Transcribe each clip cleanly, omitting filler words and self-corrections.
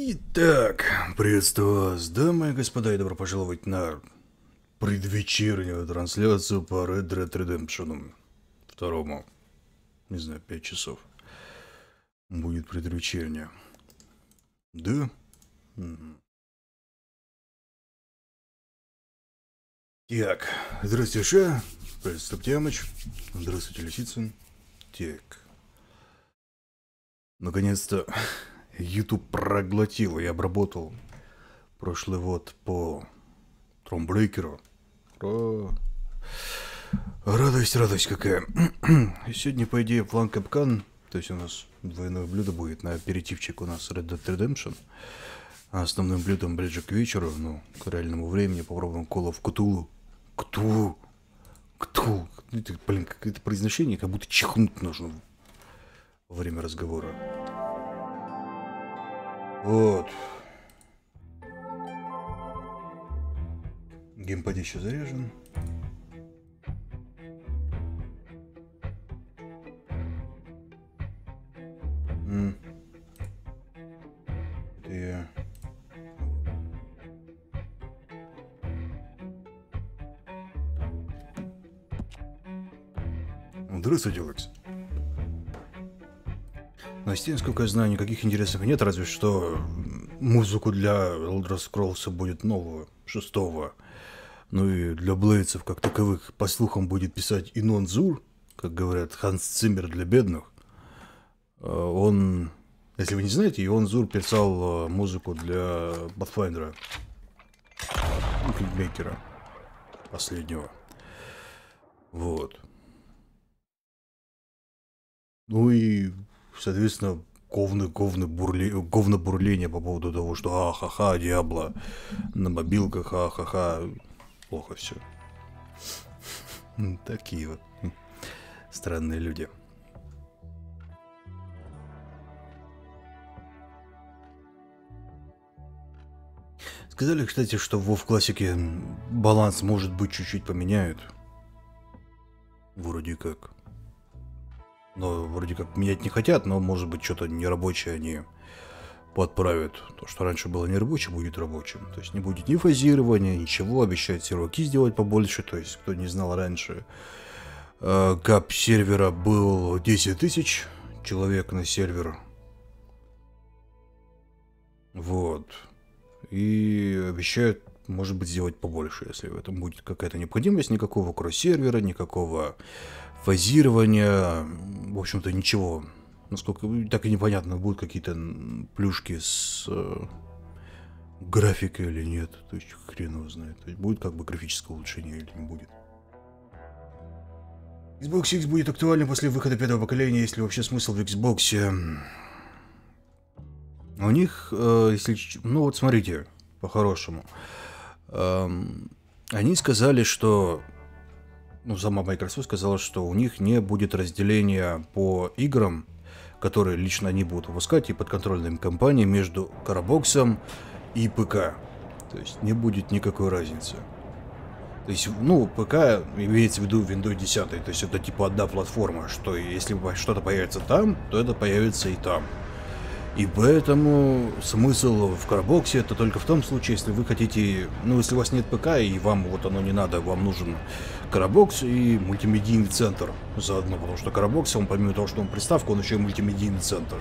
Итак, приветствую вас, дамы и господа, и добро пожаловать на предвечернюю трансляцию по Red Dead Redemption. Второму, не знаю, 5 часов. Будет предвечерняя. Да? Так, здравствуйте, Ша. Здравствуйте, Тямыч. Здравствуйте, Лисицын. Так. Наконец-то YouTube проглотил и обработал прошлый вот по Тромбрейкеру. Радость, радость какая. Сегодня, по идее, план капкан. То есть у нас двойное блюдо будет. На аперитивчик у нас Red Dead Redemption. А основным блюдом ближе к вечеру, ну, к реальному времени, попробуем Call of Cthulhu. Ктулу. Это, блин, какое-то произношение, как будто чихнуть нужно во время разговора. Вот. Геймпад еще заряжен. Это я. Здравствуйте, Алекс. Новостей, насколько я знаю, никаких интересных нет, разве что музыку для Elder Scrolls будет нового, 6-го. Ну и для блейдсов, как таковых, по слухам, будет писать Инон Зур, как говорят, Ханс Циммер для бедных. Он, если вы не знаете, Инон Зур писал музыку для Pathfinder, клипмейкера последнего. Вот. Ну и, соответственно, говно-бурление по поводу того, что ха-ха, Диабло на мобилках, ха-ха-ха. Плохо все. Такие вот странные люди. Сказали, кстати, что в WoW классике баланс, может быть, чуть-чуть поменяют. Вроде как. Но вроде как менять не хотят, но может быть что-то нерабочее они подправят. То, что раньше было нерабочим, будет рабочим. То есть не будет ни фазирования, ничего. Обещают серваки сделать побольше. То есть, кто не знал раньше, кап сервера был 10 тысяч человек на сервер. Вот. И обещают, может быть, сделать побольше, если в этом будет какая-то необходимость. Никакого кросс-сервера, никакого фазирования, в общем-то, ничего. Насколько так и непонятно, будут какие-то плюшки с графикой или нет. То есть хрен его знает. То есть будет как бы графическое улучшение или не будет. Xbox X будет актуальным после выхода 5-го поколения, есть ли вообще смысл в Xbox. У них, если... Ну вот смотрите, по-хорошему. Они сказали, что... Ну, сама Microsoft сказала, что у них не будет разделения по играм, которые лично они будут выпускать и подконтрольными компанией между Карабоксом и ПК. То есть не будет никакой разницы. То есть, ну, ПК имеется в виду Windows 10. То есть это типа одна платформа, что если что-то появится там, то это появится и там. И поэтому смысл в Карабоксе это только в том случае, если вы хотите, ну, если у вас нет ПК и вам вот оно не надо, вам нужен Карабокс и мультимедийный центр заодно, потому что Карабокс, он помимо того, что он приставка, он еще и мультимедийный центр.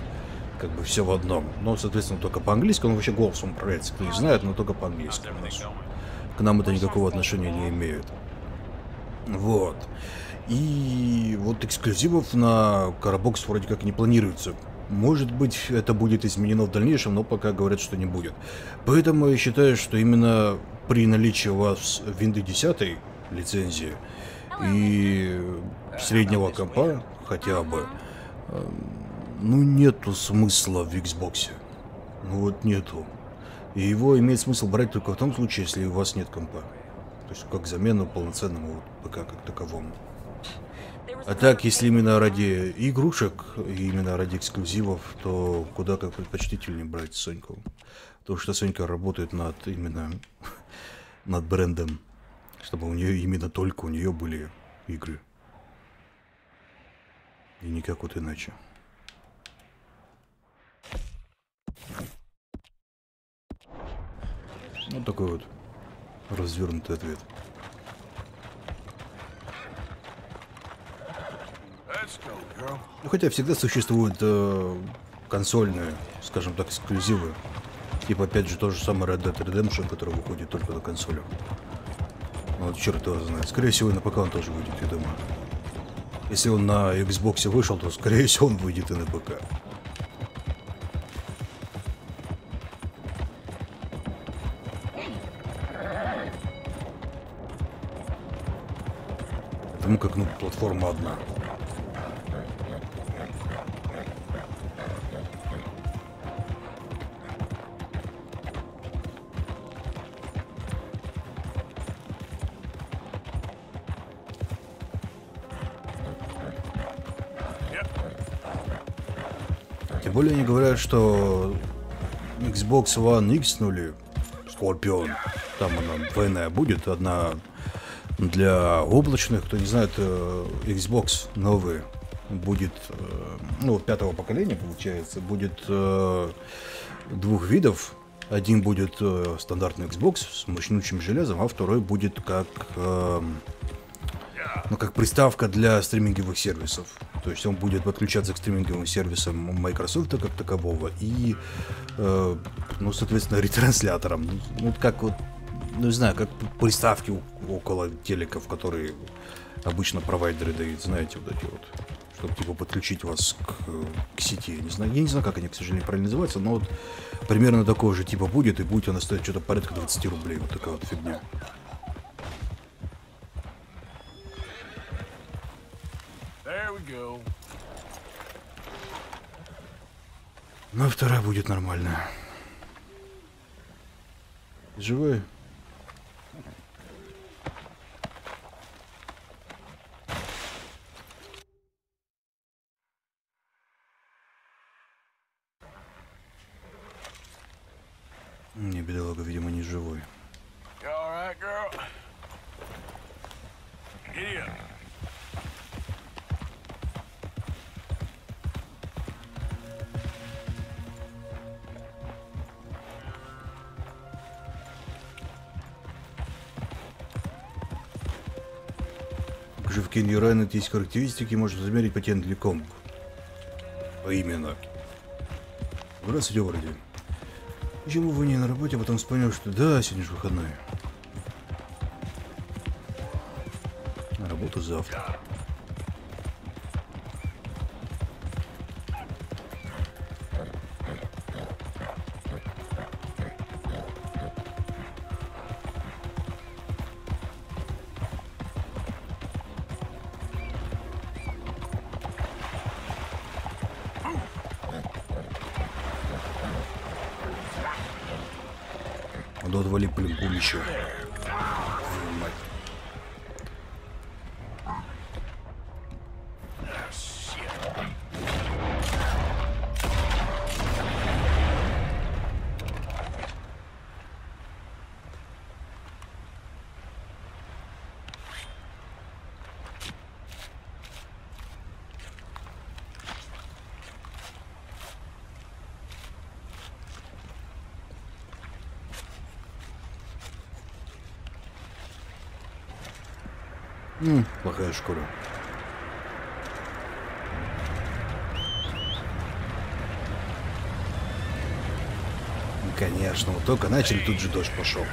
Как бы все в одном. Но, соответственно, только по-английски, он вообще голосом управляется, кто не знает, но только по-английски. К нам это никакого отношения не имеет. Вот. И вот эксклюзивов на Карабокс вроде как не планируется. Может быть, это будет изменено в дальнейшем, но пока говорят, что не будет. Поэтому я считаю, что именно при наличии у вас Windows 10 лицензии и среднего компа хотя бы, ну, нету смысла в Xbox. Ну вот нету. И его имеет смысл брать только в том случае, если у вас нет компа. То есть как замену полноценному вот ПК как таковому. А так, если именно ради игрушек и именно ради эксклюзивов, то куда как предпочтительнее брать Соньку. Потому что Сонька работает именно над брендом, чтобы у нее именно только у нее были игры. И никак вот иначе. Вот такой вот развернутый ответ. Ну, хотя всегда существуют консольные, скажем так, эксклюзивы. Типа, опять же, то же самое Red Dead Redemption, который выходит только на консолях. Ну, вот черт его знает. Скорее всего, и на ПК он тоже выйдет, я думаю. Если он на Xbox вышел, то, скорее всего, он выйдет и на ПК. Потому как, ну, платформа одна. Тем более они говорят, что Xbox One X, ну или Scorpion, там она двойная будет, одна для облачных, кто не знает, Xbox новый будет, ну, 5-го поколения, получается, будет двух видов. Один будет стандартный Xbox с мощнючим железом, а второй будет как, ну, как приставка для стриминговых сервисов. То есть он будет подключаться к стриминговым сервисам Microsoft как такового и, ну, соответственно, ретранслятором. Ну, как вот, ну, не знаю, как приставки около телеков, которые обычно провайдеры дают, знаете, вот эти вот, чтобы, типа, подключить вас к сети. Я не знаю, как они, к сожалению, правильно называются, но вот примерно такого же типа будет, и будет она стоить что-то порядка 20 рублей. Вот такая вот фигня. Но вторая будет нормальная. Живой? Не, бедолага, видимо, не живой. Также в Кен Юрайнет есть характеристики, можно замерить патент для комп. А именно. Здравствуйте, вроде. Почему вы не на работе, а потом вспомнил, что да, сегодня же выходной. На работу завтра. Да отвали, блин, еще. Плохая шкура. Конечно, вот только начали, тут же дождь пошел.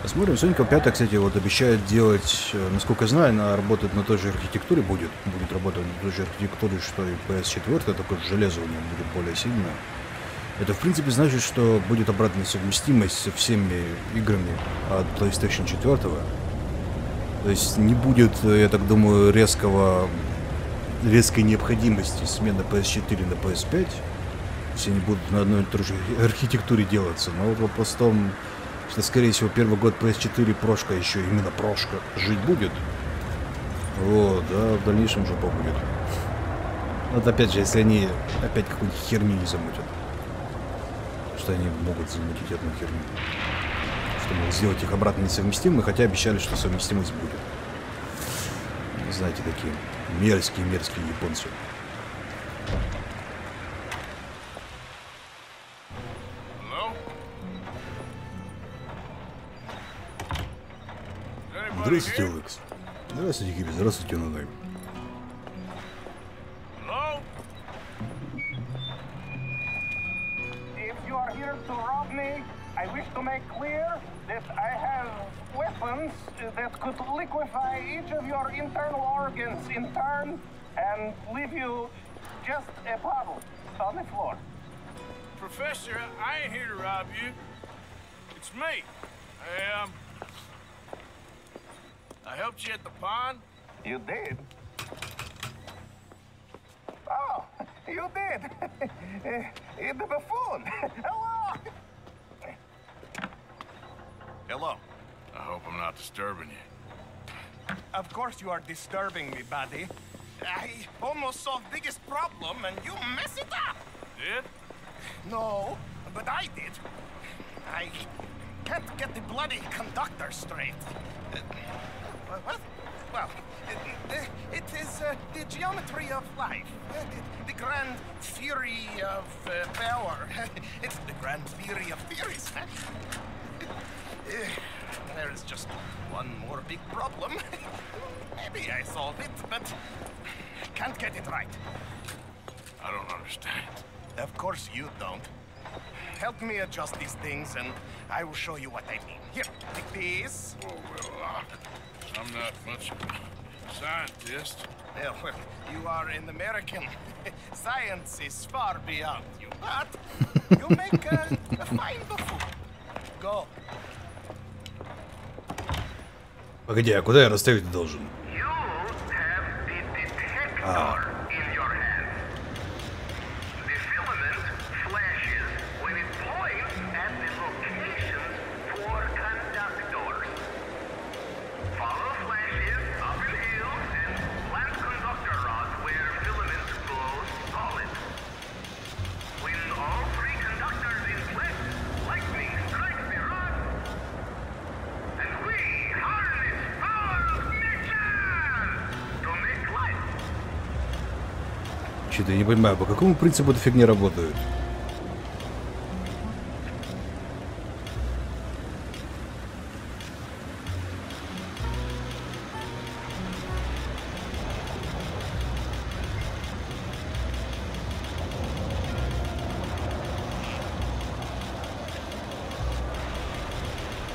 Посмотрим. Сонька 5, кстати, вот обещает делать, насколько я знаю, она работает на той же архитектуре, будет работать на той же архитектуре, что и PS4, только железо у нее будет более сильное. Это, в принципе, значит, что будет обратная совместимость со всеми играми от PlayStation 4. То есть не будет, я так думаю, резкой необходимости смены PS4 на PS5. Все они будут на одной и той же архитектуре делаться. Но вот вопрос в том, что, скорее всего, первый год PS4 прошка, еще именно прошка, жить будет. Вот, да, в дальнейшем жопа будет. Вот опять же, если они опять какую-нибудь херню не замутят. Что они могут замутить одну херню. Чтобы сделать их обратно несовместимыми, хотя обещали, что совместимость будет. Знаете, такие мерзкие японцы. Здравствуйте, Алекс. Здравствуйте, Киби. Здравствуйте, Нудай. I wish to make clear that I have weapons that could liquefy each of your internal organs in turn and leave you just a puddle on the floor. Professor, I ain't here to rob you. It's me. I helped you at the pond. You did? Oh, you did. The buffoon. Hello. Hello. I hope I'm not disturbing you. Of course you are disturbing me, buddy. I almost solved the biggest problem and you mess it up. Did? No, but I did. I can't get the bloody conductor straight. What? Well, it is the geometry of life. The grand theory of power. It's the grand theory of theories. There is just one more big problem. Maybe I solve it, but I can't get it right. I don't understand. Of course you don't. Help me adjust these things and I will show you what I mean. Here, take this. Oh, well, I'm not much of a scientist. Yeah, well, you are an American. Science is far beyond you, but you make a fine buffoon. Go. Погоди, а куда я расставить должен? Что-то я не понимаю, по какому принципу эта фигня работает?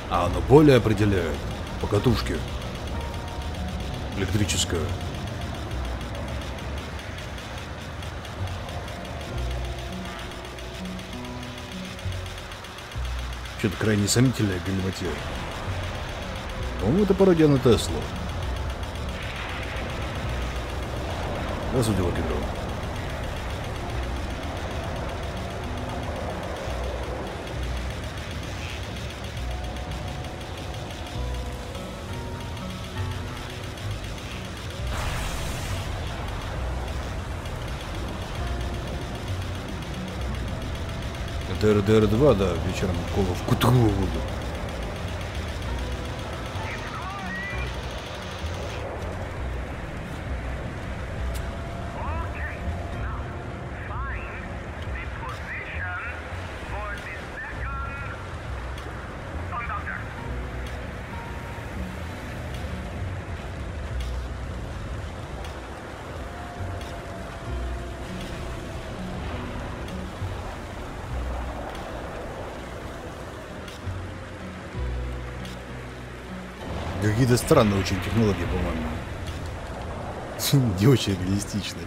А, оно более определяет по катушке электрическую. Что-то крайне сомнительное галиматье. По-моему, это пародия на Теслу. Здравствуйте, Добро. Это РДР-2, да, вечером колу в кутру буду. Какие-то странные очень технологии, по-моему. Не очень реалистичные.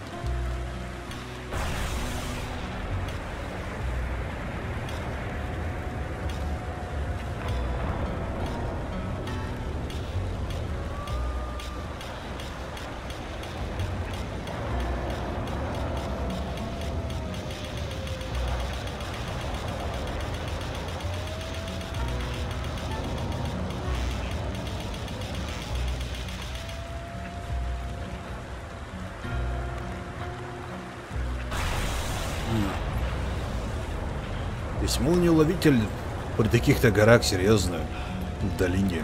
Ведь молниеуловитель при таких-то горах, серьезно, в долине.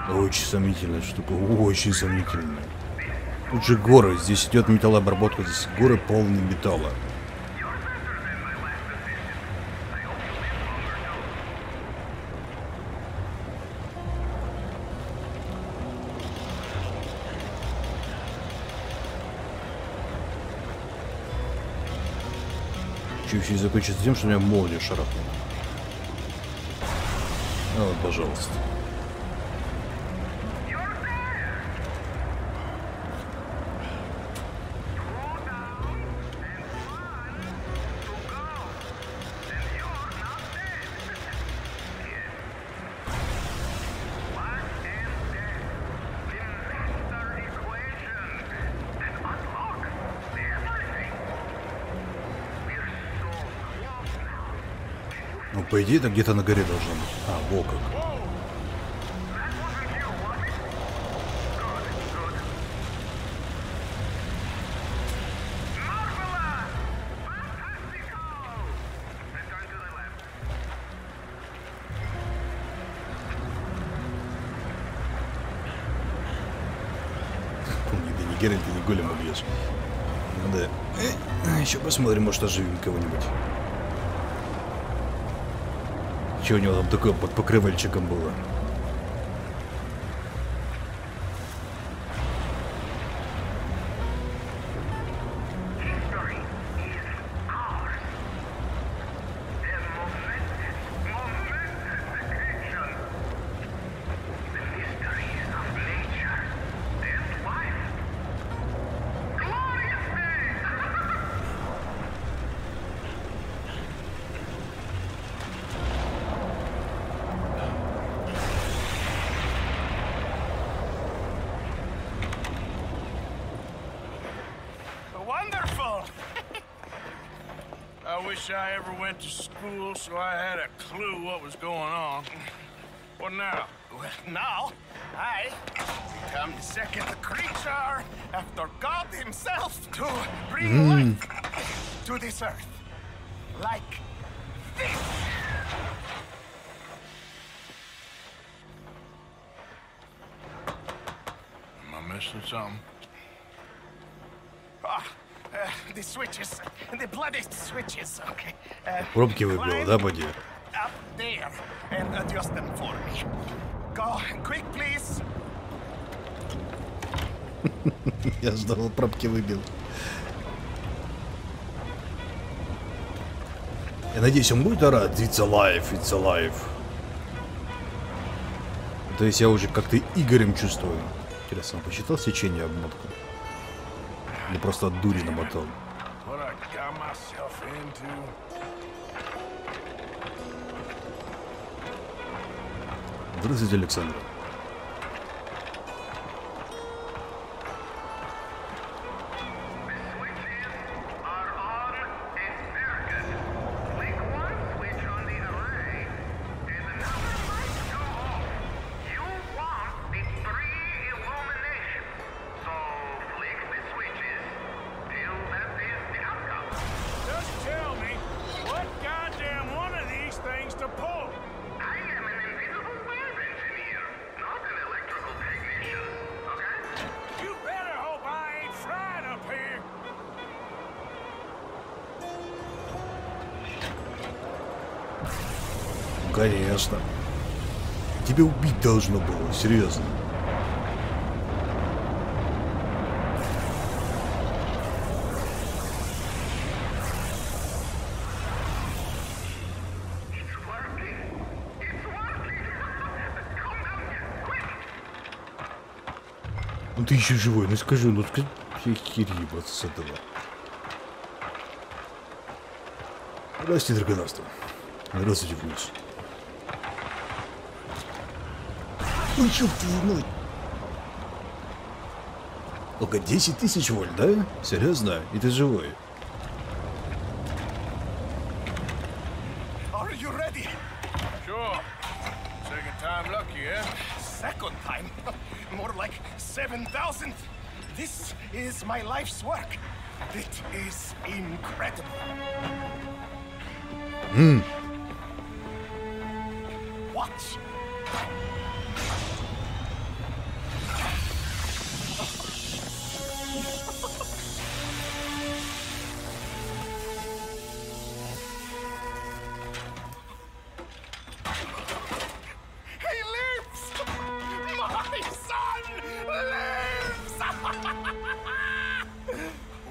Очень сомнительная штука, очень сомнительная. Тут же горы, здесь идет металлообработка, здесь горы полные металла. Что еще и закончится тем, что у меня молния шарахнула. А вот, пожалуйста. Ну, по идее, это где-то на горе должно быть. А, во как. Помни, да не Геральт, ты не голем убьешь. Ну да. Еще посмотрим, может, оживим кого-нибудь. Что у него там такое под покрывальчиком было? I wish I ever went to school so I had a clue what was going on. What now? Well, now, I become the second creature after God himself to bring life to this earth. Like this. Am I missing something? The switches, the bloody switches, okay. Пробки выбил, да, поди? Up there and adjust them for me. Go quick, please. Я ждал, пробки выбил. Я надеюсь, он будет орать It's alive, it's alive. То есть я уже как-то Игорем чувствую. Интересно, он посчитал сечение обмотку? Или просто от дури намотал? Здравствуйте, Александр. Конечно. Тебя убить должно было, серьезно. Ну ты еще живой, ну скажи, хери вот с этого. Здравствуйте, драгонавство. Здравствуйте, вниз. Ну чё ты, ну... Только 10 тысяч вольт, да? Серьезно? И ты живой? Are you ready? Sure. Second time lucky, eh? Second time? More like 7,000. This is my life's work. It is incredible. Watch. He lives! My son lives!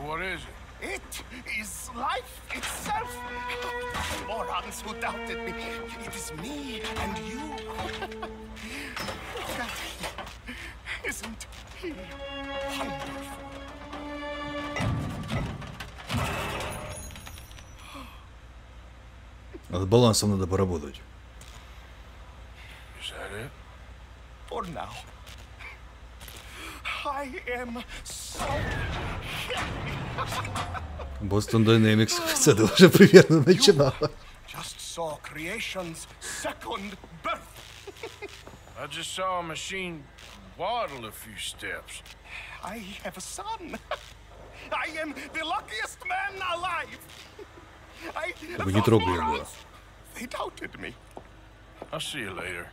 What is it? It is life itself. Morons who doubted me. It is me and you. Look at him. Isn't he wonderful? Над балансом надо поработать. Is that it? For now. I am so Boston Dynamics с этого уже примерно начинала. just saw creation's second birth. I just saw a machine waddle a few steps. I have a son. I am the luckiest man alive. Только не трогай его. They doubted me. I'll see you later.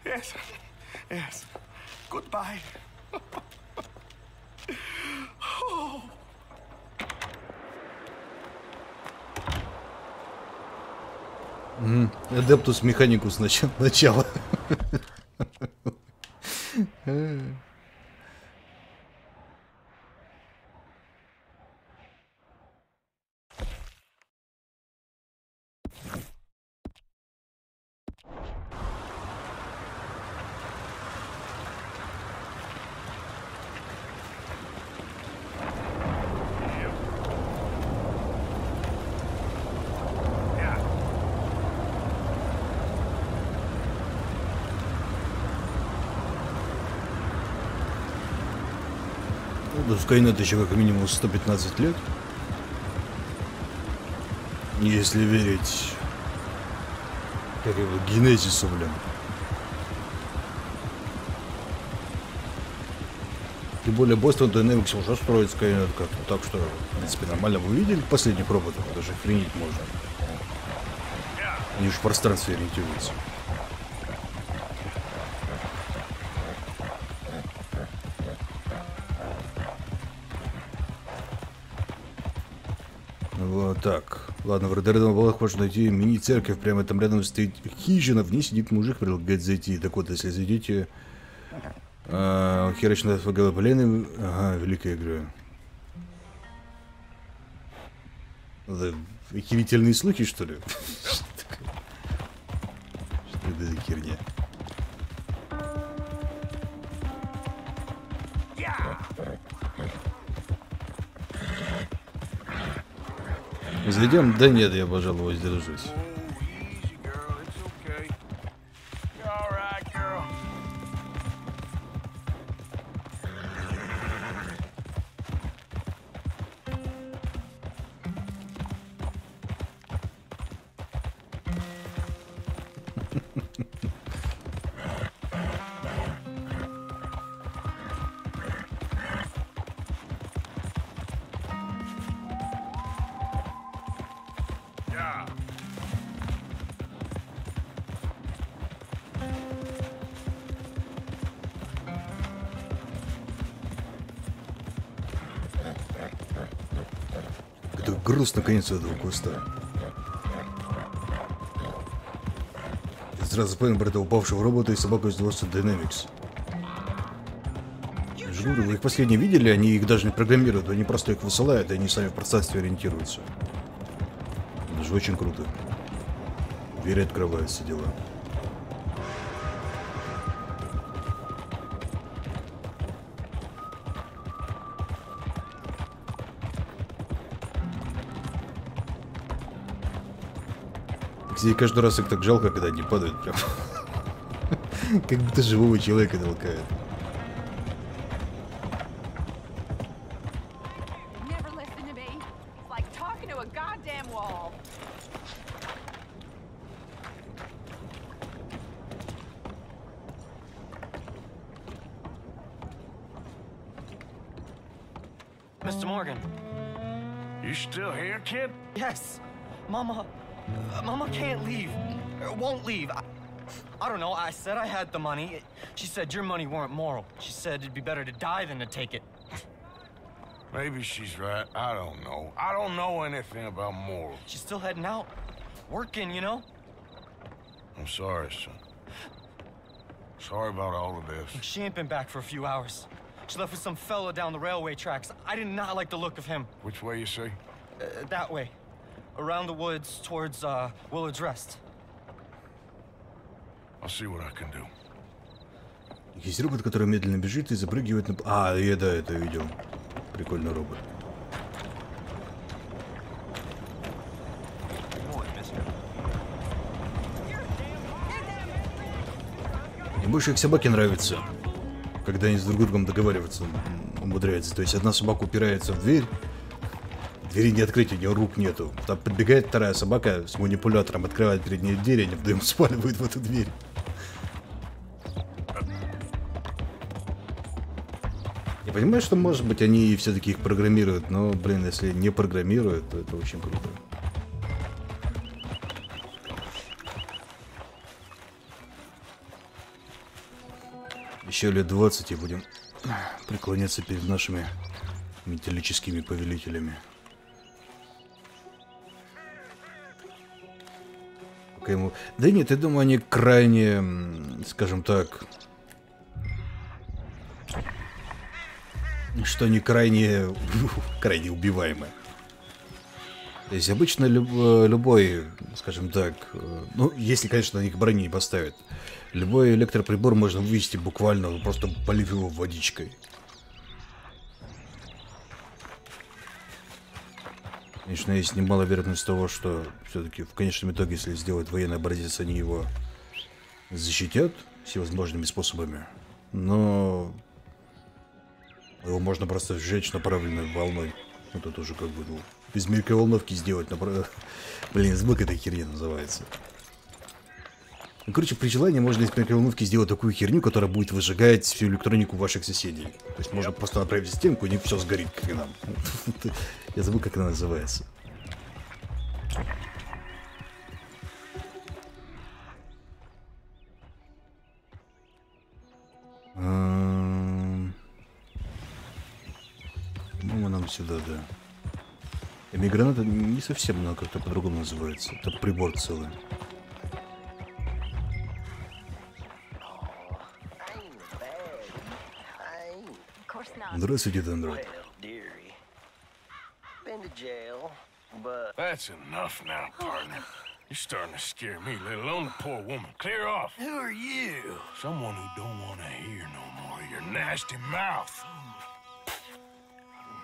Yes, yes. Goodbye. Oh. Адептус механикус начало. Ну, Скайнет еще как минимум 115 лет. Если верить как его генезису, блин. Тем более Boston Dynamics уже строит Скайнет как-то. Так что, в принципе, нормально. Вы видели последних роботов? Даже охренеть можно. Они уж в пространстве ориентируются. Вот так. Ладно, в Родерном Балах можно найти мини-церковь. Прямо там рядом стоит хижина. В ней сидит мужик, предлагает зайти. Так вот, если зайдете... Херач на ФГЛ, ага, великая игра. Это охерительные слухи, что ли? Что это за херня? Зайдем? Да нет, я, пожалуй, воздержусь. Это груз наконец этого куста. Я сразу понял про этого упавшего робота и собаку из Boston Dynamics. Я же говорю, вы их последние видели, они их даже не программируют, они просто их высылают, и они сами в пространстве ориентируются. Это же очень круто. Двери открываются, дела. И каждый раз их так жалко, когда они падают прям. Как будто живого человека толкают. Mr. Morgan. You still here, kid? Yes. Mama can't leave. Won't leave. I don't know. I said I had the money. She said your money weren't moral. She said it'd be better to die than to take it. Maybe she's right. I don't know. I don't know anything about morals. She's still heading out. Working, you know? I'm sorry, son. Sorry about all of this. She ain't been back for a few hours. She left with some fella down the railway tracks. I did not like the look of him. Which way you say? That way. Around the woods towards, Willard's Rest. I'll see what I can do. Есть робот, который медленно бежит и запрыгивает на... А, я да, это видел. Прикольный робот. Мне больше их собаки нравятся, когда они с друг другом договариваться умудряются. То есть одна собака упирается в дверь, двери не открыть, у нее рук нету. Там подбегает вторая собака с манипулятором, открывает перед ней дверь, и они вдвоем спаливают в эту дверь. Я понимаю, что, может быть, они все-таки их программируют, но, блин, если не программируют, то это очень круто. Еще лет 20 и будем преклоняться перед нашими металлическими повелителями. Пока ему... Да нет, я думаю, они крайне, скажем так... Что они крайне убиваемы. То есть обычно любой, скажем так, ну, если, конечно, на них брони не поставят, любой электроприбор можно вывести буквально, просто полив его водичкой. Конечно, есть немалая вероятность того, что все-таки в конечном итоге, если сделать военный образец, они его защитят всевозможными способами. Но его можно просто сжечь направленной волной. Вот это уже как бы, ну, без микроволновки сделать. Блин, забыл, как эта херня называется. Ну, короче, при желании можно из микроволновки сделать такую херню, которая будет выжигать всю электронику ваших соседей. То есть можно просто направить в стенку, и у них все сгорит, как и нам. Я забыл, как она называется. По-моему, нам сюда, да. Граната не совсем, она как-то по-другому называется. Это прибор целый. Здравствуйте, Добро. That's enough now, partner. You're starting to scare me, let alone the poor woman. Clear off. Who are you? Someone who don't want to hear no more of your nasty mouth.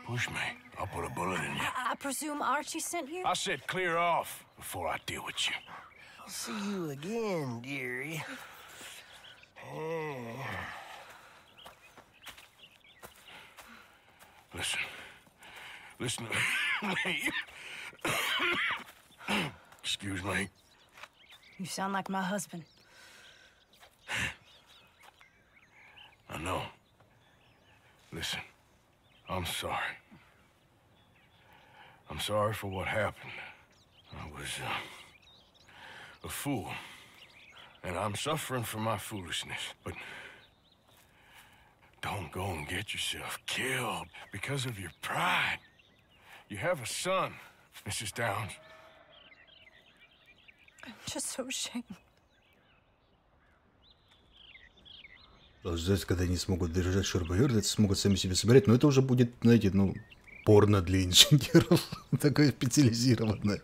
Push me. I'll put a bullet in you. I presume Archie sent you? I said clear off before I deal with you. I'll see you again, dearie. Listen to me. Excuse me. You sound like my husband. I know. Listen, I'm sorry. I'm sorry for what happened. I was a fool. And I'm suffering for my foolishness. But don't go and get yourself killed because of your pride. You have a son, Mrs. Downs. I'm just so ashamed. Ждать, когда они смогут держать шуруповерт, смогут сами себе собирать, но это уже будет, знаете, ну, порно для инженеров. Такое специализированное.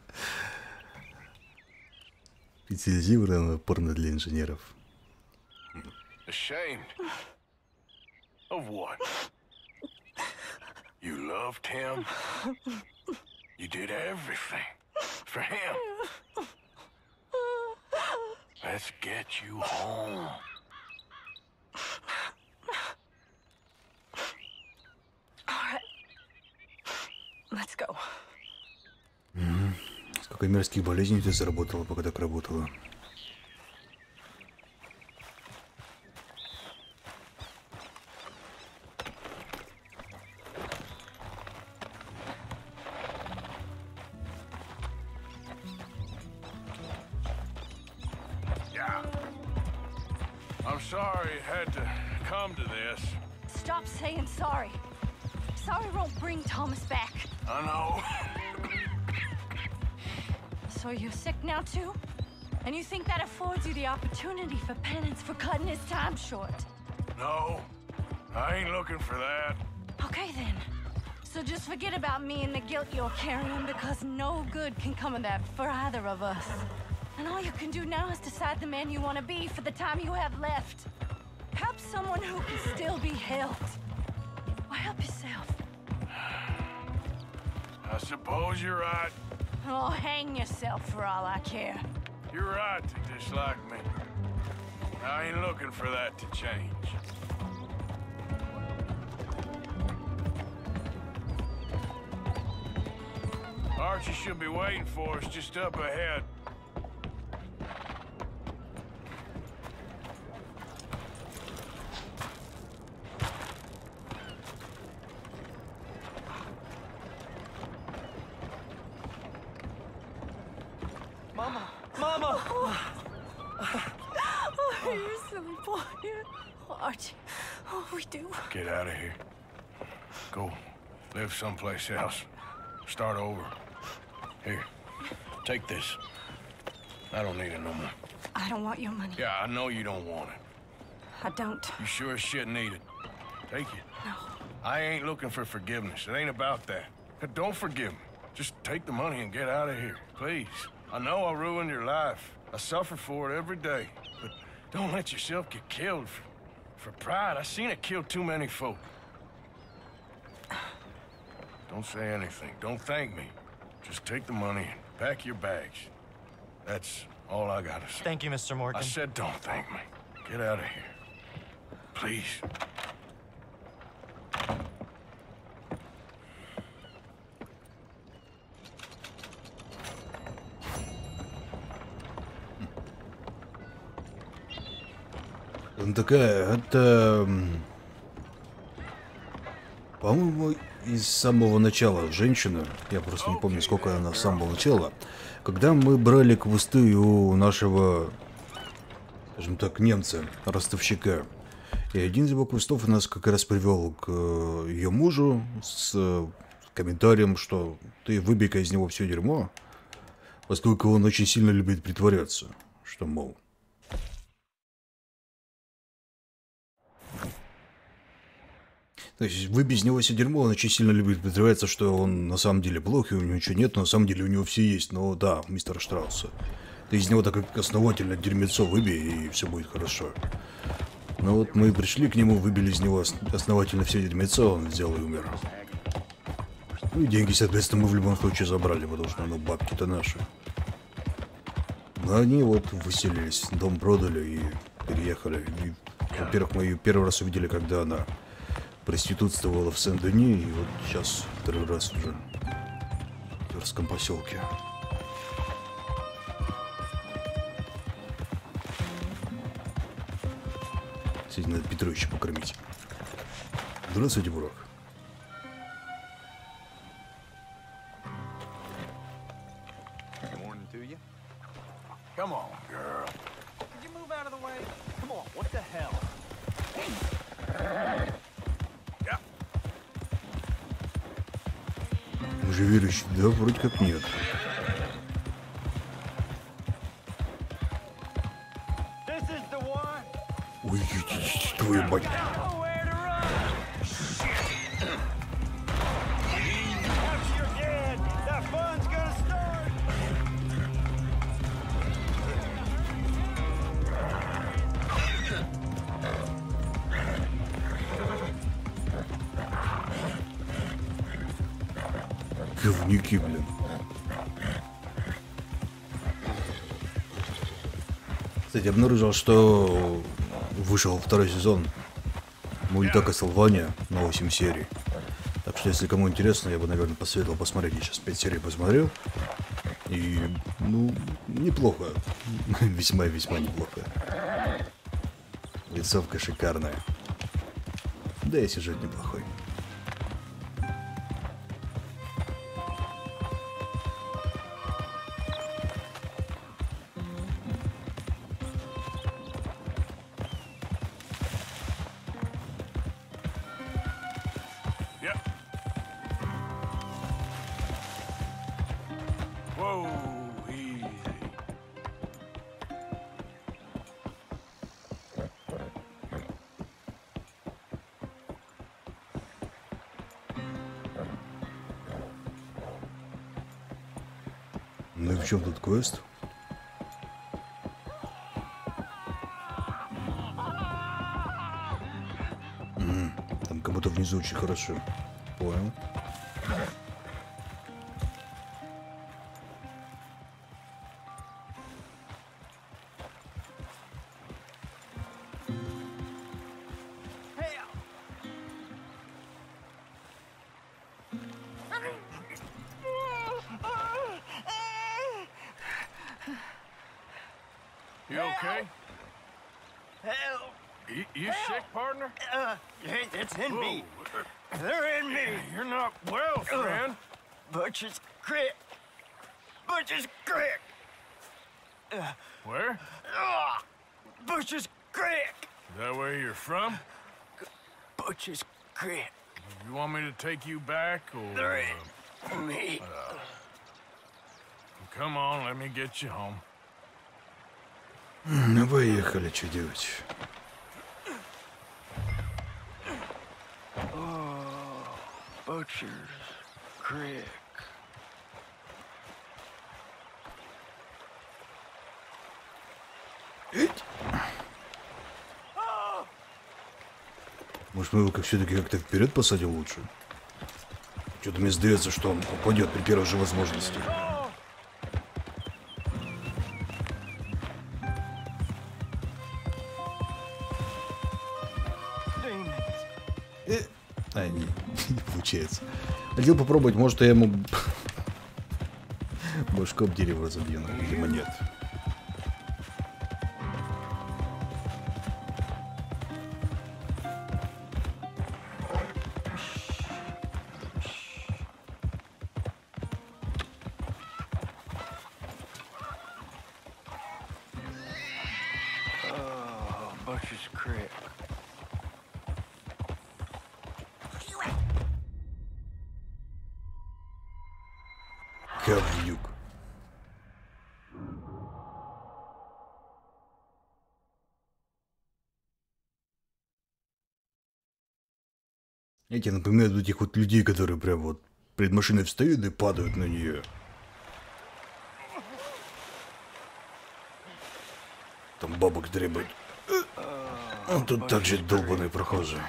Специализированное порно для инженеров. Ashamed? Of what? You loved him? You did everything for him. Let's get you home. All right. Let's go. Сколько мерзких болезней ты заработала, пока так работала. I'm sorry it had to come to this. Stop saying sorry. Sorry won't bring Thomas back. I know. So you're sick now too? And you think that affords you the opportunity for penance for cutting his time short? No, I ain't looking for that. Okay then. So just forget about me and the guilt you're carrying, because no good can come of that for either of us. And all you can do now is decide the man you want to be for the time you have left. Help someone who can still be helped. Or help yourself. I suppose you're right. Oh, hang yourself for all I care. You're right to dislike me. I ain't looking for that to change. Archie should be waiting for us just up ahead. Mama! Mama! Oh, you silly boy. Oh, Archie. Oh, we do. Get out of here. Go live someplace else. Start over. Here, take this. I don't need it no more. I don't want your money. Yeah, I know you don't want it. I don't. You sure as shit need it. Take it. No. I ain't looking for forgiveness. It ain't about that. Don't forgive me. Just take the money and get out of here, please. I know I ruined your life. I suffer for it every day. But don't let yourself get killed for pride. I seen it kill too many folk. Don't say anything. Don't thank me. Just take the money and pack your bags. That's all I gotta say. Thank you, Mr. Morgan. I said don't thank me. Get out of here. Please. Такая, это, по-моему, из самого начала женщина, я просто не помню, сколько она с самого начала, когда мы брали квесты у нашего, скажем так, немца, ростовщика, и один из его квестов у нас как раз привел к ее мужу с комментарием, что ты выбей-ка из него все дерьмо, поскольку он очень сильно любит притворяться, что, мол, то есть выбей из него все дерьмо, он очень сильно любит притворяться, что он на самом деле плох, и у него ничего нет, но на самом деле у него все есть. Но да, мистер Штрауса, ты из него так основательно дерьмецо выбей, и все будет хорошо. Но вот мы пришли к нему, выбили из него основательно все дерьмецо, он взял и умер. Ну и деньги, соответственно, мы в любом случае забрали, потому что, ну, бабки-то наши. Но они вот выселились, дом продали и переехали. И, во-первых, мы ее первый раз увидели, когда она проститутствовала в Сен-Дени, и вот сейчас второй раз уже в Тверском поселке. Сегодня надо Петровича покормить. Здравствуйте, Бурак. Come on, girl. Could you move out of the way? Come on, what the hell? Yeah. Уже верующий? Да, вроде как нет. This is the one. Ой, твою мать. Nowhere to run. Once you're dead, the fun's gonna start. Говнюки, блин. Кстати, обнаружил, что вышел второй сезон мульта Castlevania на 8 серий. Так что, если кому интересно, я бы, наверное, посоветовал посмотреть. Я сейчас 5 серий посмотрел. И, ну, неплохо. Весьма-весьма неплохо. Лицовка шикарная. Да и сюжет неплохой. Ну и в чем тут квест? Там как будто внизу очень хорошо. Понял. You okay? Help! You sick, partner? It's in me. They're in me. You're not well, friend. Butcher's Creek. Butcher's Creek. Where? Butcher's Creek. Is that where you're from? Butcher's Creek. You want me to take you back, or... They're in me. Come on, let me get you home. Ну, поехали, что делать? Butcher's Creek. Может, мы его все-таки как-то вперед посадим лучше? Что-то мне сдается, что он упадет при первой же возможности. Не получается. Хотел попробовать, может, я ему башком дерево разобью, но, видимо, нет. Butcher's Creek. Говнюк. Эти напоминают этих вот людей, которые прям вот перед машиной встают и падают на нее. Там бабок требует. А тут также долбаные прохожие.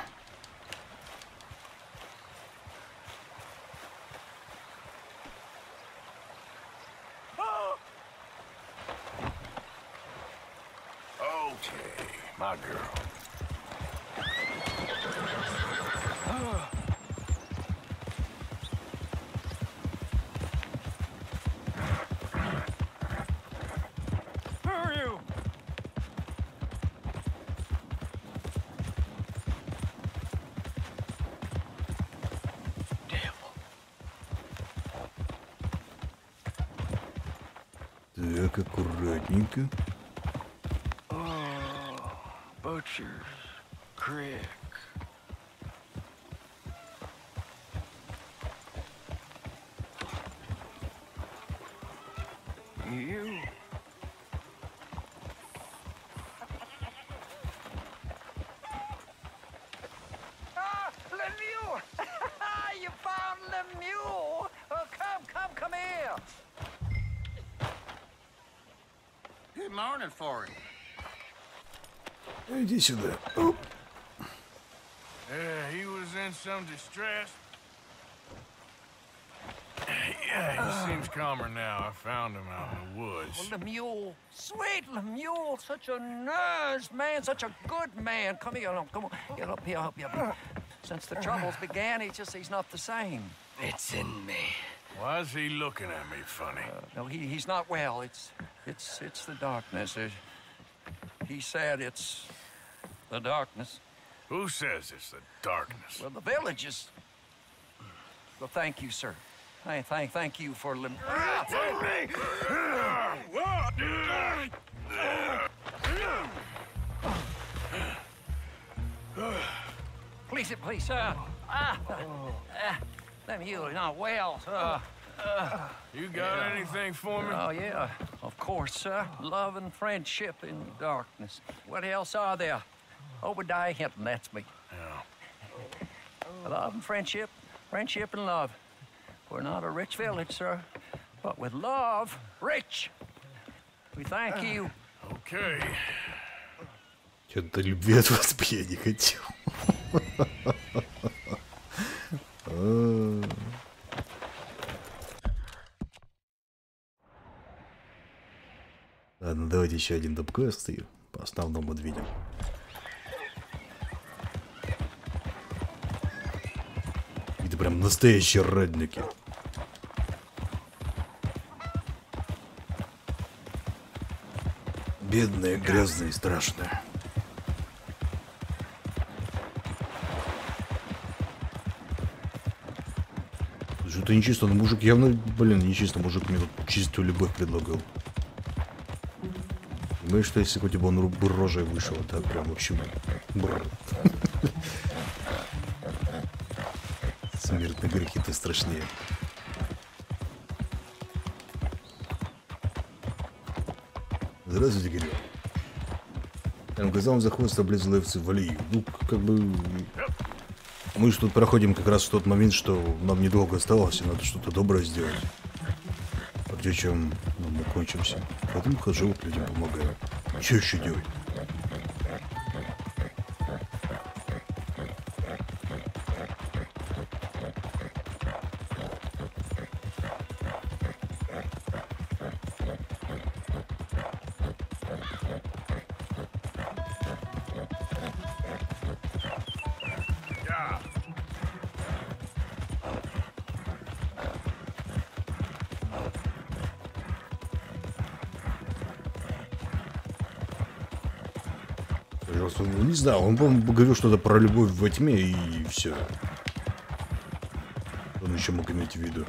Okay, my girl. Who are you? Так, аккуратненько. Butcher's Creek. You? Lemieux! You found Lemieux! Oh, come here! Good morning for you. Иди сюда. Оп. Yeah, he was in some distress. Yeah, he seems calmer now. I found him out in the woods. Well, Lemieux, sweet Lemieux, such a nice man, such a good man. Come here, come on, get up here, help you up. Since the troubles began, he's not the same. It's in me. Why is he looking at me funny? No, he's not well. It's the darkness. He said it's the darkness. Who says it's the darkness? Well, the village is. Well, thank you, sir. Thank you for Please, sir. Lemieux, not well, sir. You got anything for me? Oh, yeah, of course, sir. Love and friendship in darkness. What else are there? Obadiah Hinton, that's me. Yeah. Love and friendship and love. We're not a rich village, sir, but with love, Rich. We thank you. Okay. Что-то любви от вас бы я не хотел. Ладно, давайте еще один доп-квест и по основному двинем. Это прям настоящие радники. Бедные, грязные, страшные. Что-то нечисто, но мужик явно, блин, нечисто, мужик мне тут чистую любовь предлагал. Понимаешь, что если хоть бы он рожей вышел, так прям вообще... Смертные грехи-то страшнее. Здравствуйте, Кирилл. Там глазам за хвост облезла в аллею. Ну, как бы... Мы же тут проходим как раз в тот момент, что нам недолго осталось, и надо что-то доброе сделать. Прежде чем мы кончимся. Поэтому хожу, вот людям помогаю. Что еще делать? Ну, не знаю, он, по-моему, говорил что-то про любовь во тьме и все. Он еще мог иметь в виду.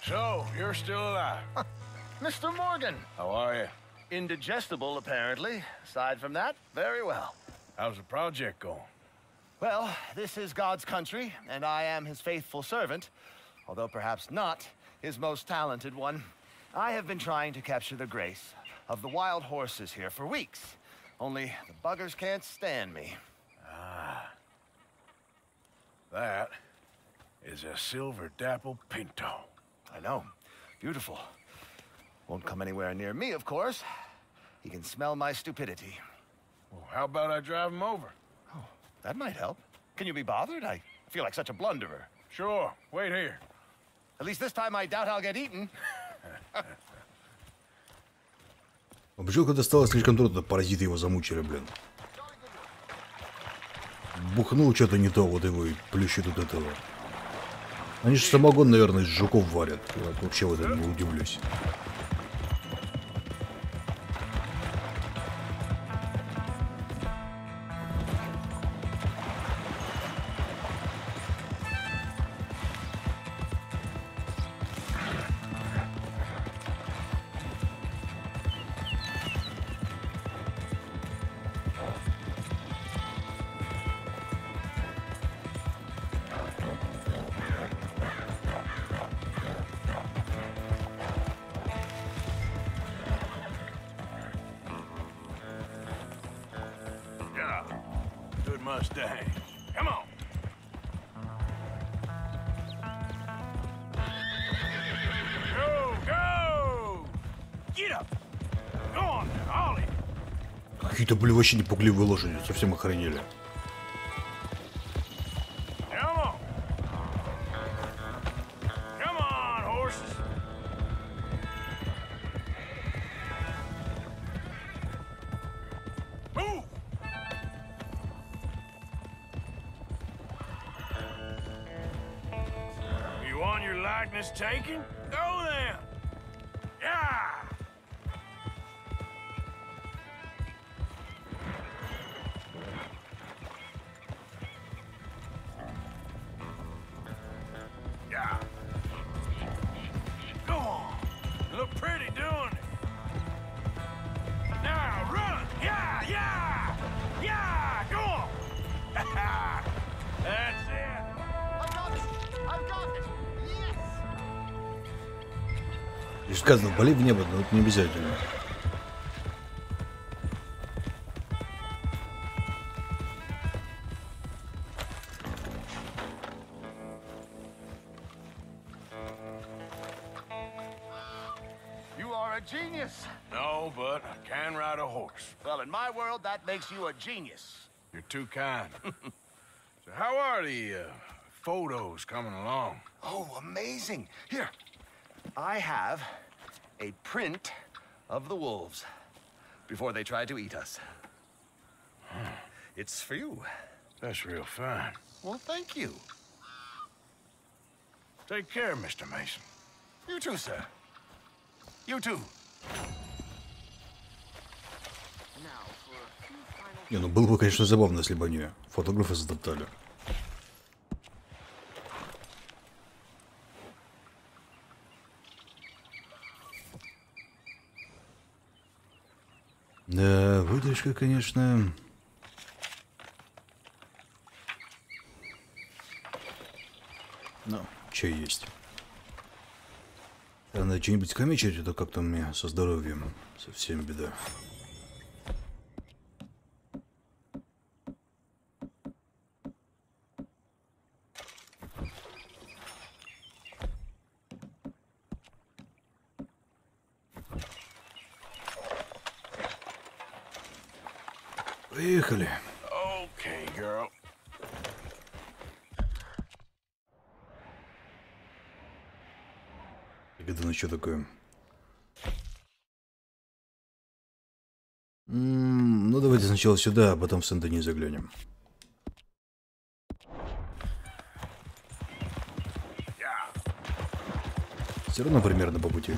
So, you're still alive. Mr. Morgan. How are you? Indigestible, apparently. Aside from that, very well. How's the project going? Well, this is God's country, and I am his faithful servant, although perhaps not his most talented one. I have been trying to capture the grace of the wild horses here for weeks. Only the buggers can't stand me. Ah. That is a silver dapple pinto. I know. Beautiful. Won't come anywhere near me, of course. He can smell my stupidity. Well, how about I drive him over? Oh, that might help. Can you be bothered? I feel like such a blunderer. Sure. Wait here. At least this time I doubt I'll get eaten. Почему когда стало слишком трудно, паразиты его замучили, блин. Бухнул что-то не то, вот его и плющит от этого. Они же самогон, наверное, из жуков варят. Я вообще в этом не удивлюсь. Mustang. Come on. Go, go! Get up! Go on, Ollie! Какие-то были вообще непугливые лошади, совсем охренели. Come on! Come on, horses! Move! You want your likeness taken? Go then! Yeah! И сказано, полей в небо, но это не обязательно. You are a genius. No, but I can ride a horse. Well, in my world, that makes you a genius. You're too kind. So how are the photos coming along? Oh, amazing. Here, I have a print of the wolves before they tried to eat us. It's for you. That's real fine. Well, thank you. Take care, Mr. Mason. You too, sir. You too. Не, ну было бы, конечно, забавно, если бы они фотографы затоптали. Да, выдержка, конечно. Ну, чай есть. Надо что-нибудь комичить, а то как-то мне со здоровьем совсем беда. Поехали. Okay, girl. Это ну что такое? Ну давайте сначала сюда, а потом в Сент-Дени заглянем. Все равно примерно по пути.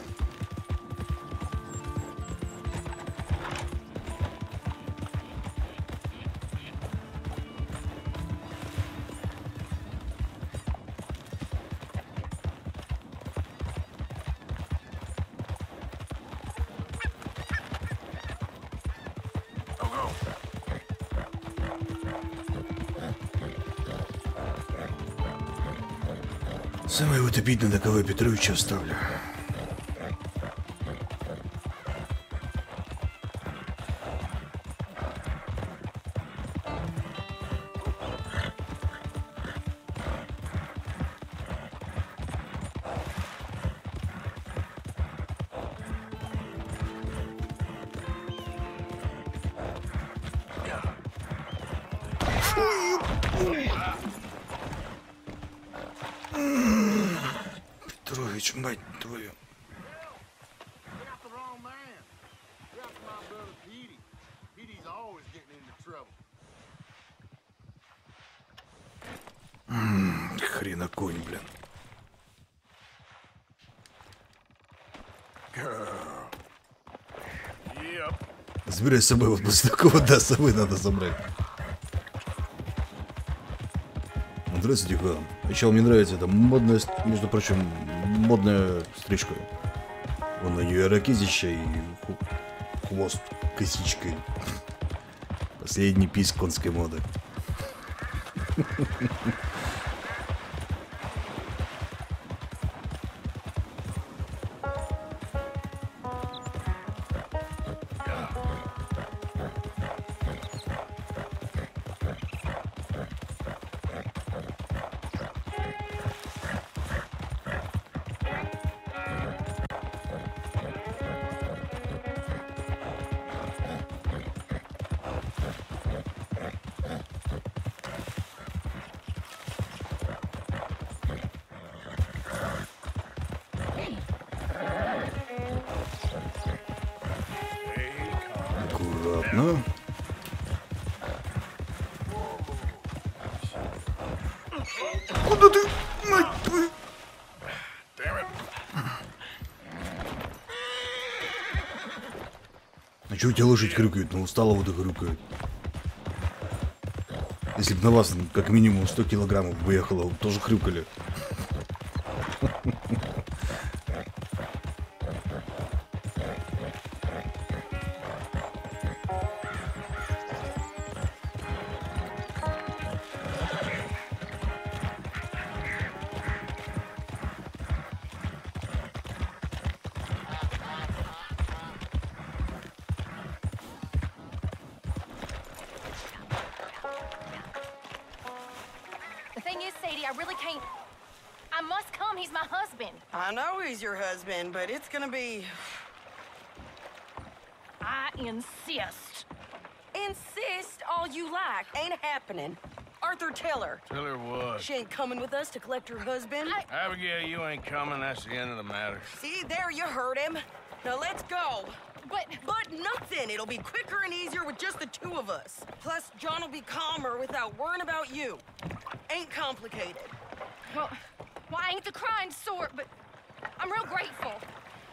Самое вот обидное, на кого я Петровича оставлю. Петрович, мать твою. Хрена конь, блин. Забирай с собой, вот после такого, да, с собой надо забрать. Здравствуйте, хан. Сначала мне нравится эта модная, между прочим, модная стрижка. Вон у нее ракезища и хвост косичкой. Последний писк конской моды. Аккуратно. Куда ты, мать твою? А что у тебя лошадь хрюкает? Ну, устала вот и хрюкает. Если бы на вас как минимум 100 килограммов выехало, вы бы тоже хрюкали. I really can't. I must come. He's my husband. I know he's your husband, but it's gonna be... I insist. Insist all you like. Ain't happening. Arthur, tell her. Tell her what? She ain't coming with us to collect her husband. Abigail, you ain't coming. That's the end of the matter. See, there you heard him. Now let's go. But nothing. It'll be quicker and easier with just the two of us. Plus, John will be calmer without worrying about you. Ain't complicated. Well, I ain't the crying sort, but I'm real grateful.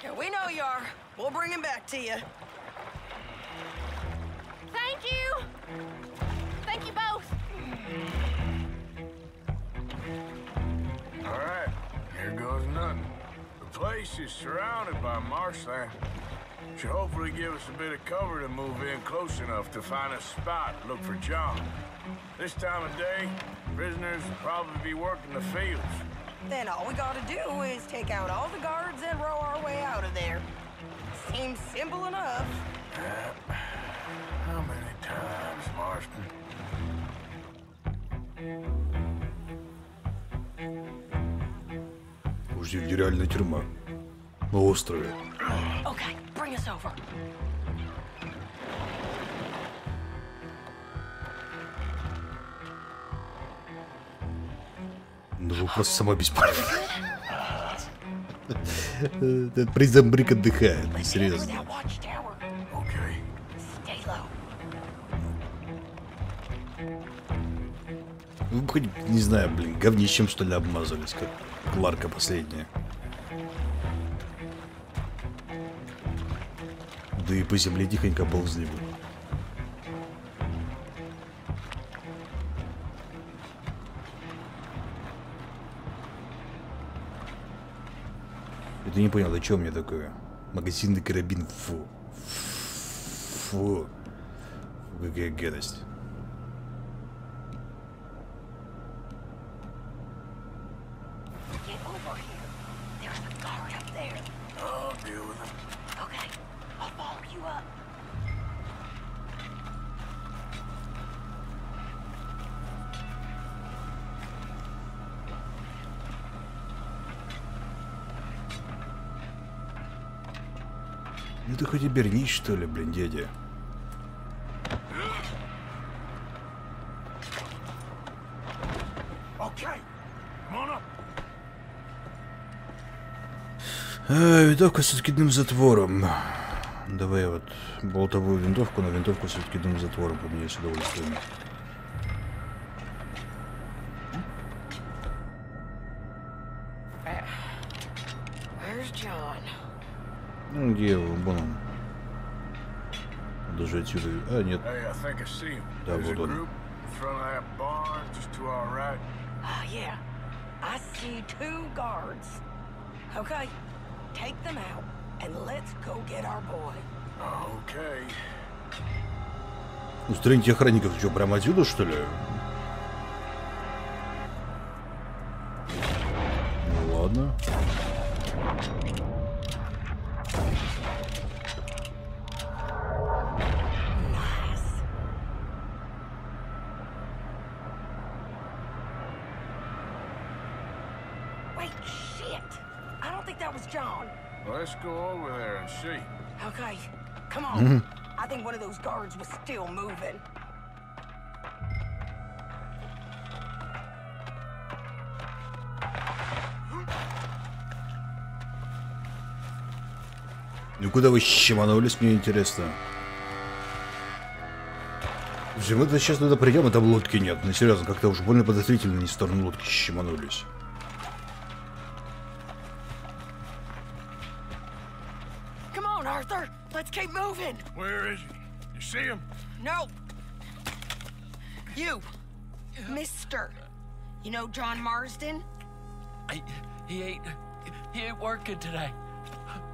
Yeah, we know you are. We'll bring him back to you. Thank you. Thank you both. All right, here goes nothing. The place is surrounded by marshland. Should hopefully give us a bit of cover to move in close enough to find a spot, look for John. This time of day, prisoners will probably be working the fields. Then all we gotta do is take out all the guards and row our way out of there. Seems simple enough. How many times, Marston? Уже нереальная тюрьма. На острове. Okay, bring us over. Ну вы просто самообеспечен. Призембрик отдыхает, серьезно. Вы хоть, не знаю, блин, говнищем что ли обмазались, как Кларка последняя. Да и по земле тихонько ползли бы. Это не понял, да что мне такое? Магазинный карабин, фу. Фу. Какая гадость. Ну ты хоть и бернись, что ли, блин, дядя. Винтовка с откидным затвором. Давай вот болтовую винтовку на винтовку с откидным затвором поменяю с удовольствием. Ну где его? Вон он. Даже отсюда. А, нет. Да, вот он. Yeah. I see 2 guards. Okay, take them out and let's go get our boy. Okay. Устраните охранников, что, прямо отсюда, что ли? Ну ладно. Let's go over there and see. Okay, come on. I think one of those guards was still moving. Ну куда вы щеманулись, мне интересно. Мы-то сейчас туда придем, а там лодки нет. Ну серьезно, как-то уж больно подозрительно не в сторону лодки щеманулись. Arthur, let's keep moving. Where is he? You see him? No. You, Mister. You know John Marsden? He ain't working today.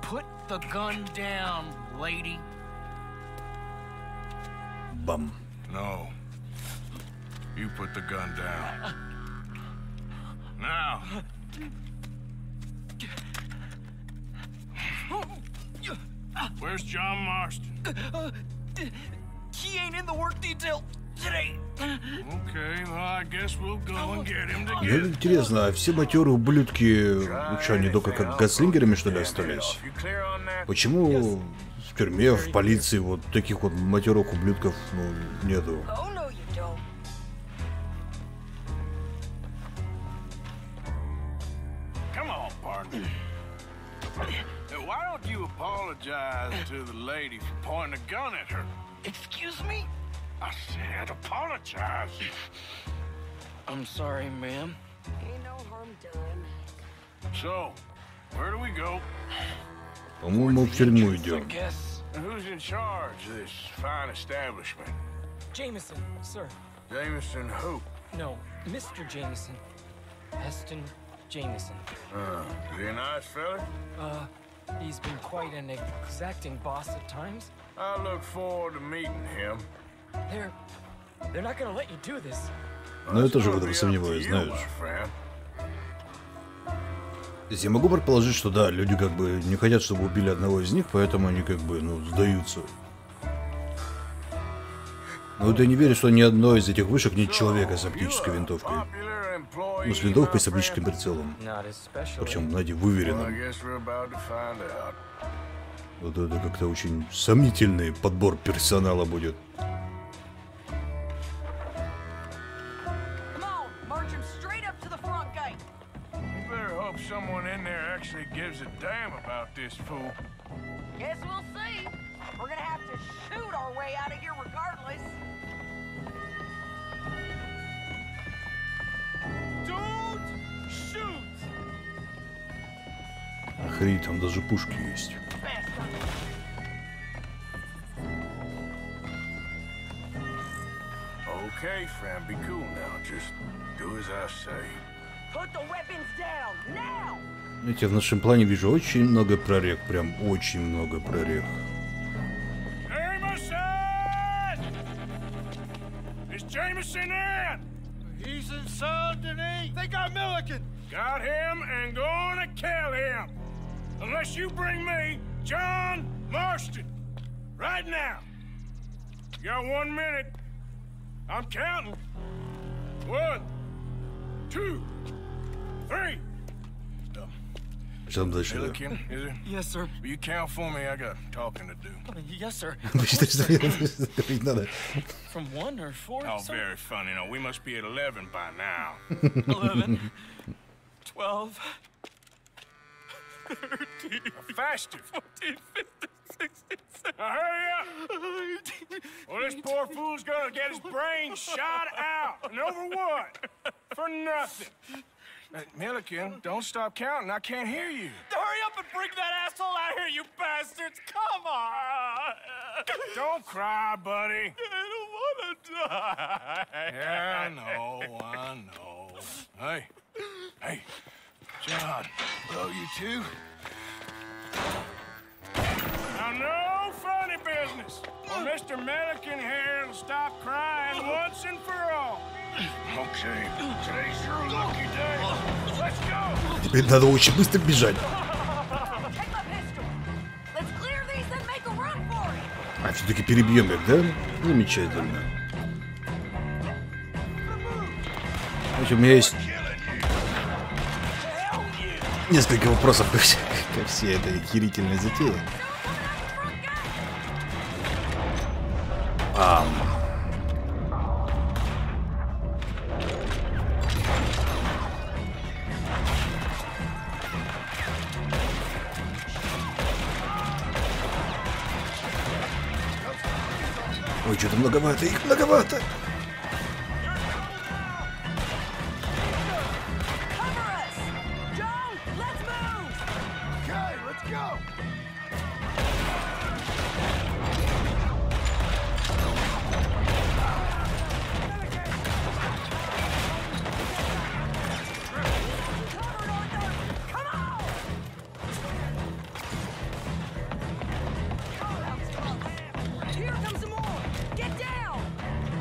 Put the gun down, lady. Bum. No. You put the gun down. Now. Where's John Marston? He ain't in the work detail today. Мне интересно, а все матерые ублюдки, что, они только как ганслингерами, что ли, остались? Почему в тюрьме, в полиции вот таких вот матерых ублюдков, ну, нету? Excuse me? I said apologize. I'm sorry, ma'am. Ain't no harm done. So, where do we go? По-моему, в тюрьму идем. Who's in charge of this fine establishment? Jameson, sir. Jameson who? No, Mr. Jameson. Heston Jameson. Is he a nice fella? He's been quite an exacting boss at times. I look forward to meeting him. They're not gonna let you do this. Но я тоже в этом сомневаюсь, знаешь. То есть я могу предположить, что да, люди как бы не хотят, чтобы убили одного из них, поэтому они как бы, ну, сдаются. Но вот я не верю, что ни одной из этих вышек нет человека с оптической винтовкой. Ну, с винтовкой с оптическим прицелом. Причем, знаете, выверенным. Вот это как-то очень сомнительный подбор персонала будет. Someone in there actually gives a damn about this fool. Guess we'll see. We're gonna have to shoot our way out of here regardless. Don't shoot! Охренеть, там даже пушки есть. Okay, friend, be cool now. Just do as I say. Put the weapons down now. Знаете, в нашем плане вижу очень много прорех, прям очень много прорех. Jameson! Is Jameson in? He's inside, Denise. They got Milliken. Got him and gonna kill him. Unless you bring me John Marston. Right now. You got 1 minute. I'm counting. 1, 2, 3. Что там дальше? Yes, sir. You count for me. I got talking to do. Yes, sir. Надо. From 1 or 4? Oh, very funny. No, we must be at 11 by now. 11, 12, 13, Faster. 14, 15, 16, 17. Now hurry up. Well, this poor fool's gonna get his brains shot out. And over what? For nothing. Milliken, don't stop counting. I can't hear you. Hurry up and bring that asshole out here, you bastards! Come on! Don't cry, buddy. I don't want to die. Yeah, I know. Hey, John, hello, you two. Now, no funny business. Or Mr. Milliken here will stop crying once and for all. Okay, today's your lucky day. Let's go. Теперь надо очень быстро бежать. А все-таки перебьем их, да? Замечательно. Значит, у меня есть несколько вопросов ко всей этой охерительной затее. Ой, что-то многовато, их многовато.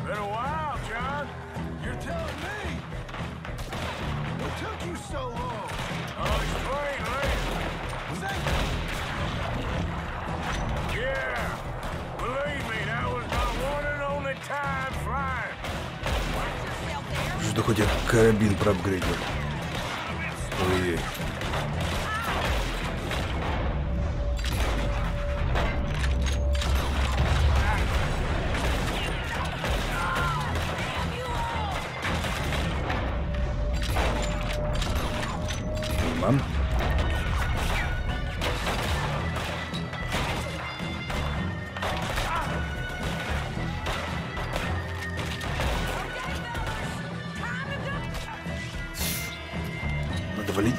Better watch Ладно, хоть я карабин проапгрейдил. Ой. Мам. Надо валить.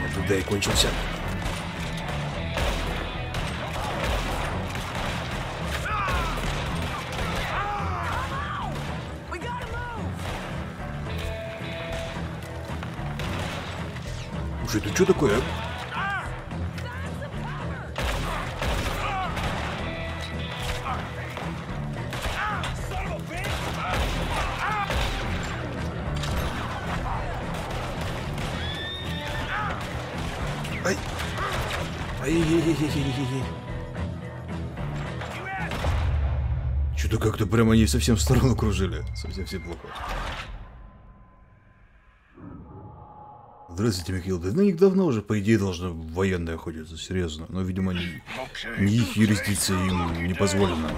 Нет, туда и кончился. Слушай, это что такое? Ай! Ай-яй-яй-яй-яй-яй. Что-то как-то прямо они совсем в сторону кружили. Совсем плохо. Здравствуйте, Михаил. Да на них давно уже, по идее, должна военная охотиться, серьезно. Но, видимо, не их юрисдикция им не позволена.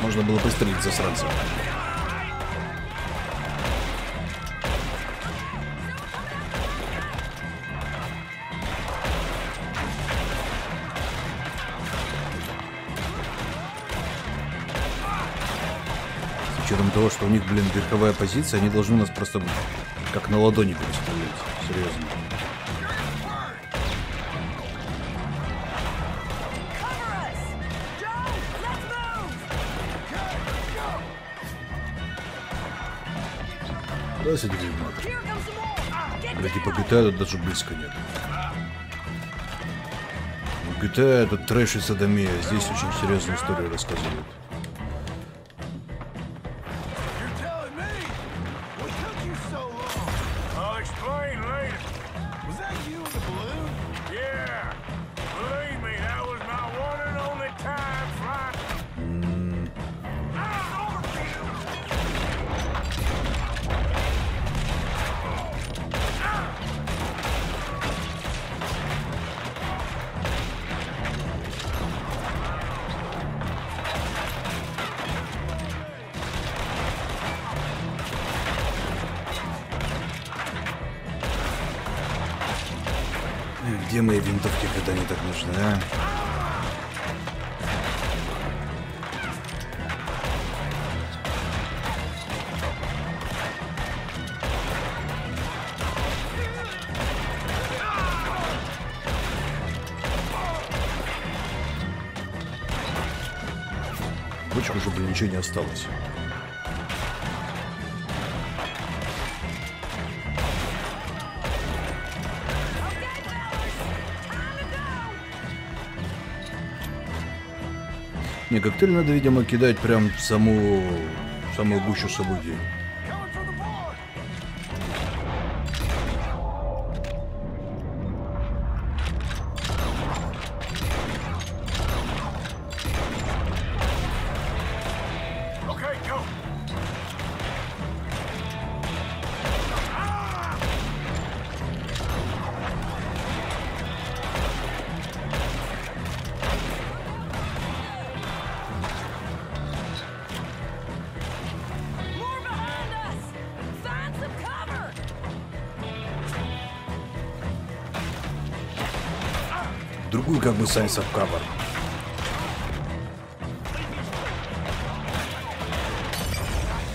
Можно было пристрелить засранца. С учетом того, что у них, блин, верховая позиция, они должны нас просто как на ладони перестрелять. Серьезно. Да, сиди, ведьмак. Бля, типа GTA тут даже близко нет. В GTA это трэш и садомия. Здесь очень серьезную историю рассказывают. Где мои винтовки, когда они так нужны, а? Бочек уже, блин, ничего не осталось. Не, коктейль надо, видимо, кидать прям в самую гущу событий. Другую как бы Science of Cover.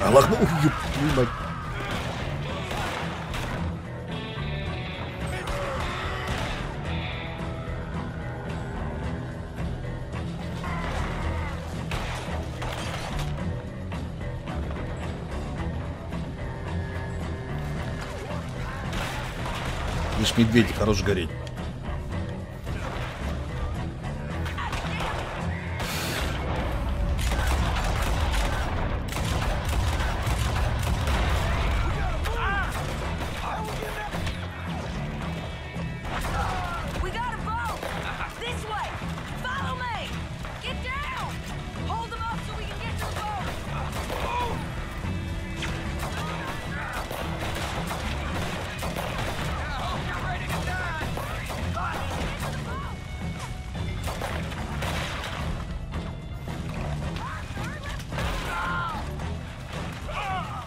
Аллах, ну, ебать. Лишь медведь хорош гореть.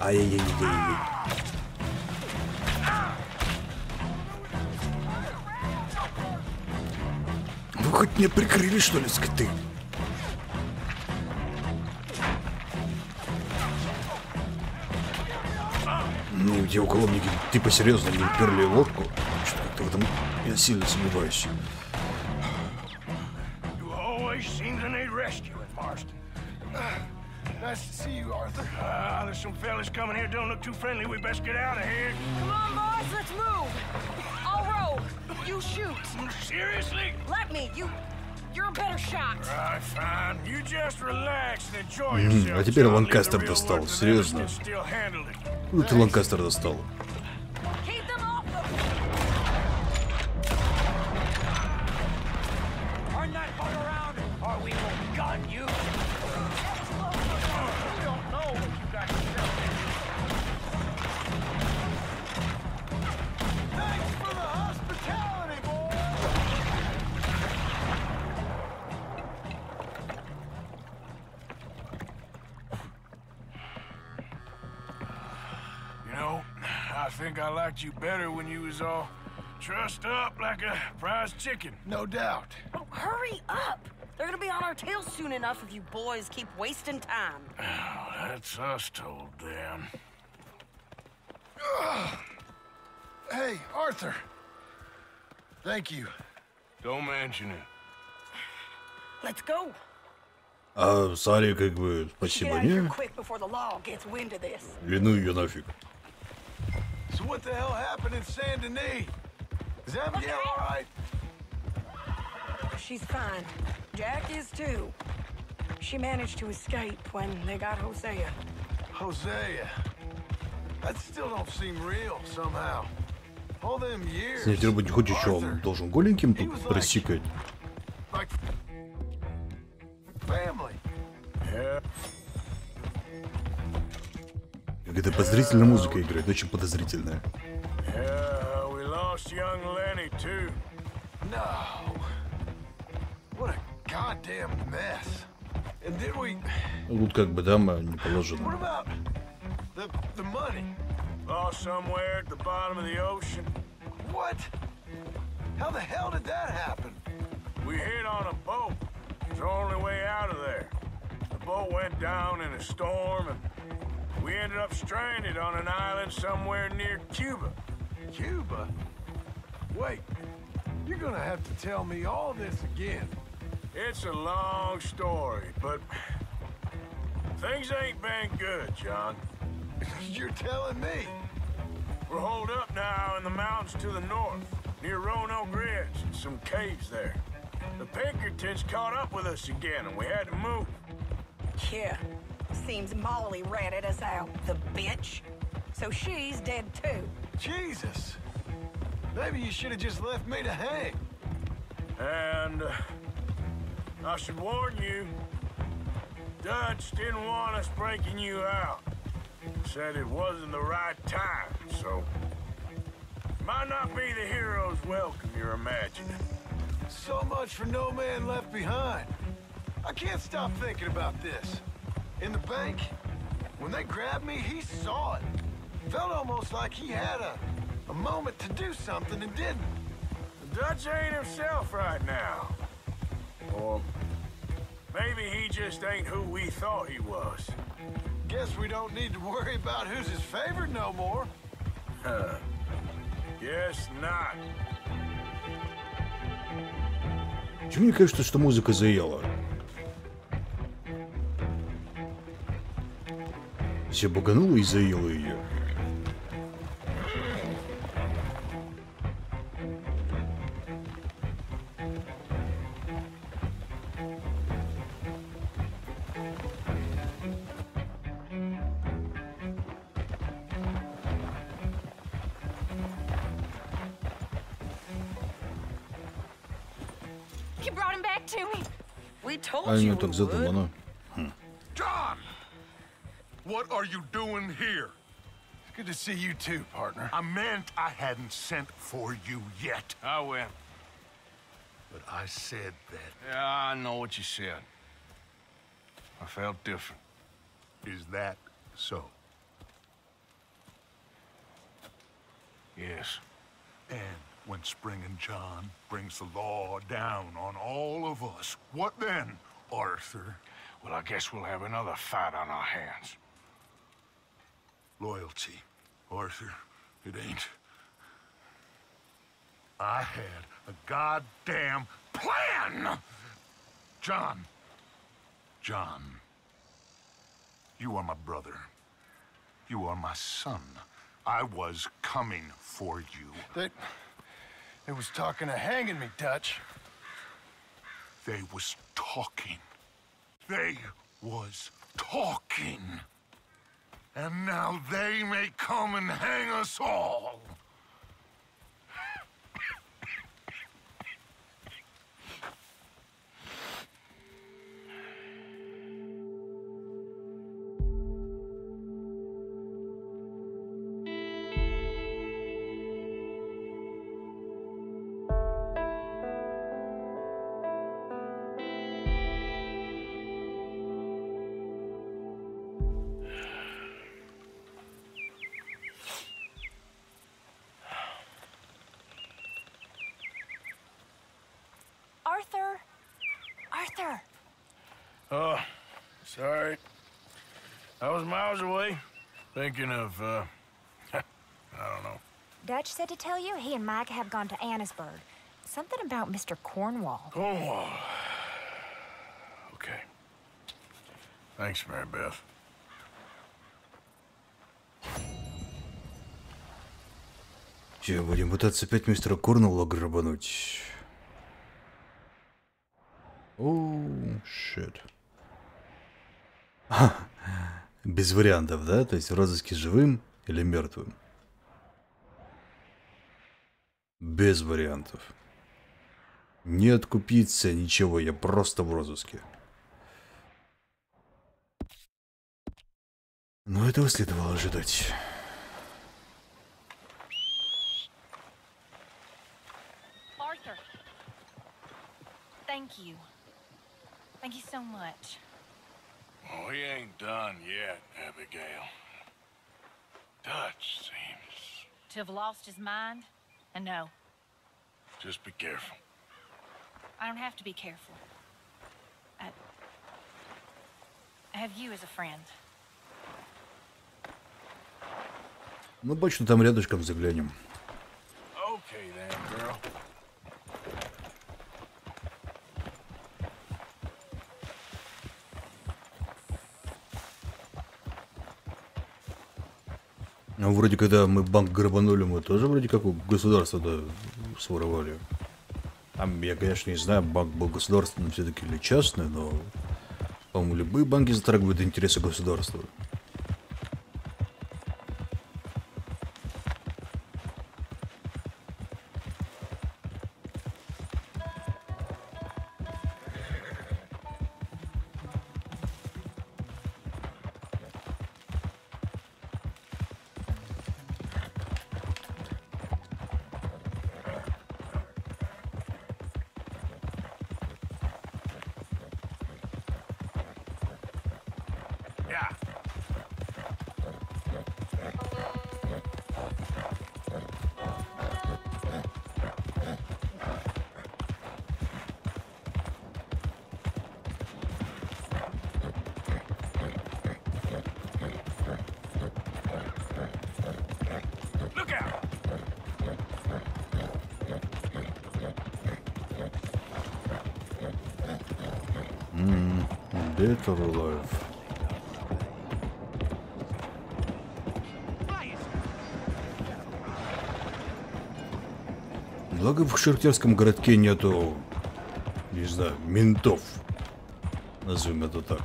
Ай-яй-яй-яй-яй. Вы хоть не прикрыли, что ли, скоты? Ну, где уголовники, типа, серьезно, не уперли лодку? Что-то как-то в этом я сильно сомневаюсь. Nice to see you, Arthur. There's some fellas coming here. Don't look too friendly. We best get out of here. Come on, boys, let's move. I'll row. You shoot. Seriously? Let me. You're a better shot. Right, fine. You just relax and enjoy yourself. А теперь Ланкастер достал. Серьезно. Ну ты Ланкастер достал. Keep them off the... Turn that boat around, or we will gun you. You don't know what you got yourself into. Thanks for the hospitality, boy. You know, I think I liked you better when you was all trussed up like a prize chicken. No doubt. Oh, hurry up. They're gonna be on our tails soon enough if you boys keep wasting time. Oh, that's us told them. Hey, Arthur. Thank you. Don't mention it. Let's go. А Саре как бы спасибо, не? Quick before the law gets wind of this. Или ну ее нафиг. So what the hell happened in Saint Denis? Is Abigail all right? She's fine. Jack is too. She managed to escape when they got Hosea. Hosea. That still don't seem real somehow. All them years. Если не хочешь, что он должен голеньким тут просекать. Like family. Yeah. Какая-то подозрительная музыка играет, очень подозрительная. Yeah, we lost young Lenny too. No. What a goddamn mess. And did we? Тут как бы дама не What положено. about the money? Lost somewhere at the bottom of the ocean. What? How the hell did that happen? We hit on a boat. It's the only way out of there. The boat went down in a storm and we ended up stranded on an island somewhere near Cuba. Cuba? Wait, you're gonna have to tell me all this again. It's a long story, but things ain't been good, John. You're telling me? We're holed up now in the mountains to the north, near Roanoke Ridge, and some caves there. The Pinkertons caught up with us again, and we had to move. Yeah. Seems Molly ratted us out, the bitch. So she's dead too. Jesus! Maybe you should have just left me to hang. And I should warn you, Dutch didn't want us breaking you out. Said it wasn't the right time, so might not be the hero's welcome you're imagining. So much for no man left behind. I can't stop thinking about this. In the bank, when they grabbed me, he saw it. Felt almost like he had a moment to do something and didn't. The Dutch ain't himself right now. Or maybe he just ain't who we thought he was. Guess we don't need to worry about who's his favorite no more. Guess not. Почему мне кажется, что музыка заела? Все багануло и заело ее. You brought him back to me. We told А you не we так задумано. John! What are you doing here? Good to see you too, partner. I meant I hadn't sent for you yet. I went. But I said that. Yeah, I know what you said. I felt different. Is that so? Yes. And when Spring and John brings the law down on all of us, what then, Arthur? Well, I guess we'll have another fight on our hands. Loyalty, Arthur, it ain't. I had a goddamn plan! John, you are my brother. You are my son. I was coming for you. They was talking of hanging me, Dutch. They was talking. They was talking. And now they may come and hang us all. Arthur! Oh, sorry. I was miles away, thinking of, I don't know. Dutch said to tell you he and Mike have gone to Annisburg. Something about Mr. Cornwall. Cornwall. Okay. Thanks, Mary Beth. Че, будем пытаться опять мистера Корнуолла грабануть? Оу, шит. Без вариантов, да? То есть в розыске живым или мертвым? Без вариантов. Не откупиться, ничего, я просто в розыске. Но этого следовало ожидать. Arthur. Thank you. Thank you so much. Oh, he ain't done yet, Abigail. Dutch seems... To have lost his mind? And no. Just be careful. I don't have to be careful. I have you as a friend. Ну, бачу, там рядышком заглянем. Okay, then, girl. Ну, вроде, когда мы банк грабанули, мы тоже вроде как у государства, да, своровали. Там, я, конечно, не знаю, банк был государственный все-таки или частный, но, по-моему, любые банки затрагивают интересы государства. Dead or alive? Благо в шахтерском городке нету, не знаю, ментов. Назовем это так.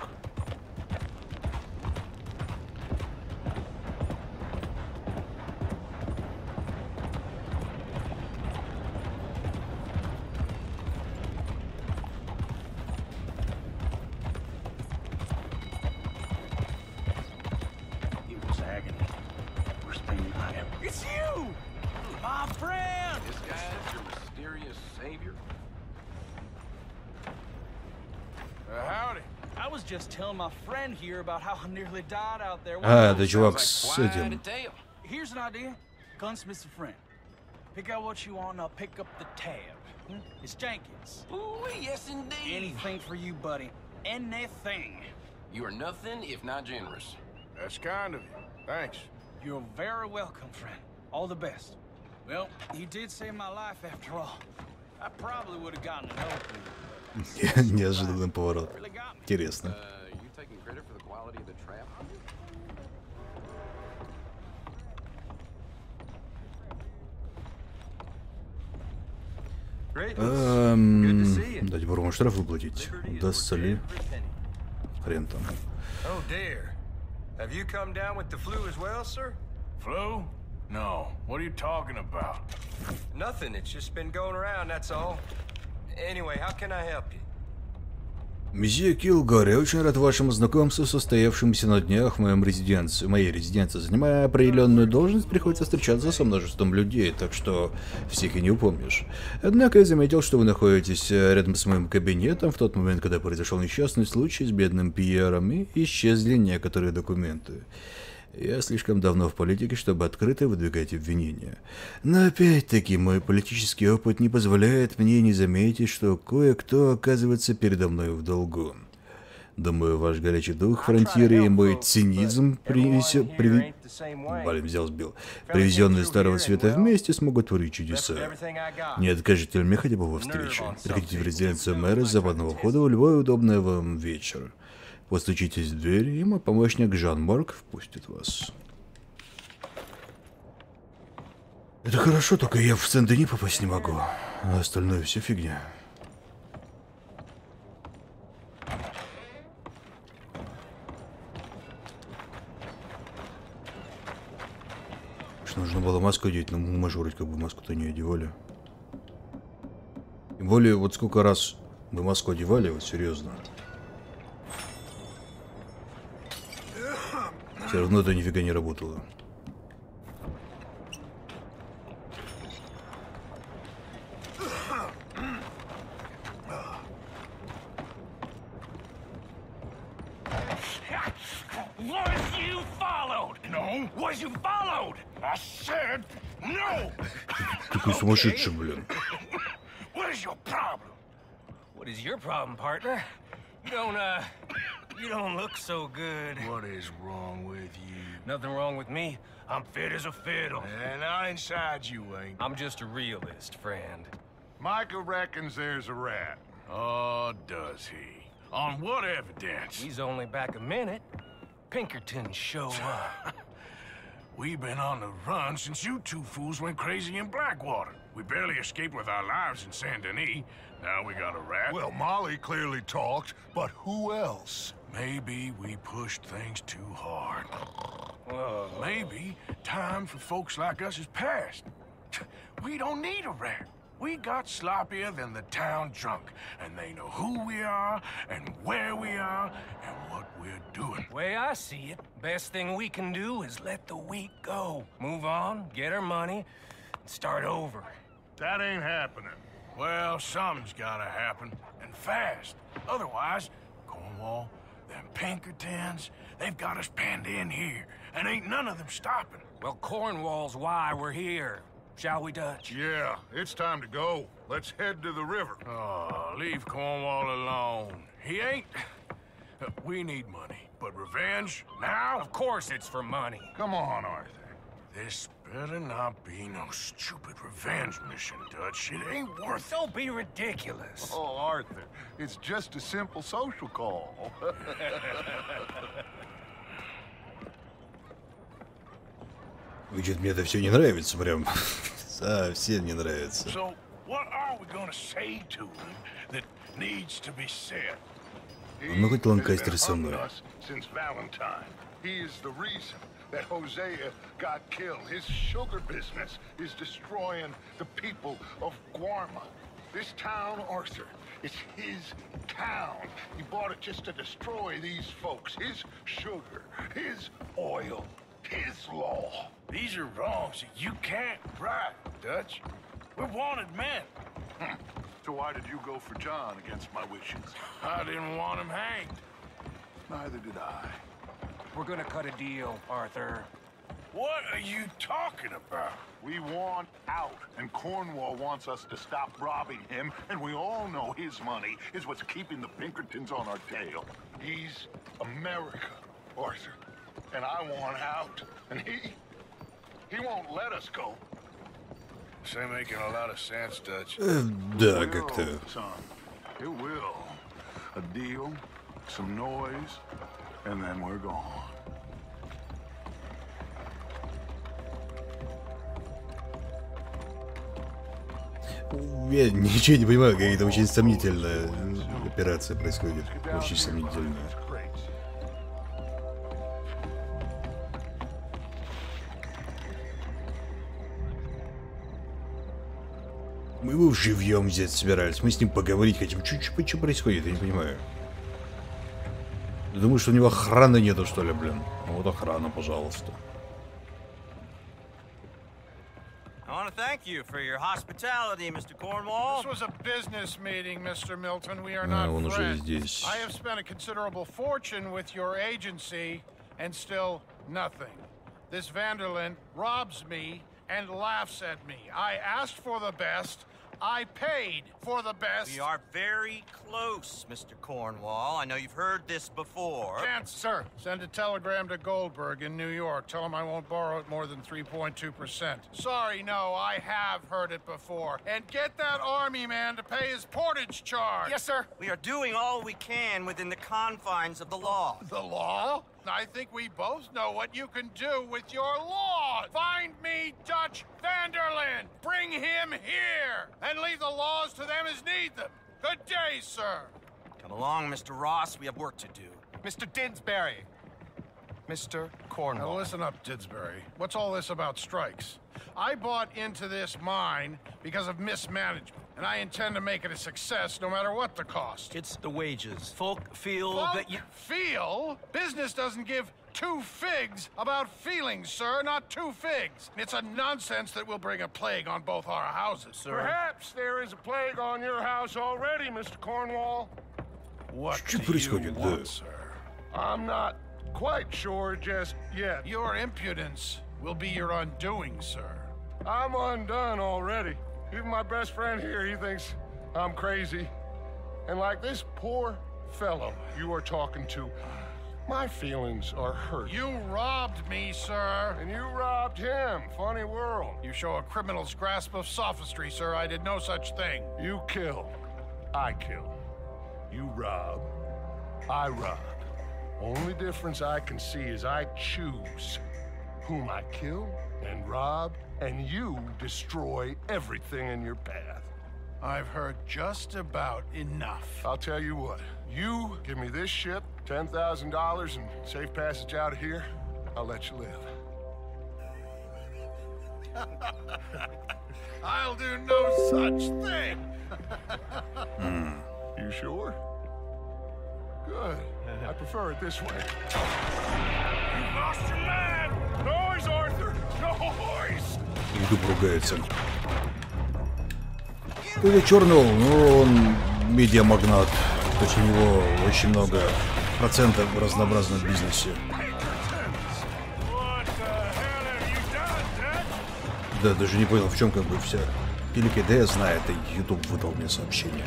А, это чувак с этим. Here's an idea. Gunsmith's a friend. Pick out what you want and I'll pick up the tab. It's Jenkins. Ooh, yes indeed. Anything for you, buddy. Anything. You are nothing if not generous. That's kind of you. Thanks. You're very welcome, friend. All the best. Well, you did save my life after all. I probably would have gotten an opening. Неожиданный поворот. Интересно. You taking credit for the quality of the trap? Дать Бурому штраф выплатить. Удастся ли? Хрен там. Oh dear. Have you come down with the flu as well, sir? Flu? No. What are you talking about? Nothing. It's just been going around, that's all. Anyway, how can I help you? Месье Килгор, я очень рад вашему знакомству, состоявшемуся на днях в моей резиденции. Занимая определенную должность, приходится встречаться со множеством людей, так что всех и не упомнишь. Однако я заметил, что вы находитесь рядом с моим кабинетом в тот момент, когда произошел несчастный случай с бедным Пьером, и исчезли некоторые документы. Я слишком давно в политике, чтобы открыто выдвигать обвинения. Но опять-таки, мой политический опыт не позволяет мне не заметить, что кое-кто оказывается передо мной в долгу. Думаю, ваш горячий дух фронтиры и мой цинизм, привезенные Старого Света вместе, смогут творить чудеса. Не откажете ли мне хотя бы во встрече? Приходите в резиденцию мэра с западного входа в любой удобный вам вечер. Постучитесь в дверь, и мой помощник Жан-Марк впустит вас. Это хорошо, только я в Сен-Дени попасть не могу. А остальное все фигня. Что нужно было маску одеть, но мы же вроде как бы маску-то не одевали. Тем более, вот сколько раз мы маску одевали, вот серьезно. Все равно это нифига не работало. Какой сумасшедший, блин. What is your problem, partner? You don't look so good. What is wrong with you? Nothing wrong with me. I'm fit as a fiddle. And inside you ain't. I'm just a realist, friend. Micah reckons there's a rat. Oh, does he? On what evidence? He's only back a minute. Pinkerton show up. We've been on the run since you two fools went crazy in Blackwater. We barely escaped with our lives in Saint Denis. Now we got a rat. Well, Molly clearly talked, but who else? Maybe we pushed things too hard. Maybe time for folks like us is past. We don't need a rat. We got sloppier than the town drunk, and they know who we are, and where we are, and what we're doing. Way I see it, best thing we can do is let the week go. Move on, get our money, and start over. That ain't happening. Well, something's gotta happen, and fast. Otherwise, Cornwall, them Pinkertons, they've got us penned in here, and ain't none of them stopping. Well, Cornwall's why we're here. Shall we, Dutch? Yeah, it's time to go. Let's head to the river. Oh, leave Cornwall alone. He ain't... We need money, but revenge, now? Of course it's for money. Come on, Arthur. This better not be no stupid revenge mission, Dutch. It ain't worth it. Don't be ridiculous. Oh, Arthur, it's just a simple social call. Видит, мне это все не нравится, прям. Совсем не нравится. So, what are we gonna say to him that needs to be said? Ну хоть Ланкастер со мной. Since Valentine, he is the reason that Hosea got killed. His sugar business is destroying the people of Guarma. This town, Arthur, it's his town. He bought it just to destroy these folks. His sugar, his oil, his law. These are wrongs that you can't right, Dutch. We're wanted men. So why did you go for John against my wishes? I didn't want him hanged. Neither did I. We're gonna cut a deal, Arthur. What are you talking about? We want out, and Cornwall wants us to stop robbing him, and we all know his money is what's keeping the Pinkertons on our tail. He's America, Arthur, and I want out, and he won't let us go. This ain't making a lot of sense, Dutch. Да, как-то. Son, it will. A deal, some noise, and then we're gone. Я ничего не понимаю, какая-то очень сомнительная операция происходит. Очень сомнительная. Мы его живьем взять собирались. Мы с ним поговорить хотим. Что происходит? Я не понимаю. Я думаю, что у него охраны нету, что ли, блин. Вот охрана, пожалуйста. I want to thank you for your hospitality, Mr. Cornwall. This was a business meeting, Mr. Milton. We are not он уже friends. здесь. I have spent a considerable fortune with your agency, and still nothing. This Vanderlyn robs me and laughs at me. I asked for the best. I paid for the best. We are very close, Mr. Cornwall. I know you've heard this before. Chance, sir. Send a telegram to Goldberg in New York. Tell him I won't borrow it more than 3.2%. Sorry, no, I have heard it before. And get that army man to pay his portage charge. Yes, sir. We are doing all we can within the confines of the law. The law? I think we both know what you can do with your law. Find me Dutch Vanderlyn. Bring him here. And leave the laws to them as need them. Good day, sir. Come along, Mr. Ross. We have work to do. Mr. Didsbury. Mr. Cornwall. Now listen up, Didsbury. What's all this about strikes? I bought into this mine because of mismanagement, and I intend to make it a success no matter what the cost. It's the wages. Folk feel that you... Feel? Business doesn't give two figs about feelings, sir, not two figs. It's a nonsense that will bring a plague on both our houses, sir. Perhaps there is a plague on your house already, Mr. Cornwall. What do you want, sir? I'm not quite sure just yet. Your impudence will be your undoing, sir. I'm undone already. Even my best friend here, he thinks I'm crazy. And like this poor fellow you are talking to, my feelings are hurt. You robbed me, sir. And you robbed him. Funny world. You show a criminal's grasp of sophistry, sir. I did no such thing. You kill. I kill. You rob. I rob. Only difference I can see is I choose whom I kill and rob, and you destroy everything in your path. I've heard just about enough. I'll tell you what. You give me this ship, $10,000, and safe passage out of here, I'll let you live. I'll do no such thing. You sure? Good. I prefer it this way. You lost your man! Noise, Arthur! Noise! Иду ругается. Это Чернул, ну он медиамагнат. То есть у него очень много процентов в разнообразном бизнесе. Да, даже не понял, в чем как бы вся великая идея знает, и YouTube выдал мне сообщение.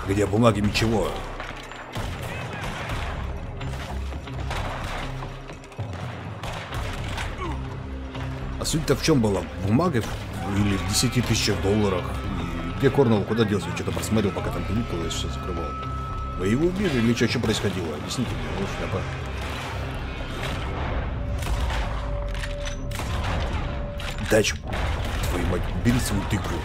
Где бумаги, ничего. А суть-то в чем была? В бумагах или в 10 тысячах долларах? И где Корнелл, куда делся? Я что-то просмотрел, пока там пиликало и все закрывал. Вы его убили или что происходило? Объясните мне, вот шляпа. Дачу, твою мать, бери свою тыкву.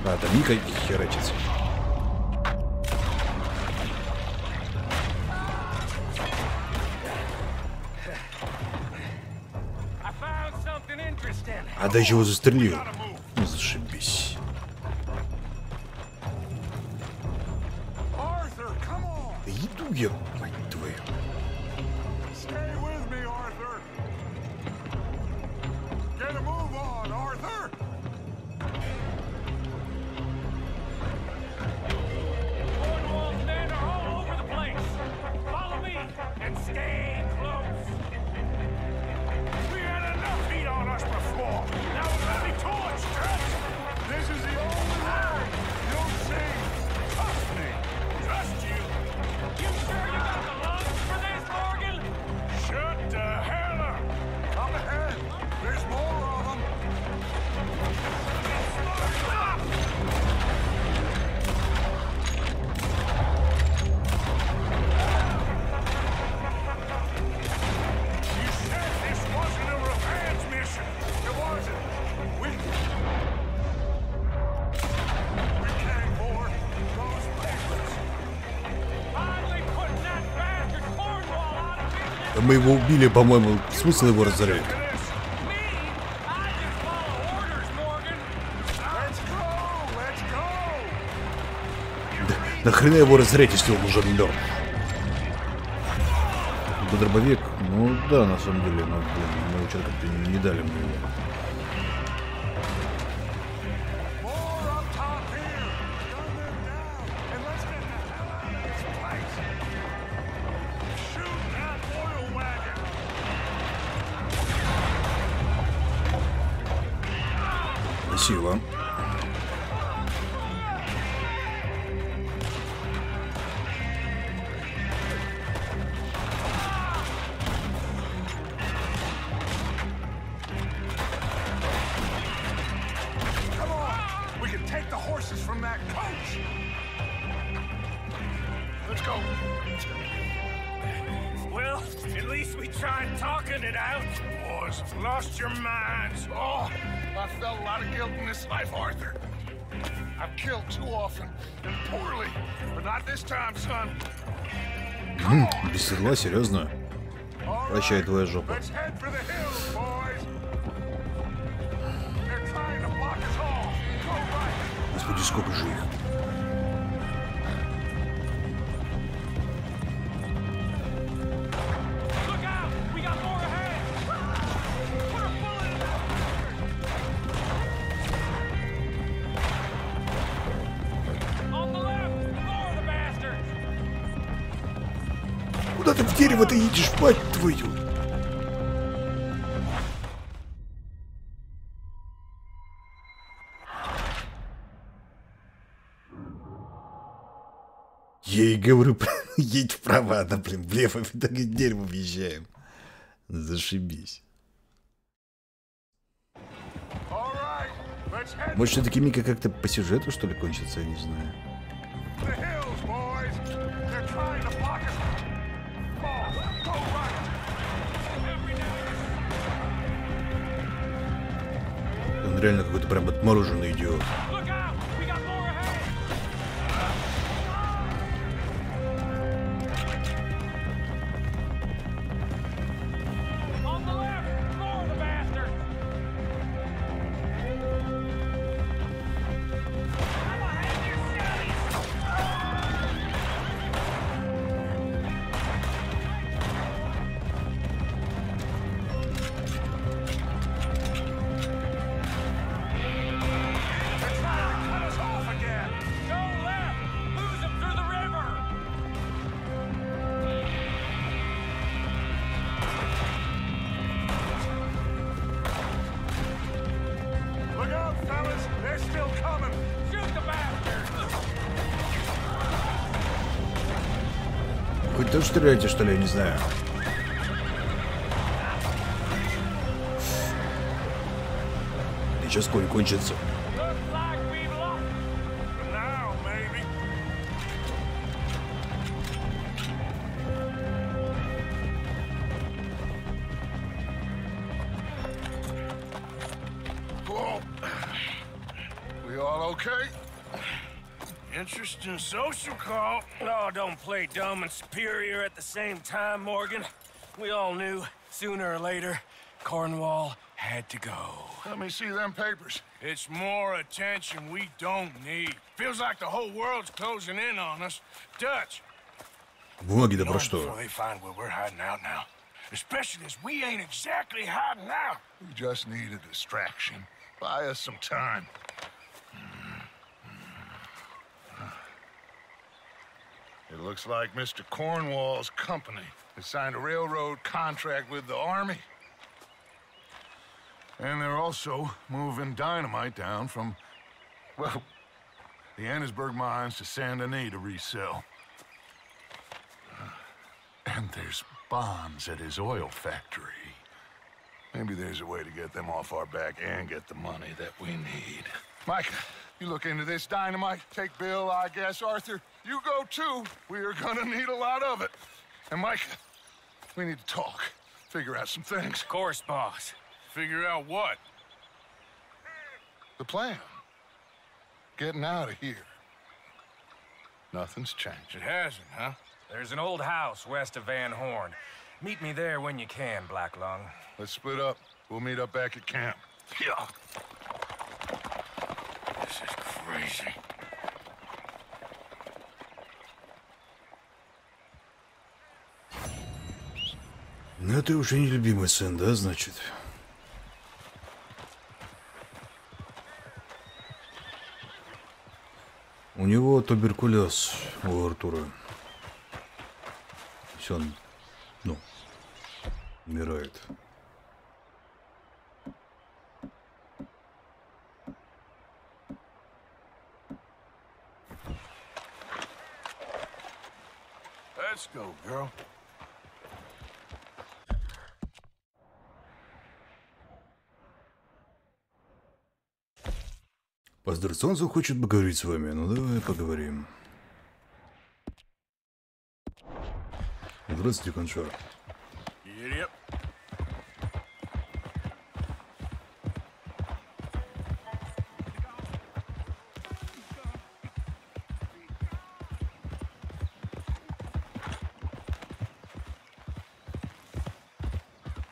А, там Ника херачится. А даже его застрелил. Ну, зашибись. Да иду я, мать твою. Мы его убили, по-моему, смысл его разорять. Да, нахрена его разорять, если он уже мертв? Да, дробовик, ну да, на самом деле, но, блин, мы что-то как-то не дали мне его. Сила. Well, at least we tried talking it out. Boys, lost your minds. Oh, I felt a lot of guilt in this life, Arthur. I've killed too often and poorly, but not this time, son. Без седла, серьезно? Прощай, твоя жопа. Господи, сколько же их? Куда ты в дерево-то едешь, мать твою? Я ей говорю, едь вправо, она, блин, влево, так и в дерево въезжаем. Зашибись. Может, все-таки Мика как-то по сюжету, что ли, кончится, я не знаю. Он реально какой-то прям отмороженный идиот. Хоть тоже стреляйте, что ли, я не знаю. И сейчас конь кончится. We all okay? Interesting social call. Oh, don't play dumb and superior at the same time, Morgan. We all knew, sooner or later, Cornwall had to go. Let me see them papers. It's more attention we don't need. Feels like the whole world's closing in on us. Dutch. Бумаги, да про что? Before they find where we're hiding out now. Especially as we ain't exactly hiding out. We just need a distraction. Buy us some time. It looks like Mr. Cornwall's company has signed a railroad contract with the army. And they're also moving dynamite down from, well, the Annesburg mines to Saint Denis to resell. And there's bombs at his oil factory. Maybe there's a way to get them off our back and get the money that we need. Micah, you look into this dynamite. Take Bill, I guess. Arthur, you go too. We are gonna need a lot of it. And Micah, we need to talk. Figure out some things. Of course, boss. Figure out what? The plan. Getting out of here. Nothing's changed. It hasn't, huh? There's an old house west of Van Horn. Meet me there when you can, Black Lung. Let's split up. We'll meet up back at camp. Yeah. This is crazy. Ну, это уже не любимый сын, да, значит? У него туберкулез, у Артура. Все, он, ну, умирает. Let's go, girl. Пастор Солнце хочет поговорить с вами. Ну, давай поговорим. Здравствуйте, Коншар. Yep.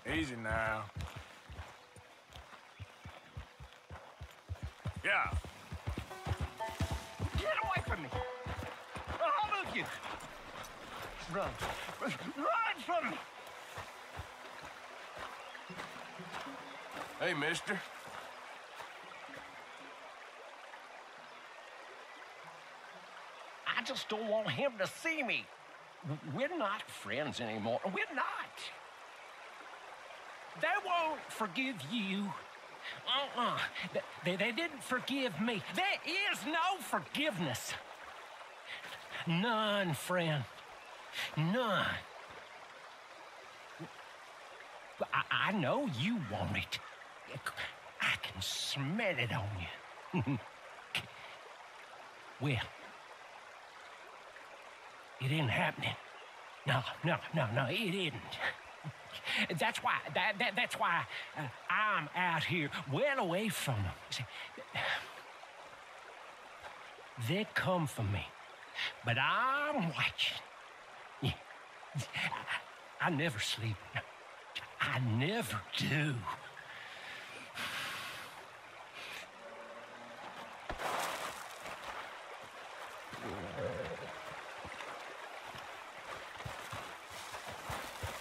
Easy now. Yeah. Get away from me! All of you! Run. Run from me! Hey, mister. I just don't want him to see me. We're not friends anymore. We're not. They won't forgive you. They didn't forgive me. There is no forgiveness. None, friend. None. I know you want it. I can smell it on you. Well, it isn't happening. No, it isn't. That's why. That's why I'm out here, well away from them. See, they come for me, but I'm watching. Yeah. I never sleep. I never do.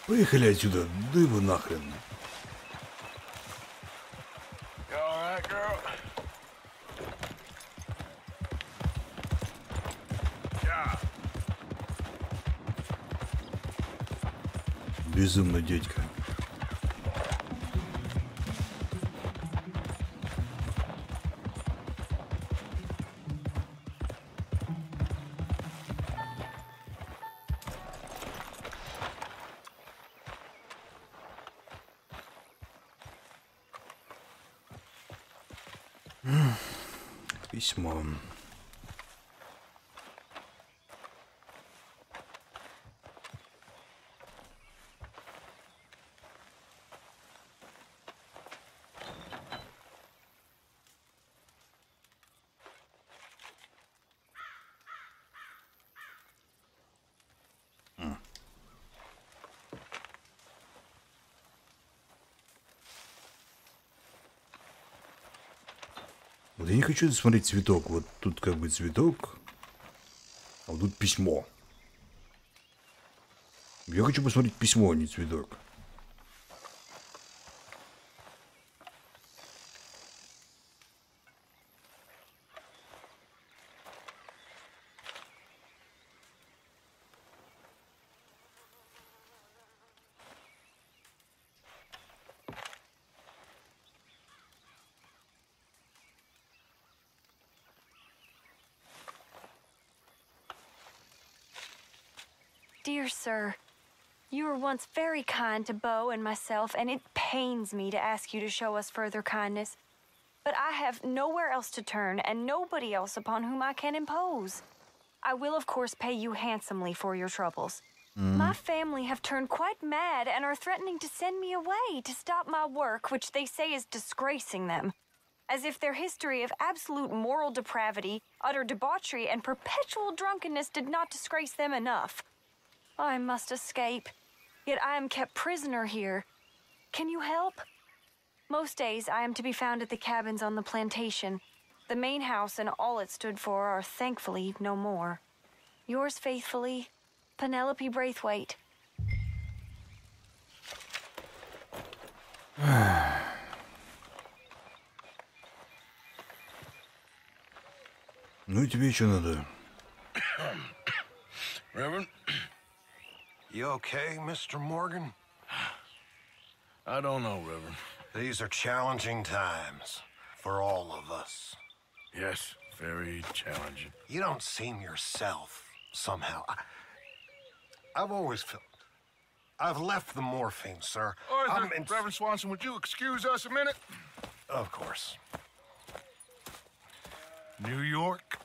Поехали отсюда, да его нахрен. You all right, girl? Yeah. Безумный дядька. Письмо. Вот я не хочу смотреть цветок. Вот тут как бы цветок, а вот тут письмо. Я хочу посмотреть письмо, а не цветок. Dear sir, you were once very kind to Beau and myself, and it pains me to ask you to show us further kindness. But I have nowhere else to turn, and nobody else upon whom I can impose. I will, of course, pay you handsomely for your troubles. My family have turned quite mad and are threatening to send me away to stop my work, which they say is disgracing them. As if their history of absolute moral depravity, utter debauchery, and perpetual drunkenness did not disgrace them enough. I must escape, yet I am kept prisoner here. Can you help? Most days I am to be found at the cabins on the plantation. The main house and all it stood for are thankfully no more. Yours faithfully, Penelope Braithwaite. Ну и тебе что надо? Reverend? You okay, Mr. Morgan? I don't know, Reverend. These are challenging times for all of us. Yes, very challenging. You don't seem yourself, somehow. I've always felt... I've left the morphine, sir. Arthur, Reverend Swanson, would you excuse us a minute? Of course. New York?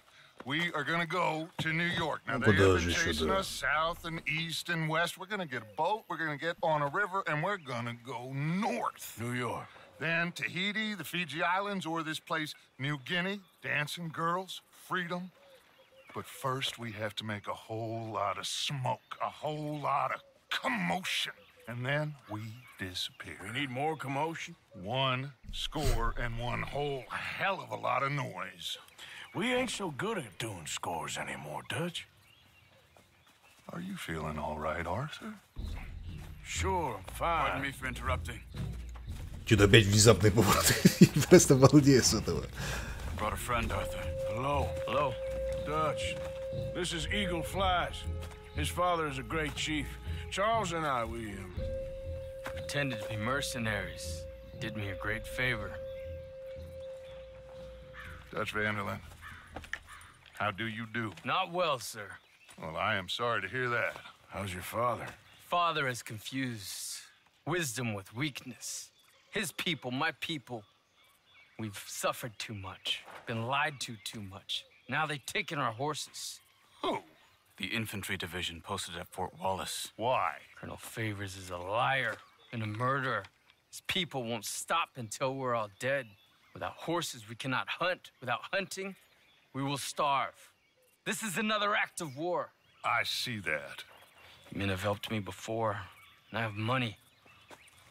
We are going to go to New York. Now, they have been chasing us south and east and west. We're going to get a boat, we're going to get on a river, and we're going to go north. New York. Then Tahiti, the Fiji Islands, or this place, New Guinea, dancing girls, freedom. But first, we have to make a whole lot of smoke, a whole lot of commotion. And then we disappear. We need more commotion? 1 score and 1 whole hell of a lot of noise. We ain't so good at doing scores anymore, Dutch. Are you feeling all right, Arthur? Sure, I'm fine. Pardon me for interrupting. Что-то опять внезапный поворот. Просто балдею с этого. Brought a friend, Arthur. Hello. Hello. Dutch. This is Eagle Flies. His father is a great chief. Charles and I, we pretended to be mercenaries. Did me a great favor. Dutch Vanderland, how do you do? Not well, sir. Well, I am sorry to hear that. How's your father? Father has confused wisdom with weakness. His people, my people. We've suffered too much. Been lied to too much. Now they've taken our horses. Who? The infantry division posted at Fort Wallace. Why? Colonel Favors is a liar and a murderer. His people won't stop until we're all dead. Without horses, we cannot hunt. Without hunting, we will starve. This is another act of war. I see that. Men have helped me before, and I have money.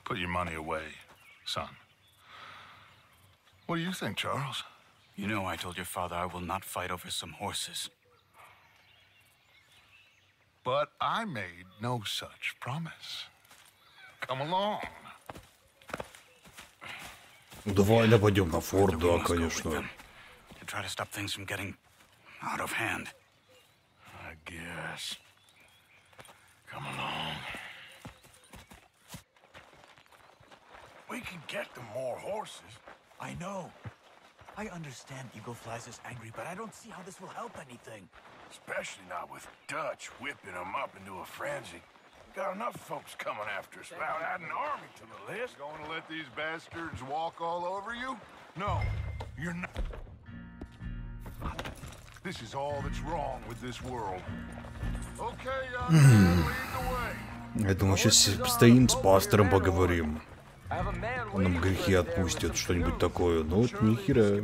Put your money away, son. What do you think, Charles? You know I told your father I will not fight over some horses. But I made no such promise. Come along. Давай нападем на форт, да, конечно. To try to stop things from getting out of hand. I guess. Come along. We can get them more horses. I know. I understand Eagle Flies is angry, but I don't see how this will help anything. Especially not with Dutch whipping them up into a frenzy. Got enough folks coming after us without adding an army to the list. Going to let these bastards walk all over you? No, you're not. This is all that's wrong with this world. Okay, young man, lead the way. Я думаю, сейчас стоим с пастором поговорим. Он нам грехи отпустит, что-нибудь такое. Ну вот ни хера.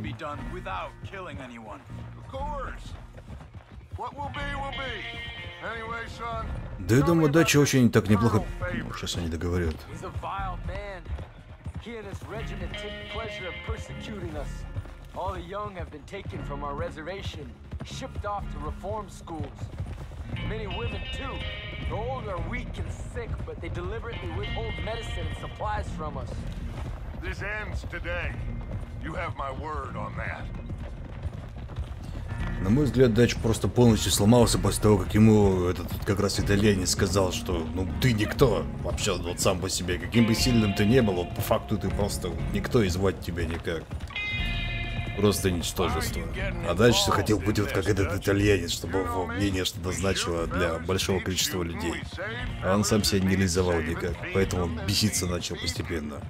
Да я думаю, дача очень так неплохо. Ну, сейчас они договорят. All the young have been taken from our reservation, shipped off to reform schools. Many women, too. The old are weak and sick, but they deliberately withhold medicine and supplies from us. This ends today. You have my word on that. На мой взгляд, Дач просто полностью сломался после того, как ему этот как раз итальянец сказал, что ну ты никто, вообще вот сам по себе, каким бы сильным ты не был, вот по факту ты просто никто и звать тебя никак. Просто ничтожество. А дальше хотел быть вот как этот итальянец, чтобы его мнение что-то значило для большого количества людей. А он сам себя не реализовал никак, поэтому он беситься начал постепенно.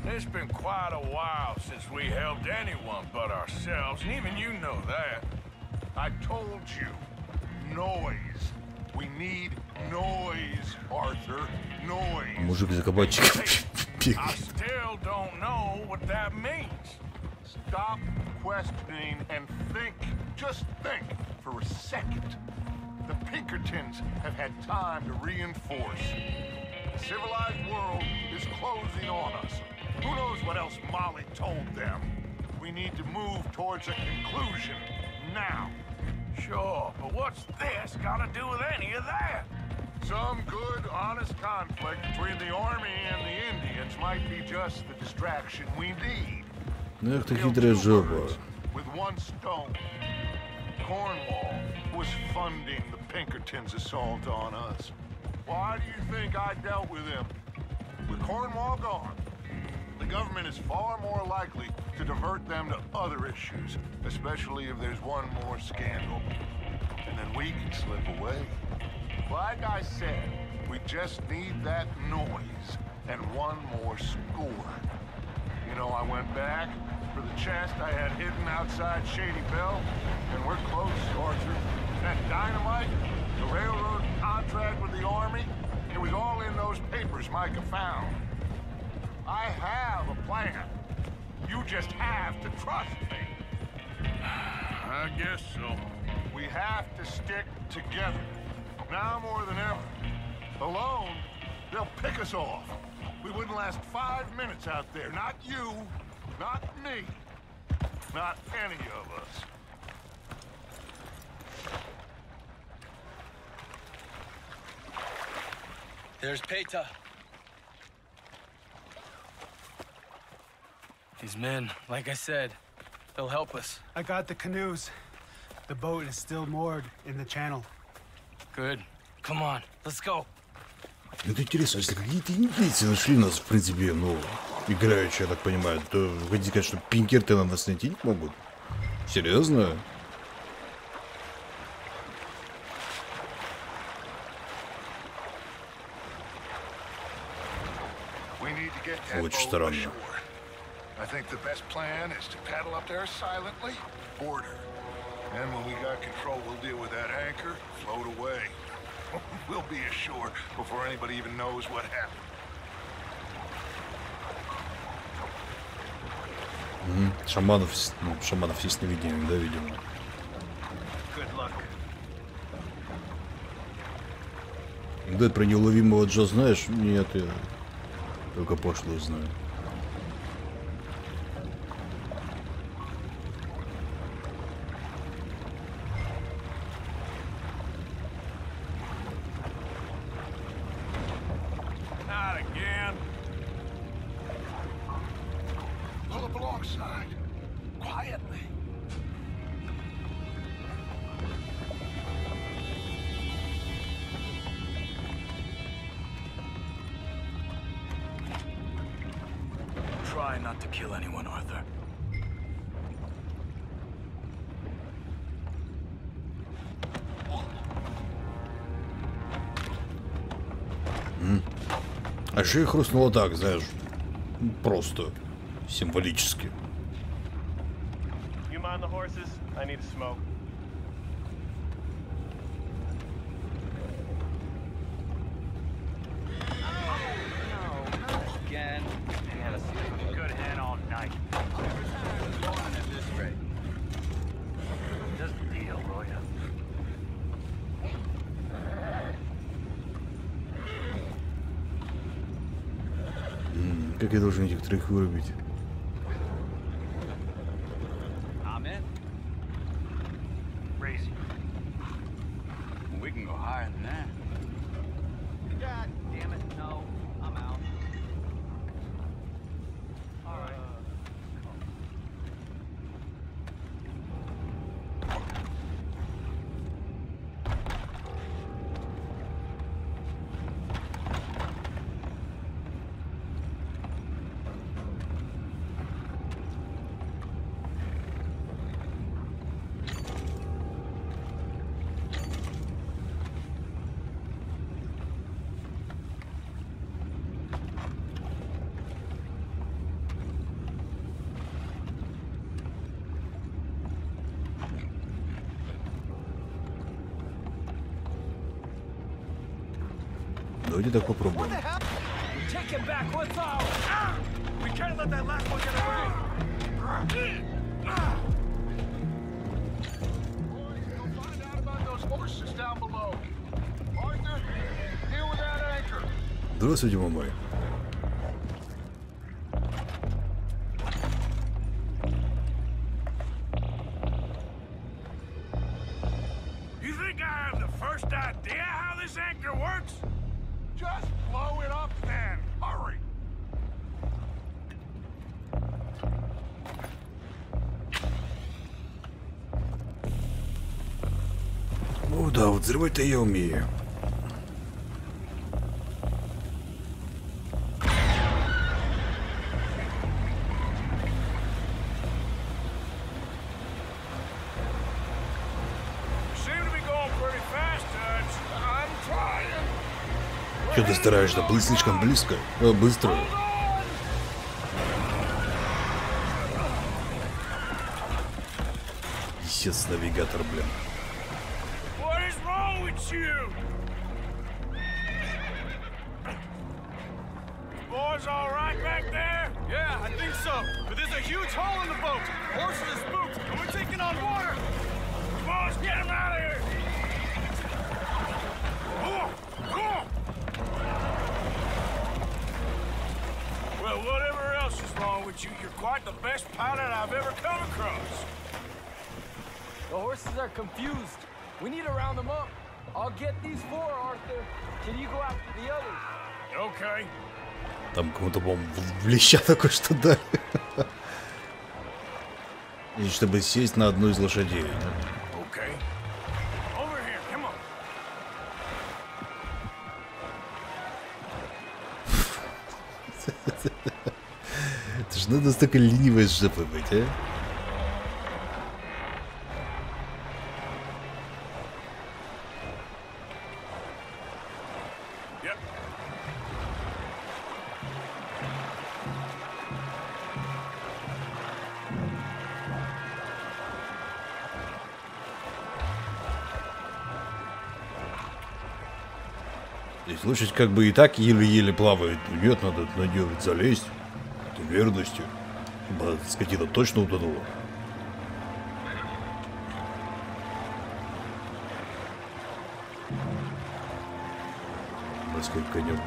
It's been quite a while since we helped anyone but ourselves, and even you know that. I told you, noise. We need noise, Arthur. Noise. Мужик за кабачиком. I still don't know what that means. Stop questioning and think. Just think for a second. The Pinkertons have had time to reinforce. The civilized world is closing on us. Who knows what else Molly told them? We need to move towards a conclusion now. Sure, but what's this got to do with any of that? Some good, honest conflict between the army and the Indians might be just the distraction we need. Эх ты хитрая жопа. With one stone, Cornwall was funding the Pinkertons' assault on us. Why do you think I dealt with him? With Cornwall gone, the government is far more likely to divert them to other issues, especially if there's one more scandal. And then we can slip away. Like I said, we just need that noise and one more score. You know, I went back for the chest I had hidden outside Shady Bell, and we're close, Arthur. That dynamite, the railroad contract with the Army, it was all in those papers Micah found. I have a plan. You just have to trust me. I guess so. We have to stick together. Now more than ever. Alone, they'll pick us off. We wouldn't last 5 minutes out there. Not you, not me, not any of us. There's Peta. These men, like I said, they'll help us. I got the canoes. The boat is still moored in the channel. Good. Come on, let's go. Это интересно, если какие-то индейцы нашли нас, в принципе, ну, играющие, я так понимаю, то вы хотите сказать, что пинкерты на нас найти не могут? Серьезно? Очень странно. I think the best plan is to paddle up there silently, board her. And when we got control, we'll deal with that anchor, float away. We'll be ashore before anybody even knows what happened. Шаманов, ну, шаманов есть невидимым, да, видимо. Да, про неуловимого Джо знаешь? Нет, я только пошлую знаю. Try not to kill anyone, Arthur. А еще и хрустнуло так, знаешь, просто символически. You mind the horses? I need to smoke. Again. They had a good hand all night. Going at this rate. Just deal, will ya? Как я должен этих троих вырубить? Давайте так попробуем. Take him back, let's all. We can't let that last one get away. Find out about those horses down below. Arthur, deal with that anchor. Здравствуйте, мамой. You think I have the first idea how this anchor works? Just blow it up then. Hurry. О, да, вот взрывать-то я умею. Что ты стараешься? Быть слишком близко? Быстро. Естественно, навигатор, блин. What is wrong with you? Boys all right back there? Yeah, I think so. But there's a huge hole in the boat. Horses are spooked, and we're taking on water. Boys, get him out of here! Well, whatever else is wrong with you, you're quite the best pilot I've ever come across. The horses are confused. We need to round them up. I'll get these four, Arthur. Can you go after the others? Okay. Там кому-то, по-моему, в леща такой что дали. И чтобы сесть на одну из лошадей. Okay. Over here, come on. Это ж надо столько ленивой жопы быть, а? Здесь лошадь как бы и так еле-еле плавает. Нет, надо на нее залезть. Это верностью. Ибо скотина точно утонула. Насколько нет.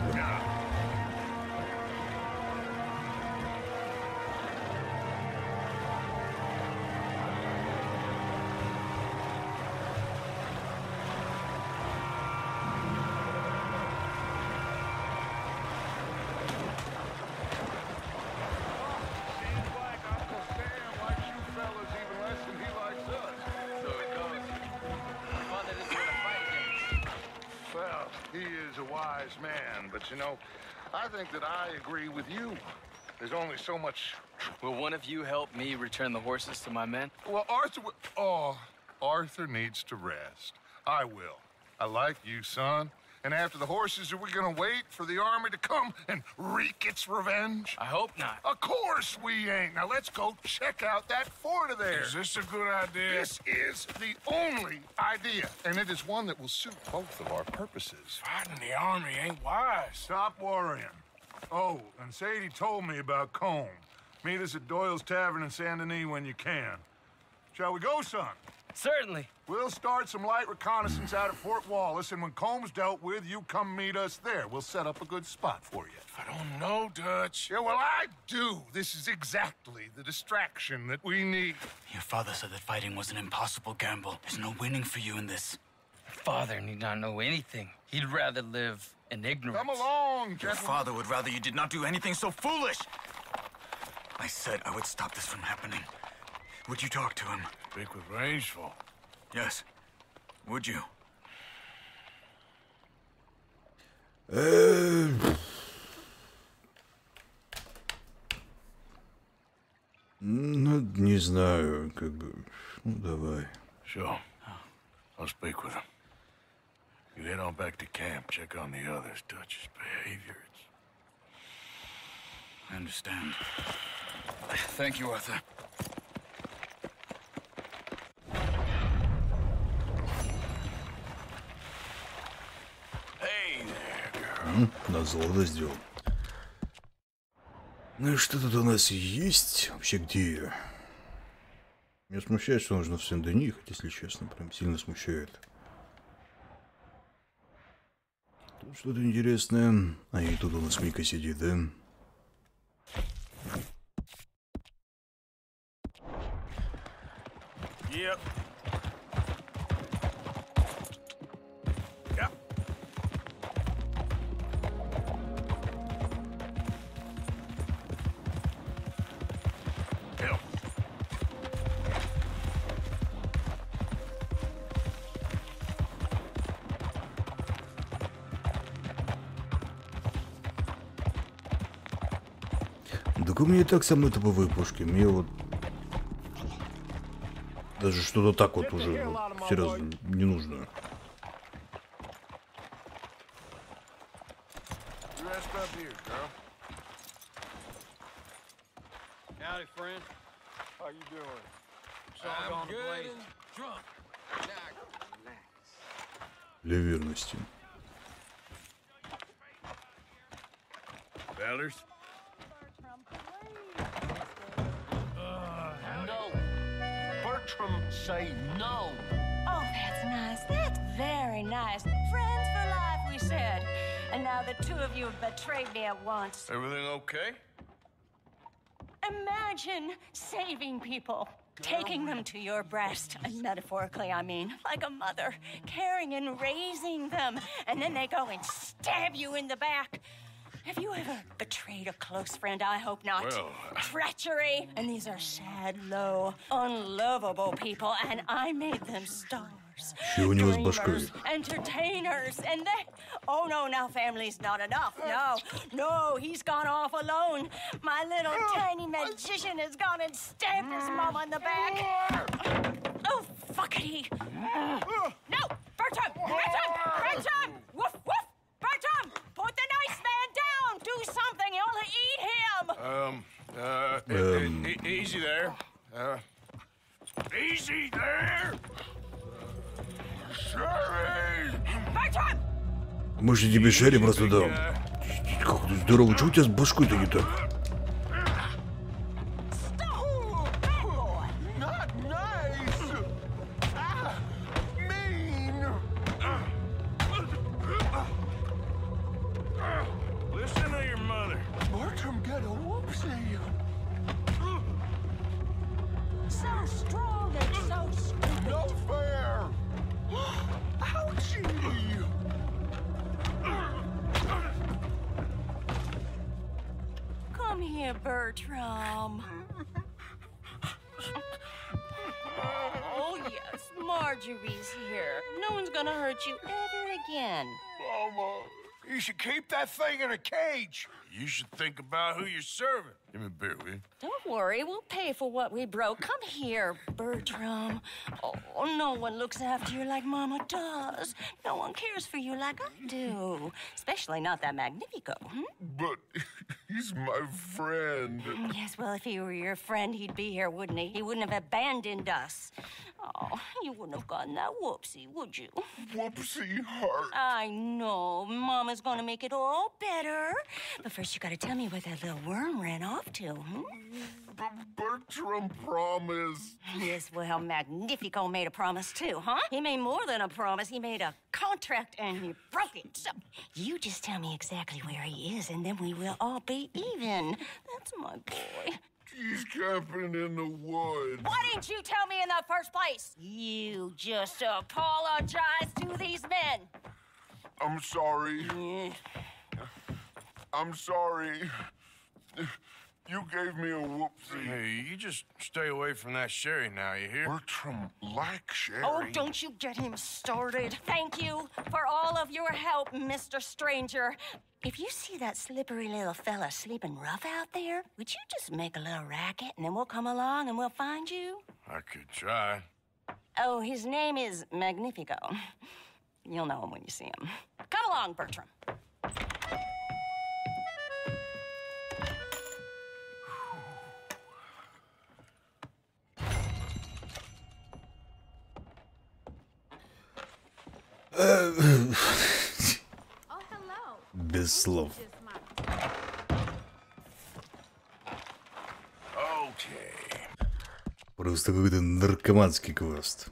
But you know, I think that I agree with you. There's only so much. Will one of you help me return the horses to my men? Well, Arthur needs to rest. I will. I like you, son. And after the horses, are we gonna wait for the army to come and wreak its revenge? I hope not. Of course we ain't. Now let's go check out that fort of theirs. Is this a good idea? This is the only idea, and it is one that will suit both of our purposes. Fighting the army ain't wise. Stop worrying. Oh, and Sadie told me about Combe. Meet us at Doyle's Tavern in Saint Denis when you can. Shall we go, son? Certainly. We'll start some light reconnaissance out at Fort Wallace, and when Combs dealt with, you come meet us there. We'll set up a good spot for you. I don't know, Dutch. Yeah, well, I do. This is exactly the distraction that we need. Your father said that fighting was an impossible gamble. There's no winning for you in this. Father need not know anything. He'd rather live in ignorance. Come along, Your gentlemen. father would rather you did not do anything so foolish. I said I would stop this from happening. Would you talk to him? Speak with Rangeful. Yes. Would you? Ну, не знаю, как бы. Ну, давай. Sure. I'll speak with him. You head on back to camp, check on the others. Dutch's behavior. I understand. Thank you, Arthur. Hey there, girl. На золото сделал. Ну и что тут у нас есть? Вообще где я? Меня смущает, что нужно в Сен-Дени ехать, если честно. Прям сильно смущает. Тут что-то интересное. А и тут у нас Мика сидит, да? Yep. Yep. Так у меня и так самые топовые пушки. Мне вот даже что-то так вот уже вот, серьезно не нужно. Howdy, friend. How you doing? I'm good and drunk. Для верности. Bellers? No. Bertram, say no. Oh, that's nice. That's very nice. Friends for life, we said. And now the two of you have betrayed me at once. Everything okay? Imagine saving people, taking them to your breast, and metaphorically, I mean, like a mother, caring and raising them, and then they go and stab you in the back. Have you ever betrayed a close friend? I hope not. Well, Treachery. And these are sad, low, unlovable people, and I made them stars. Dreamers, entertainers, and they... Oh, no, now family's not enough. No, he's gone off alone. My little tiny magician has gone and stabbed his mama in the back. Oh, fuckity. No, Bertram! Woof, woof! Bertram, put the nice man down! Do something, you'll eat him! Easy there. Easy there! Sherry! Bertram! Может, я тебе Шерри просто дам? Как ты здорово, что у тебя с башкой-то не так? Not nice. Mean. Listen to your mother. Bertram, get a whoopsie. So strong and so stupid. No fair. Ouchie. Come here, Bertram. Oh, yes, Marjorie's here. No one's gonna hurt you ever again. Mama, you should keep that thing in a cage. You should think about who you're serving. Give me a beer, will you? Don't worry, we'll pay for what we broke. Come here, Bertram. Oh, no one looks after you like Mama does. No one cares for you like I do. Especially not that Magnifico. But he's my friend. Yes, well, if he were your friend, he'd be here, wouldn't he? He wouldn't have abandoned us. Oh, you wouldn't have gotten that whoopsie, would you? Whoopsie heart. I know. Mama's gonna make it all better. But first, you gotta tell me where that little worm ran off to, Bertram promised. Yes, well, Magnifico made a promise, too, huh? He made more than a promise. He made a contract, and he broke it. So, you just tell me exactly where he is, and then we will all be even. That's my boy. He's camping in the woods. Why didn't you tell me in the first place? You just apologize to these men. I'm sorry. I'm sorry. You gave me a whoopsie. Hey, you just stay away from that Sherry now, you hear? Bertram likes Sherry. Oh, don't you get him started. Thank you for all of your help, Mr. Stranger. If you see that slippery little fella sleeping rough out there, would you just make a little racket and then we'll come along and we'll find you? I could try. Oh, his name is Magnifico. You'll know him when you see him. Come along, Bertram. Без слов. Просто какой-то наркоманский квест.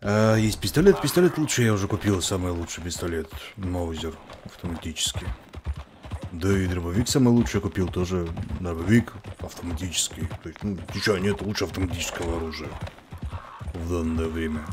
Есть пистолет. Пистолет лучше, я уже купил самый лучший пистолет. Маузер автоматический. Да и дробовик самый лучший купил, тоже дробовик автоматический. То есть, ну, ничего, нет лучше автоматического оружия в данное время.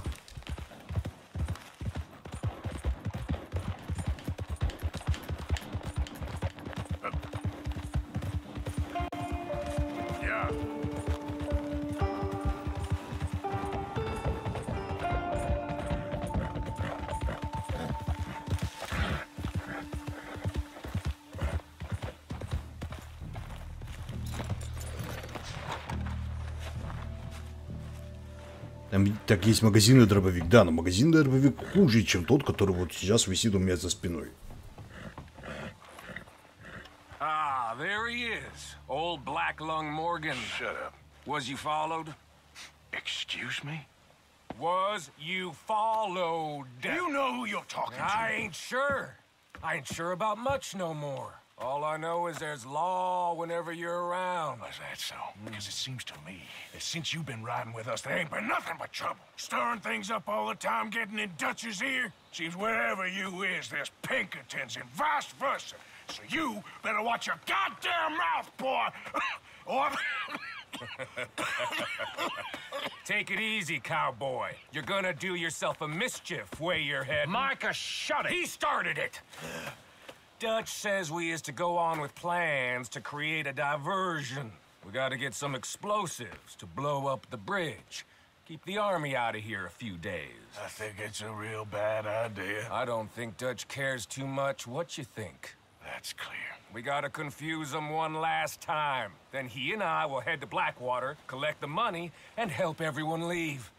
Там, так, есть магазинный дробовик. Да, но магазинный дробовик хуже, чем тот, который вот сейчас висит у меня за спиной. Ah, there he is. Old Black Lung Morgan. Shut up. Was you followed? Excuse me? Was you followed? You know who you're talking to. I ain't sure. I ain't sure about much no more. All I know is there's law whenever you're around. Is that so? Because it seems to me that since you've been riding with us, there ain't been nothing but trouble. Stirring things up all the time, getting in Dutch's ear. Seems wherever you is, there's Pinkertons and vice versa. So you better watch your goddamn mouth, boy! Or... Take it easy, cowboy. You're gonna do yourself a mischief way you're heading. Micah, shut it! He started it! Dutch says we is to go on with plans to create a diversion. We gotta get some explosives to blow up the bridge. Keep the army out of here a few days. I think it's a real bad idea. I don't think Dutch cares too much what you think. That's clear. We gotta confuse him one last time. Then he and I will head to Blackwater, collect the money, and help everyone leave.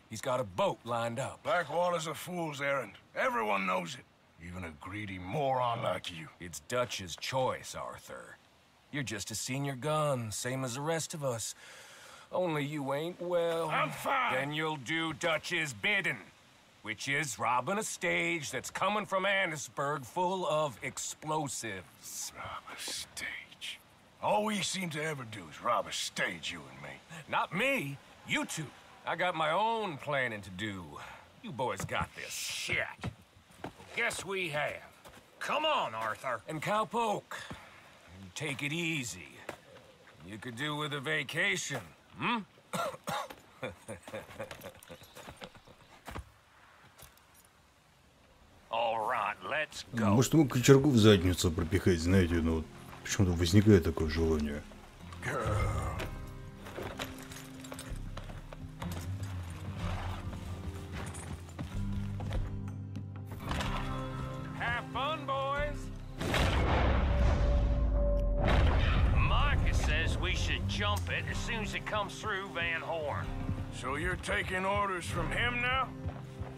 He's got a boat lined up. Blackwater's a fool's errand. Everyone knows it. Even a greedy moron like you. It's Dutch's choice, Arthur. You're just a senior gun, same as the rest of us. Only you ain't well. I'm fine. Then you'll do Dutch's bidding, which is robbing a stage that's coming from Annisburg full of explosives. Rob a stage? All we seem to ever do is rob a stage, you and me. Not me, you two. I got my own planning to do. You boys got this. Shit. Guess we have. Come on, Arthur. And Cowpoke, take it easy. You could do with a vacation, hmm? All right, let's go. Может, ему кочергу в задницу пропихать, знаете, но вот почему-то возникает такое желание. Jump it as soon as it comes through Van Horn. So you're taking orders from him now?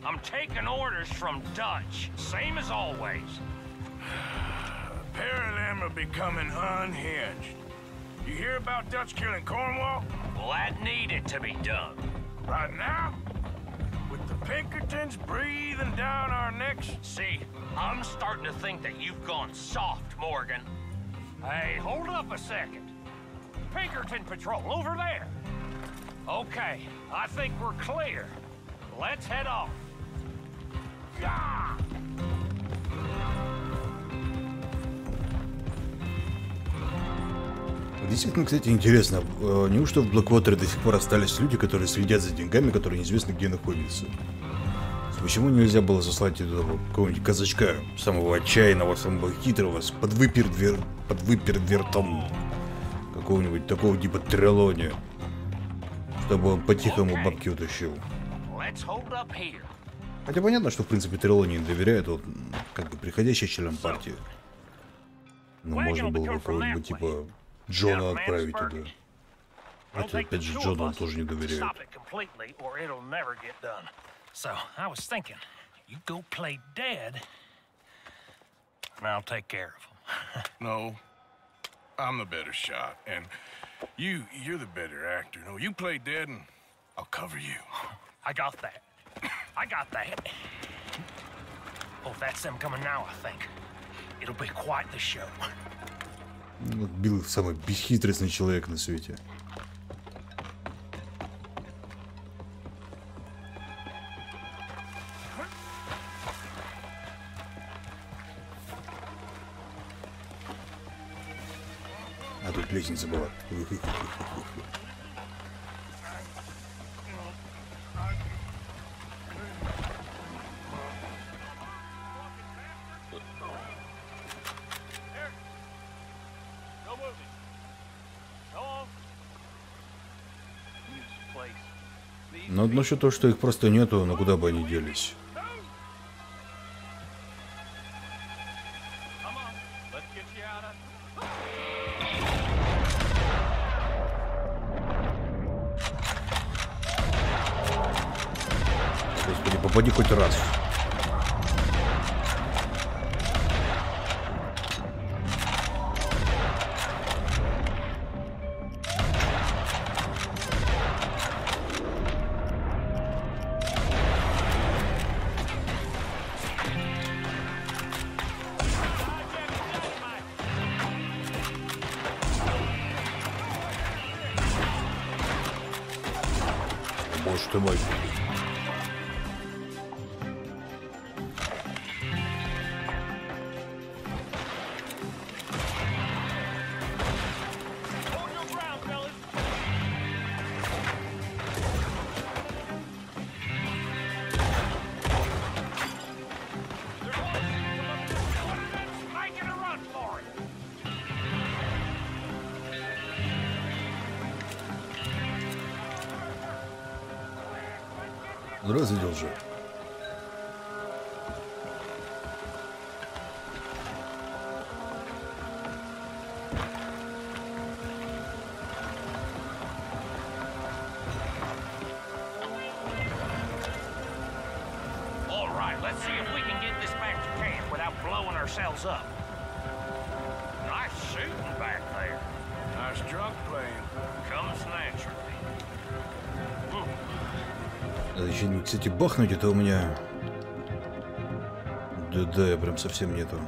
I'm taking orders from Dutch, same as always. A pair of them are becoming unhinged. You hear about Dutch killing Cornwall? Well, that needed to be done. Right now? With the Pinkertons breathing down our necks? See, I'm starting to think that you've gone soft, Morgan. Hey, hold up a second. Pinkerton Patrol, over there. Okay, I think we're clear. Let's head off. Yeah! Действительно, кстати, интересно, неужто в Блэквотере до сих пор остались люди, которые следят за деньгами, которые неизвестно где находятся? Почему нельзя было заслать какого-нибудь казачка, самого отчаянного, самого хитрого, с подвыпердвертом? Какого-нибудь такого типа Трелони, чтобы он по-тихому бабки утащил. Хотя понятно, что в принципе Трелони не доверяет, вот как бы приходящий член партии. Но можно было бы кого-нибудь типа Джона отправить туда. Хотя опять же Джона он тоже не доверяет. So, I was thinking, you go play dead, and I'll take care of him. No. I'm the better shot, and you're the better actor. No, you play dead, and I'll cover you. I got that. I got that. Well, that's them coming now, I think. It'll be quite the show. Билл самый бесхитростный человек на свете. А тут лестница была. Но насчет того, что их просто нету, но куда бы они делись? Господи, попади хоть раз. Боже ты мой. Разведел же. All right, let's see if we can get this back to camp without blowing ourselves up. Nice shooting back there. Nice drunk playing. Comes naturally. Еще, кстати, бахнуть это у меня. Да, я прям совсем нету.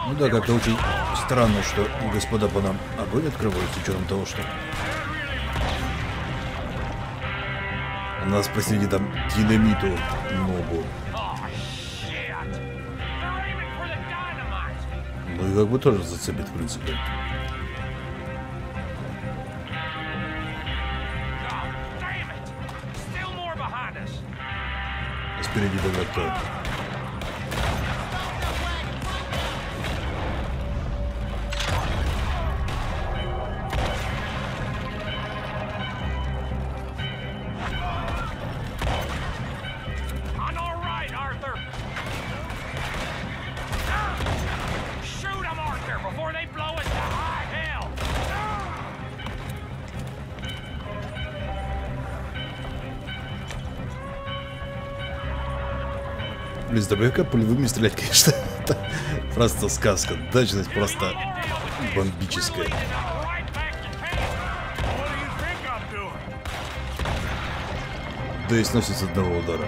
Ну да, как-то очень странно, что господа по нам огонь открывают, с учетом того, что у нас посреди там динамиту ногу. Ну и как бы тоже зацепит, в принципе. А спереди тогда кто? Блин, с дробовика пулевыми стрелять, конечно, это просто сказка. Дачность просто бомбическая. Да и сносит с одного удара.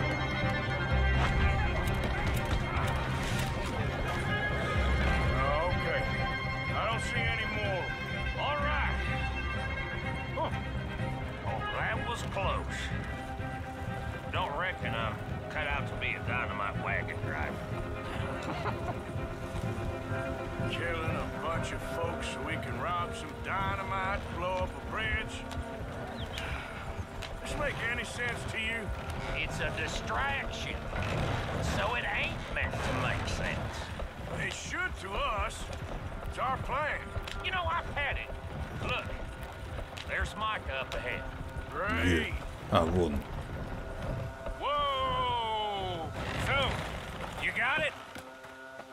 А, вон. Whoa!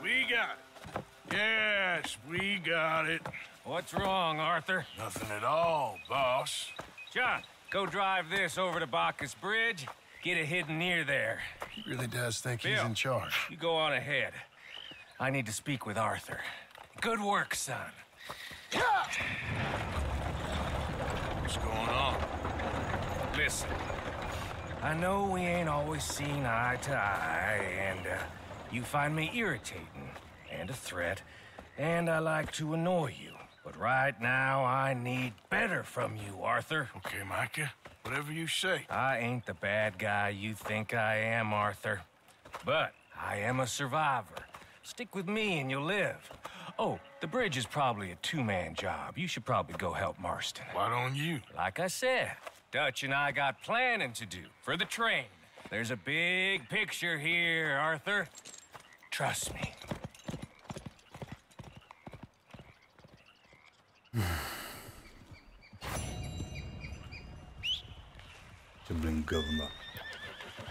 We got it. Yes, we got it. What's wrong, Arthur? Nothing at all, boss. John, go drive this over to Bacchus Bridge. Get it hidden near there. He really does think Bill, he's in charge. You go on ahead. I need to speak with Arthur. Good work, son. What's going on? Listen, I know we ain't always seen eye to eye, and you find me irritating and a threat, and I like to annoy you. But right now, I need better from you, Arthur. Okay, Micah. Whatever you say. I ain't the bad guy you think I am, Arthur. But I am a survivor. Stick with me and you'll live. Oh, the bridge is probably a two-man job. You should probably go help Marston. Why don't you? Like I said, Dutch and I got planning to do for the train. There's a big picture here, Arthur. Trust me. Блин, говно.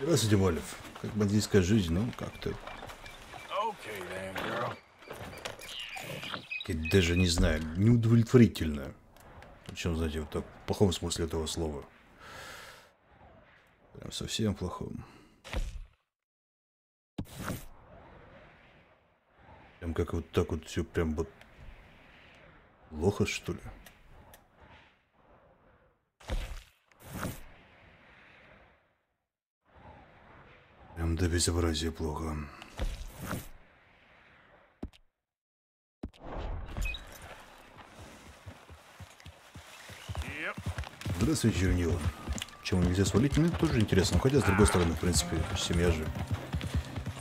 Здравствуйте, Вольф. Как бандитская жизнь, ну, как-то... Okay, then, girl. Даже не знаю, неудовлетворительно. Причем, знаете, вот так, в плохом смысле этого слова. Прям совсем плохом. Прям как вот так вот все прям вот... Плохо, что ли? Прям до безобразия плохо. Здравствуйте, чернила. Чему нельзя свалить? Мне тоже интересно. Хотя, с другой стороны, в принципе, семья же.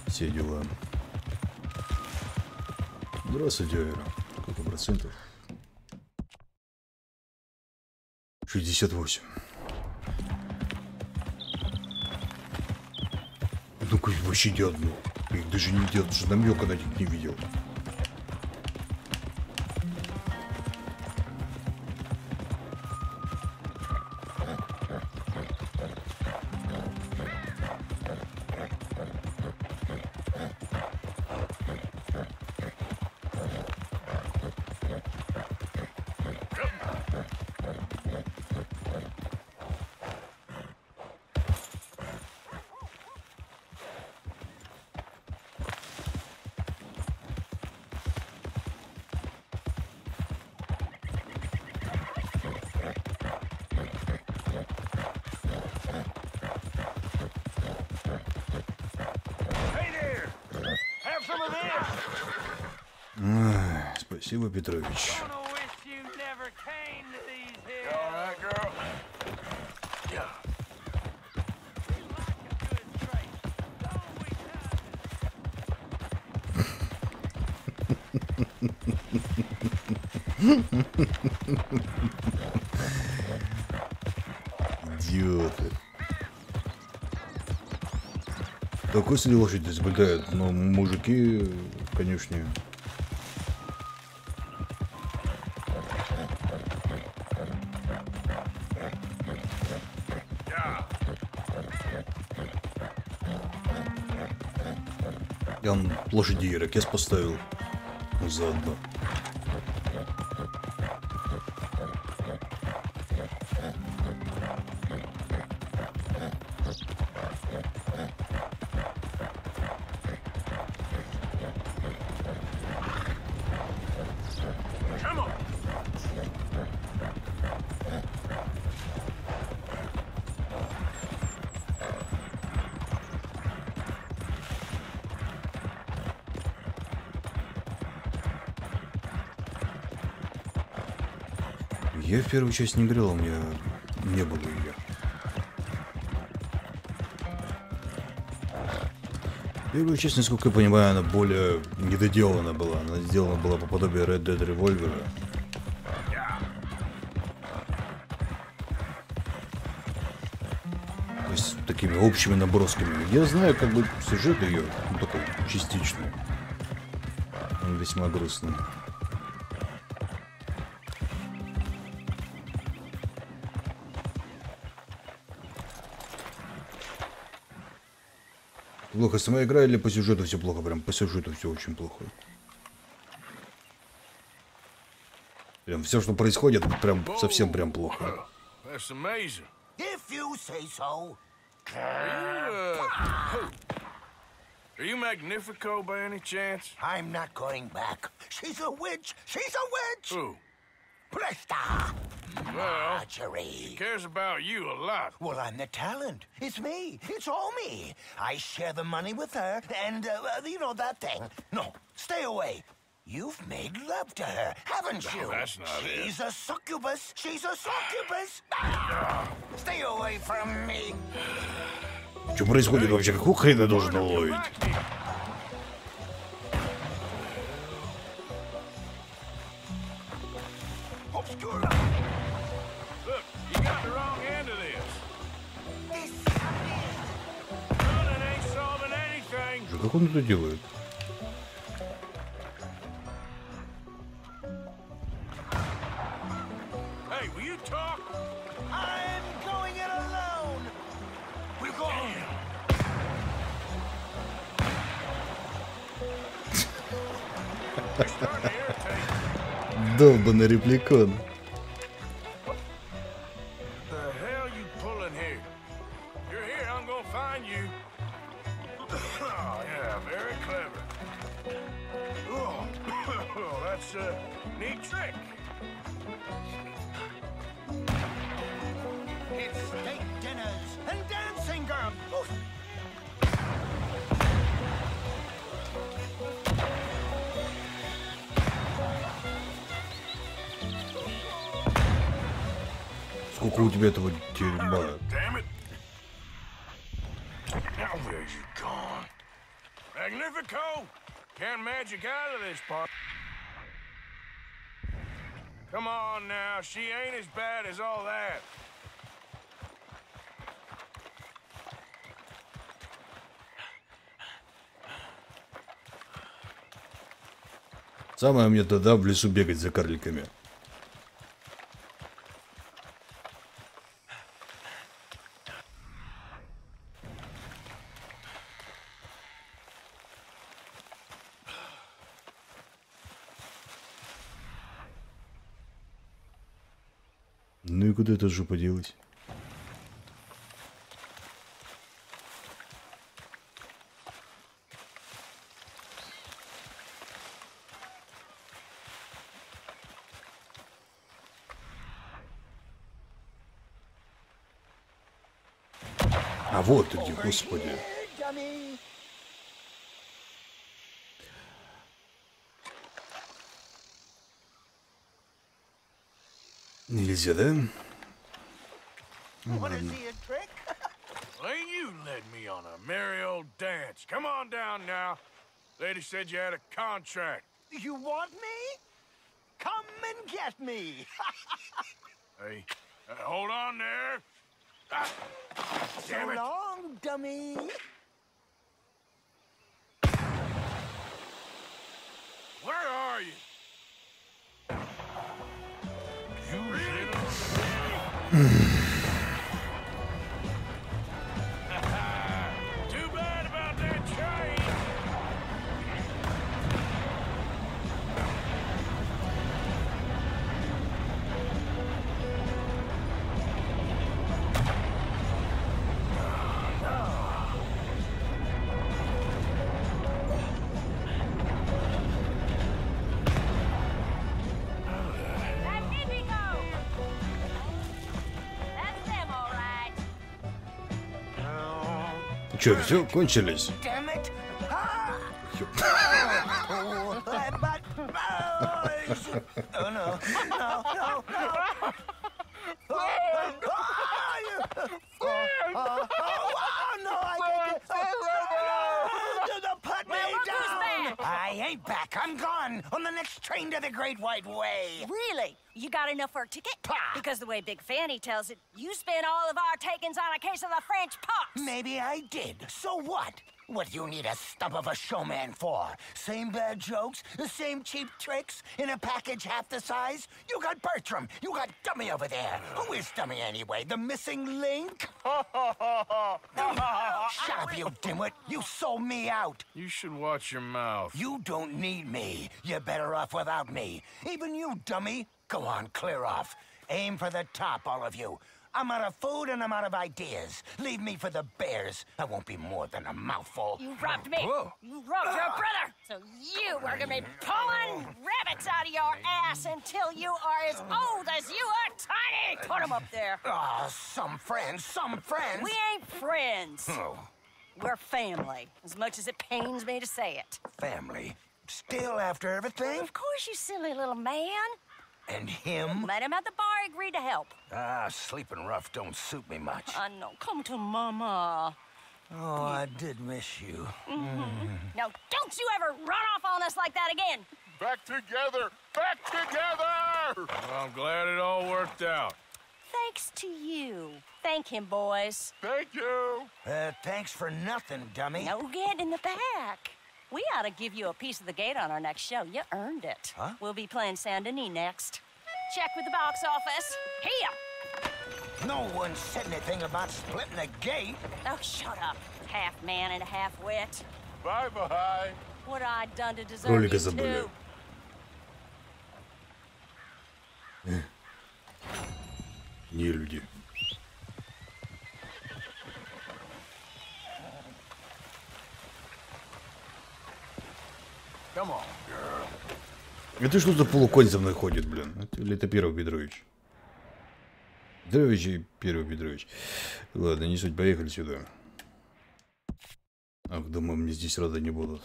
Все дела. Здравствуйте, Айра. Сколько процентов? 68. Ну-ка, вообще ни одну. Их даже не делают, что намека на них не видел. Спасибо, Петрович. Идиоты. Такой себе лошадь изобретают, но мужики, конечно. Я лошади ирокез поставил заодно. Я в первую часть не играл, у меня не было ее. Первая часть, насколько я понимаю, она более недоделана была. Она сделана была по подобию Red Dead Revolver. То есть такими общими набросками. Я знаю как бы сюжет ее, ну такой частичный. Он весьма грустный. Плохо сама игра или по сюжету все плохо? Прям по сюжету все очень плохо. Прям все, что происходит, прям совсем прям плохо. That's amazing. If you say so. Are you Magnifico by any chance? I'm not going back. She's a witch. She's a witch. Who? Presta. Well, Marjorie. she cares about you a lot. Well, I'm the talent. It's me. It's all me. I share the money with her, and, you know, that thing. No, stay away. You've made love to her, haven't you? No, that's not it. She's a succubus. She's a succubus. Stay away from me. Что происходит вообще? Какого хрена я должен ловить? Look, you got the wrong end of this. Running ain't solving anything. Как он это делает? Hey, will you talk? I'm going it alone. We're going. Долбаный репликон. The hell you pulling here? You're here, I'm gonna find you. Oh, yeah, very clever. Oh, that's a neat trick. It's steak dinners and dancing girls. Сколько у тебя этого дерьма? Damn it. Now where's you gone? Magnifico! Can't magic out of this part. Come on now, she ain't as bad as all that. Самое мне тогда в лесу бегать за карликами. Ну и куда эта жопа делась? А вот ты где, господи. Нельзя, да? Want to see a trick? Well, ain't you led me on a merry old dance. Come on down now. Lady said you had a contract. You want me? Come and get me. Hey, hold on there. Ah, damn So it. long, dummy. Where are you? You little... Too bad about that train. Че, все, кончились? Damn it. Oh no, no, no, no. Put me down! I ain't back. I'm gone on the next train to the Great White Way. Really? You got enough for a ticket? Because the way Big Fanny tells it, you spent all of our takings on a case of the French pox. Maybe I did. So what? What do you need a stump of a showman for? Same bad jokes, the same cheap tricks, in a package half the size? You got Bertram, you got Dummy over there. Who is Dummy anyway? The missing link? Shut up, you dimwit. You sold me out. You should watch your mouth. You don't need me. You're better off without me. Even you, Dummy. Go on, clear off. Aim for the top, all of you. I'm out of food and I'm out of ideas. Leave me for the bears. I won't be more than a mouthful. You robbed me. Whoa. You robbed your brother. So you are gonna be pulling rabbits out of your ass until you are as old as you are tiny. Put them up there. Ah, some friends, some friends. We ain't friends. Oh, We're family, as much as it pains me to say it. family. Still after everything? Of course, you silly little man. And him? Let him at the bar agree to help. Ah, sleeping rough don't suit me much. I know. Come to Mama. Oh, I did miss you. Now, don't you ever run off on us like that again. Back together! Back together! Well, I'm glad it all worked out. Thanks to you. Thank him, boys. Thank you. Thanks for nothing, Dummy. No get in the back. We ought to give you a piece of the gate on our next show. You earned it. Huh? We'll be playing Saint Denis next. Check with the box office. Here. No one said anything about splitting the gate. Oh, shut up. Half man and half wit. Bye-bye. What I done to deserve Ролика you забыли. too? Не люди. Come on, girl. Это что за полуконь за мной ходит, блин? Или это Первый Петрович? Петрович и Первый Петрович. Ладно, не суть, поехали сюда. Ах, думаю, мне здесь рады не будут.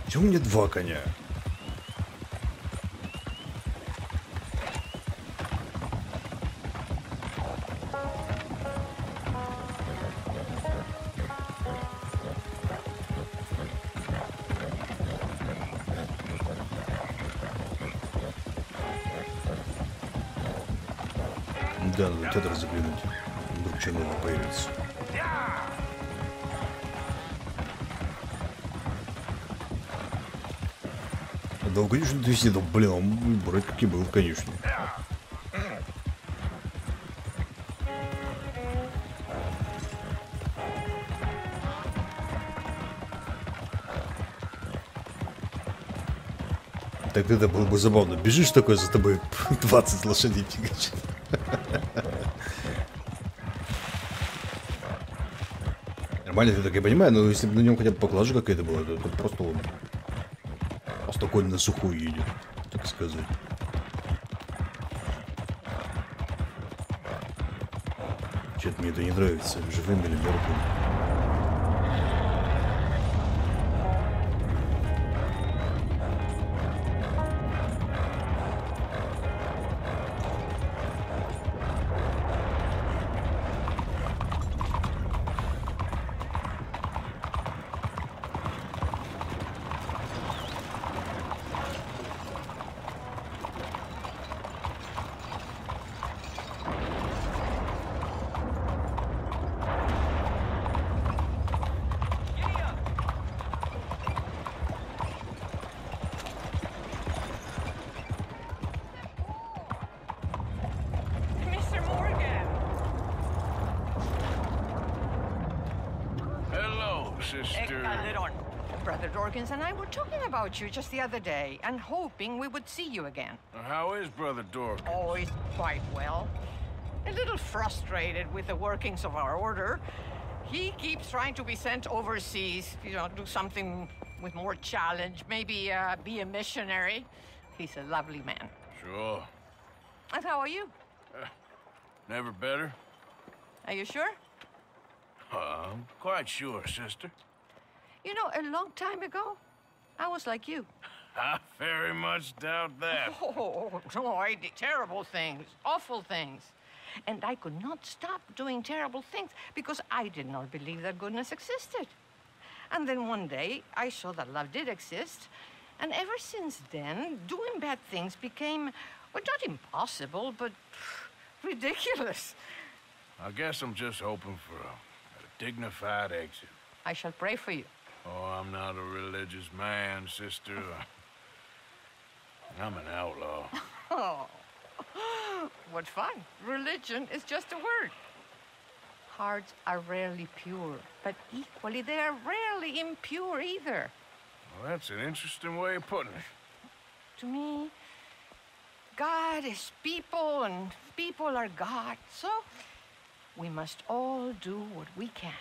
Почему у меня два коня? Да, надо в театр заглянуть. Вдруг что новое появится. Да, конечно, ты сидел, блин, он брать как и был, конечно. Так это было бы забавно. Бежишь такой, за тобой 20 лошадей фигачит. Нормально, ты так я понимаю, но если бы на нем хотя бы поклажа какая-то была, то это просто он спокойно на сухую едет, так сказать. Что-то мне это не нравится, живым или мертвым. Brother Dorkins and I were talking about you just the other day and hoping we would see you again. How is Brother Dork? Oh, he's quite well. A little frustrated with the workings of our order. He keeps trying to be sent overseas, you know, do something with more challenge, maybe be a missionary. He's a lovely man. Sure. And how are you? Never better? Are you sure? I'm quite sure, sister. You know, a long time ago, I was like you. I very much doubt that. Oh, no, I did terrible things, awful things. and I could not stop doing terrible things because I did not believe that goodness existed. And then one day, I saw that love did exist, and ever since then, doing bad things became, well, not impossible, but ridiculous. I guess I'm just hoping for a dignified exit. I shall pray for you. Oh, I'm not a religious man, sister. I'm an outlaw. Oh, what fun. Religion is just a word. Hearts are rarely pure, but equally they are rarely impure either. Well, that's an interesting way of putting it. To me, God is people and people are God, so we must all do what we can.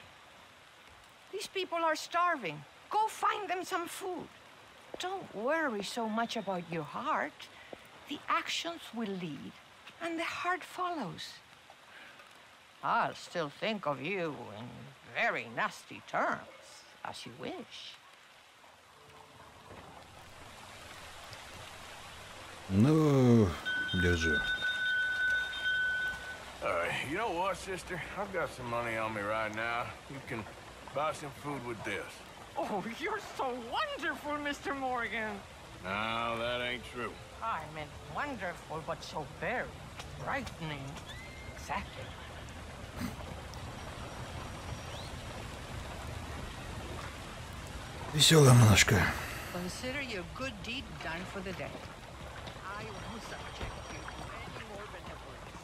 These people are starving. Go find them some food. Don't worry so much about your heart. The actions will lead, and the heart follows. I'll still think of you in very nasty terms, as you wish. Ну, держи. You know what, sister? I've got some money on me right now. You can buy some food with this. Oh, you're so wonderful, Mr. Morgan. No, that ain't true. I meant wonderful, but so very frightening. Exactly. Веселая монашка. Consider your good deed done for the day. I won't subject you to any more benevolence.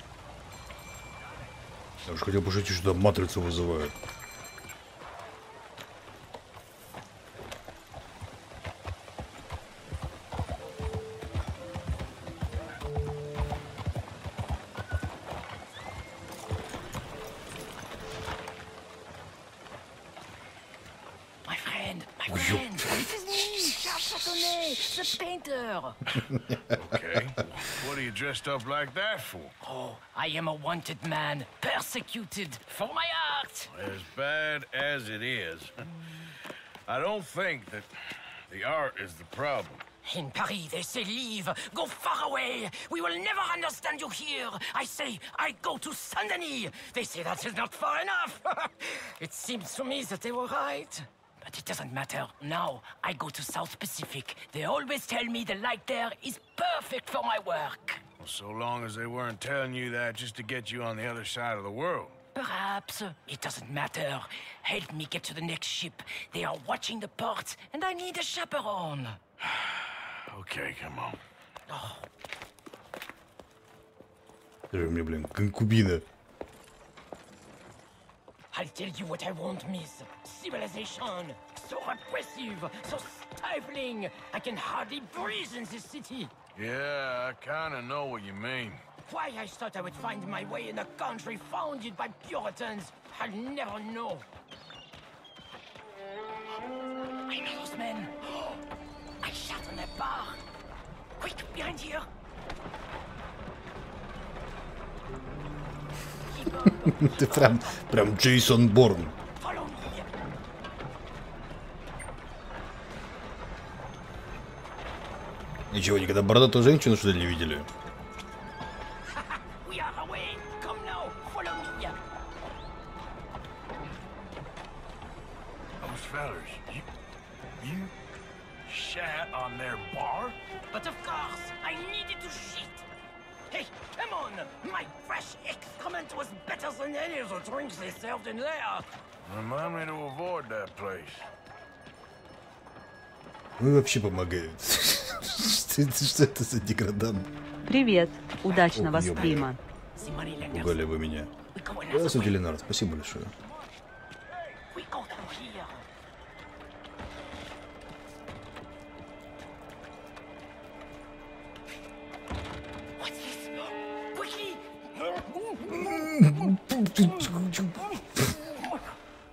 Я уж хотел пошутить, что там матрицу вызывают. The painter. Okay. What are you dressed up like that for? Oh, I am a wanted man, persecuted for my art. As bad as it is, I don't think that the art is the problem. In Paris, they say leave, go far away. We will never understand you here. I say, I go to Saint-Denis. They say that is not far enough. It seems to me that they were right. But it doesn't matter. Now, I go to South Pacific. They always tell me the light there is perfect for my work. Well, so long as they weren't telling you that just to get you on the other side of the world. Perhaps. It doesn't matter. Help me get to the next ship. They are watching the port, and I need a chaperone. Okay, come on. Oh. Мне, блин, конкубина. I'll tell you what I won't miss. Civilization. So repressive, so stifling. I can hardly breathe in this city. Yeah, I kind of know what you mean. Why I thought I would find my way in a country founded by Puritans, I'll never know. I know those men. I shot on that bar. Quick, behind here. Ты прям Джейсон Борн. Ничего, никогда бородатую женщину что ли не видели? Those fellas, you shat on their bar? But of course, I needed to shit. Hey, come on! My fresh excrement was better than any of the drinks they served in there. Remind me to avoid that place. Вы вообще помогают. Что это за деградант? Привет, удачного стрима. Пугали вы меня. Здравствуйте, Ленар, спасибо большое.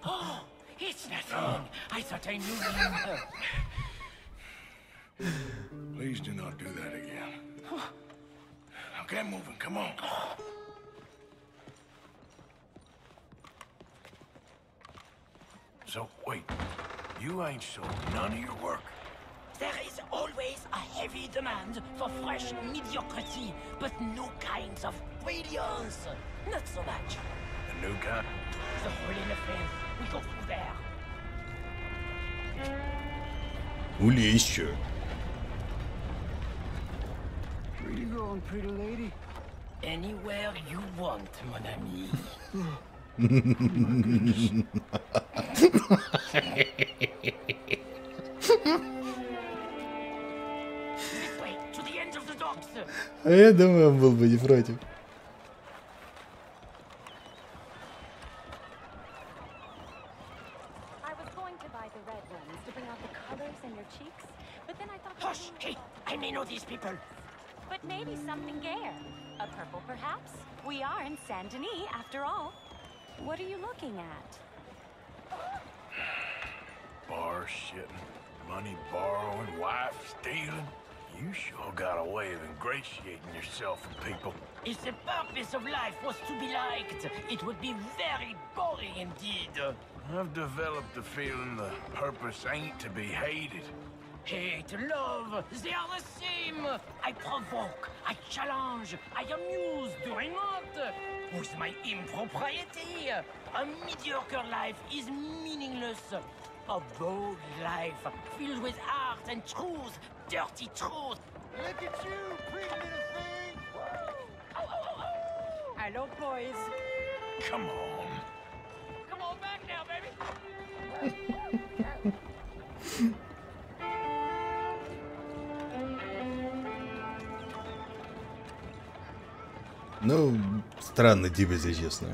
Oh, it's nothing. I thought I knew you. Please do not do that again. Now get moving, come on. So, wait. You ain't sold none of your work? There is always a heavy demand for fresh mediocrity, but new kinds of brilliance. Not so much. A new kind? The hole in the fence. We go through there. Улещу. Where you going, pretty lady? Anywhere you want, mon ami. This way, to the end of the docks. А я думаю, он был бы не против. Hush! Hey, I may know these people. But maybe something gayer. A purple, perhaps? We are in Saint Denis, after all. What are you looking at? Bar shitting, money borrowing, wife stealing. You sure got a way of ingratiating yourself with people. If the purpose of life was to be liked, it would be very boring indeed. I've developed the feeling the purpose ain't to be hated. Hate, love, they are the same. I provoke, I challenge, I amuse, do I not? With my impropriety, a mediocre life is meaningless. A bold life, filled with art and truth, dirty truth. Look at you, pretty little thing! Hello, boys. Come on. Come on back now, baby. Ну, странно тебе, если честно.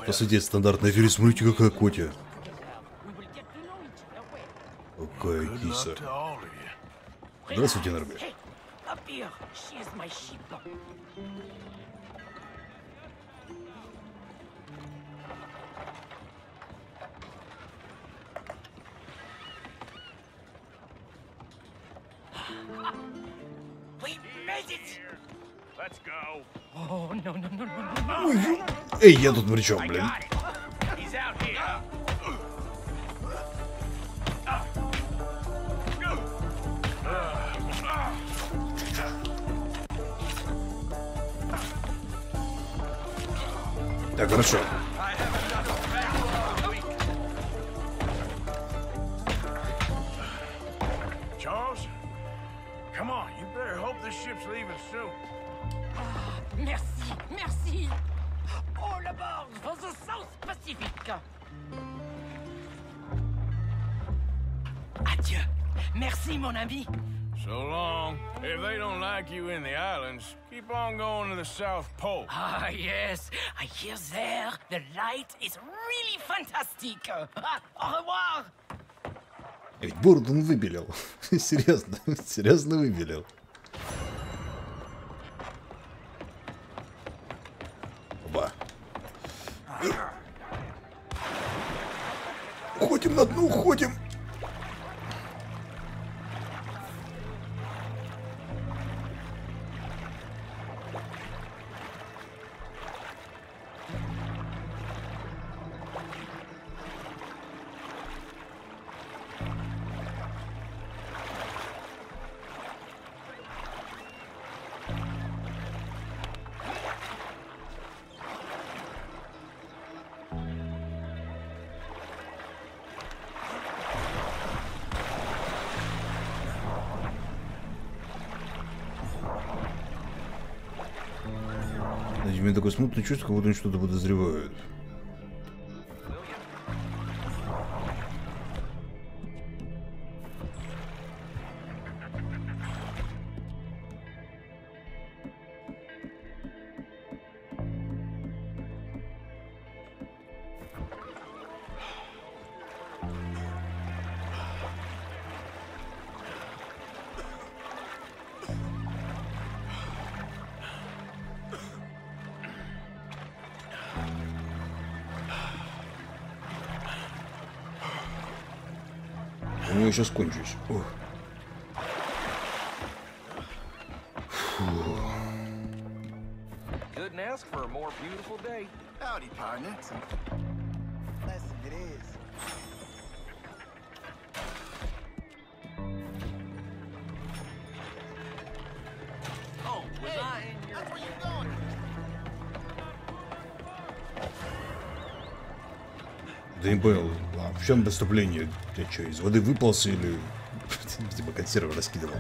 По сути, это стандартная фильм. Смотрите, какая котя. Какая киса. Здравствуйте, Норби. We made it! Let's go. Oh, no, no, no, no, no. Эй, я тут при чем, блин? He's out here. Так, хорошо. Charles? Come on, you better hope this ship's leaving soon. Merci, merci. All aboard for the South Pacific. Adieu. Merci, mon ami. So long. If they don't like you in the islands, keep on going to the South Pole. Ah, yes. I hear there the light is really fantastic. Au revoir. Ведь бороду он выбелил. Серьезно, серьезно выбелил. Оба. Уходим на дно, уходим. У меня такое смутное чувство, как будто они что-то подозревают. Ну, я сейчас кончусь. Ох. Couldn't ask for a more beautiful day. Howdy, partner. Blessing it is. Да не понял, а в чем преступление? Ты что, из воды выполз или... Видимо, консервы раскидывал.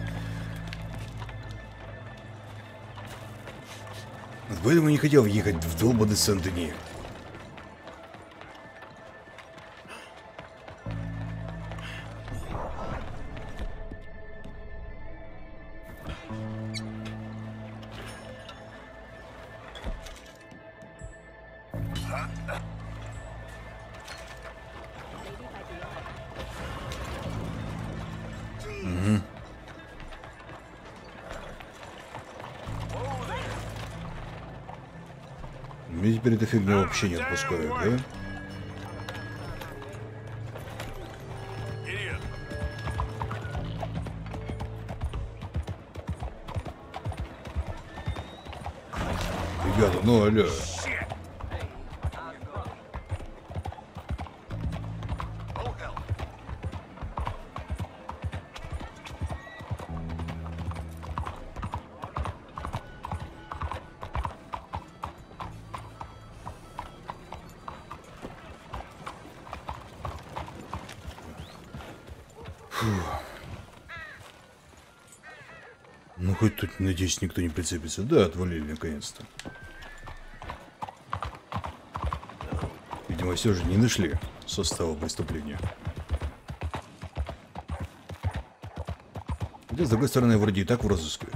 Поэтому не хотел ехать в долбанный Сен-Дени. Мне теперь эта фигня вообще не отпускает, да? Ребята, ну алло. Ну, хоть тут, надеюсь, никто не прицепится. Да, отвалили наконец-то. Видимо, все же не нашли состава преступления. Хотя, с другой стороны, вроде и так в розыске.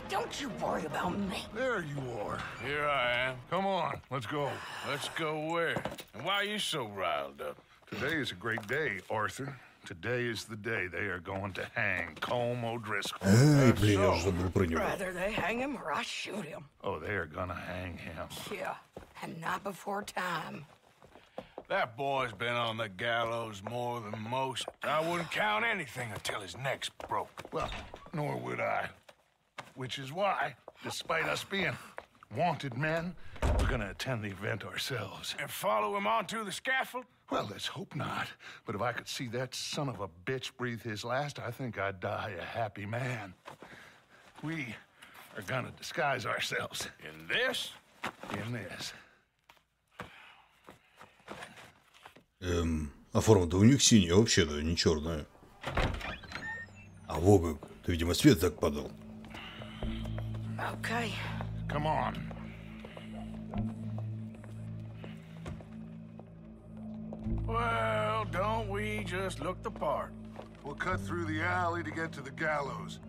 Don't you worry about me. There you are. Here I am. Come on, let's go. Let's go where? And why are you so riled up? Today is a great day, Arthur. Today is the day they are going to hang Colm O'Driscoll. Эй, блин, я уже забыл про него. Rather they hang him or I shoot him. Oh, they are gonna hang him. Yeah, and not before time. That boy's been on the gallows more than most. I wouldn't count anything until his neck's broke. Well, nor would I. Which is why, despite us being wanted men, we're gonna attend the event ourselves. And follow him onto the scaffold? Well, let's hope not. But if I could see that son of a bitch breathe his last, I think I'd die a happy man. We are gonna disguise ourselves. In this? In this. А форма-то у них синяя вообще-то, не черная. А во как, ты, видимо, свет так падал. Okay. Come on. Well, don't we just look the part? We'll cut through the alley to get to the gallows.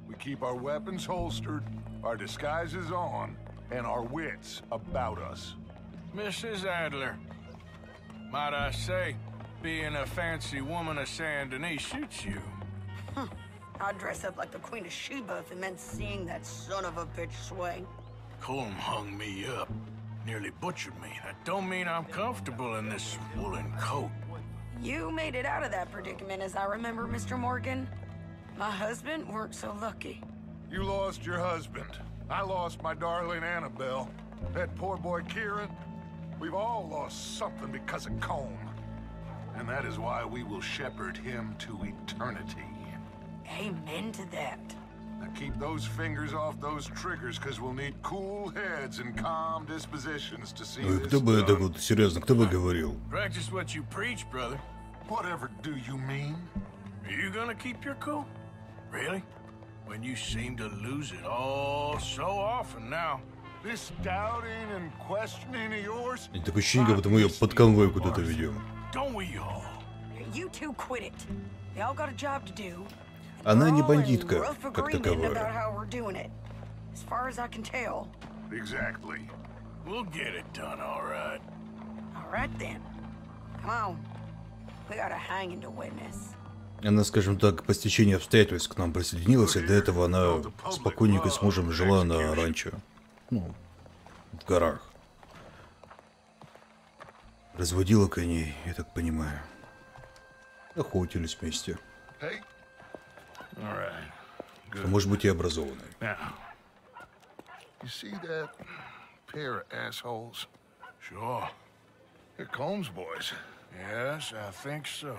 We keep our weapons holstered, our disguises on, and our wits about us. Mrs. Adler, might I say, being a fancy woman of Saint Denis suits you. Huh. I'd dress up like the Queen of Sheba if it meant seeing that son of a bitch swing. Colm hung me up. Nearly butchered me. That don't mean I'm comfortable in this woolen coat. You made it out of that predicament, as I remember, Mr. Morgan. My husband weren't so lucky. You lost your husband. I lost my darling Annabelle. That poor boy Kieran. We've all lost something because of Colm. And that is why we will shepherd him to eternity. Amen to that. Now keep those fingers off those triggers, because we'll need cool heads and calm dispositions to see this Кто бы это вот, серьезно, кто бы говорил? Practice what you preach, brother. Whatever do you mean? Are you gonna keep your cool? Really? When you seem to lose it all so often now. This doubting and questioning of yours? Такое ощущение, как будто мы ее под конвой куда-то ведем. Don't we all? You two quit it. Y'all got a job to do. Она не бандитка, как about таковая. how we're doing it. As far as I can tell. Exactly. We'll get it done, all right. All right then. Come on. We got a hanging to witness. Она, скажем так, по стечению обстоятельств к нам присоединилась, и до этого она спокойненько с мужем жила на ранчо. Ну, в горах. Разводила коней, я так понимаю. Охотились вместе. Hey. All right. Good. Может быть, и образованные. Now, you see that pair of assholes? Sure. Here Combs boys. Yes, I think so.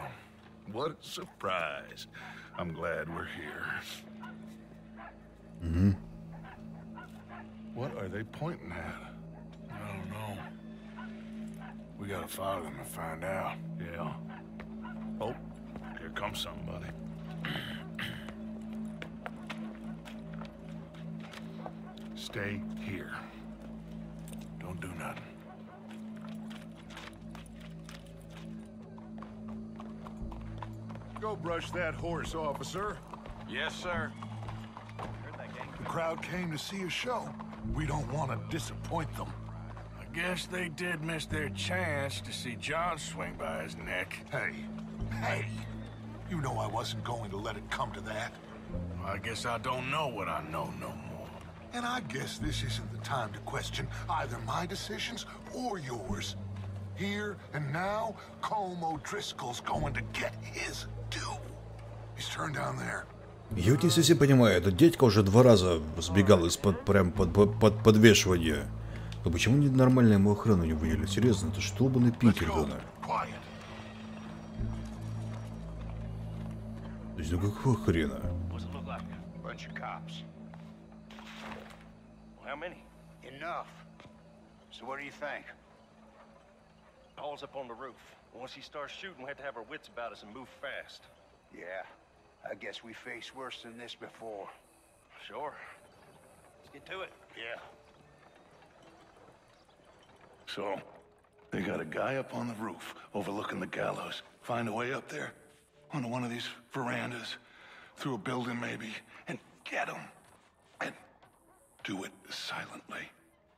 What a surprise. I'm glad we're here. Mm-hmm. What are they pointing at? I don't know. We gotta follow them and find out. Yeah. Oh, here comes somebody. Stay here. Don't do nothing. Go brush that horse, officer. Yes, sir. The crowd came to see a show. We don't want to disappoint them. I guess they did miss their chance to see John swing by his neck. Hey, you know I wasn't going to let it come to that. Well, I guess I don't know what I know no more. And I guess this isn't the time to question either my decisions or yours. Here and now, Colm O'Driscoll's going to get his due. He's turned down there. Я вот если все понимаю, этот дядька уже 2 раза сбегал из-под прям под подвешивания. Но почему не нормально ему охрану не выделили? Серьезно, это что бы на Пинкертона? То есть, ну какого хрена? How many? Enough. So what do you think? Paul's up on the roof. Once he starts shooting, we have to have our wits about us and move fast. Yeah, I guess we faced worse than this before. Sure. Let's get to it. Yeah. So, they got a guy up on the roof overlooking the gallows. Find a way up there, onto one of these verandas, through a building maybe, and get him. And do it silently.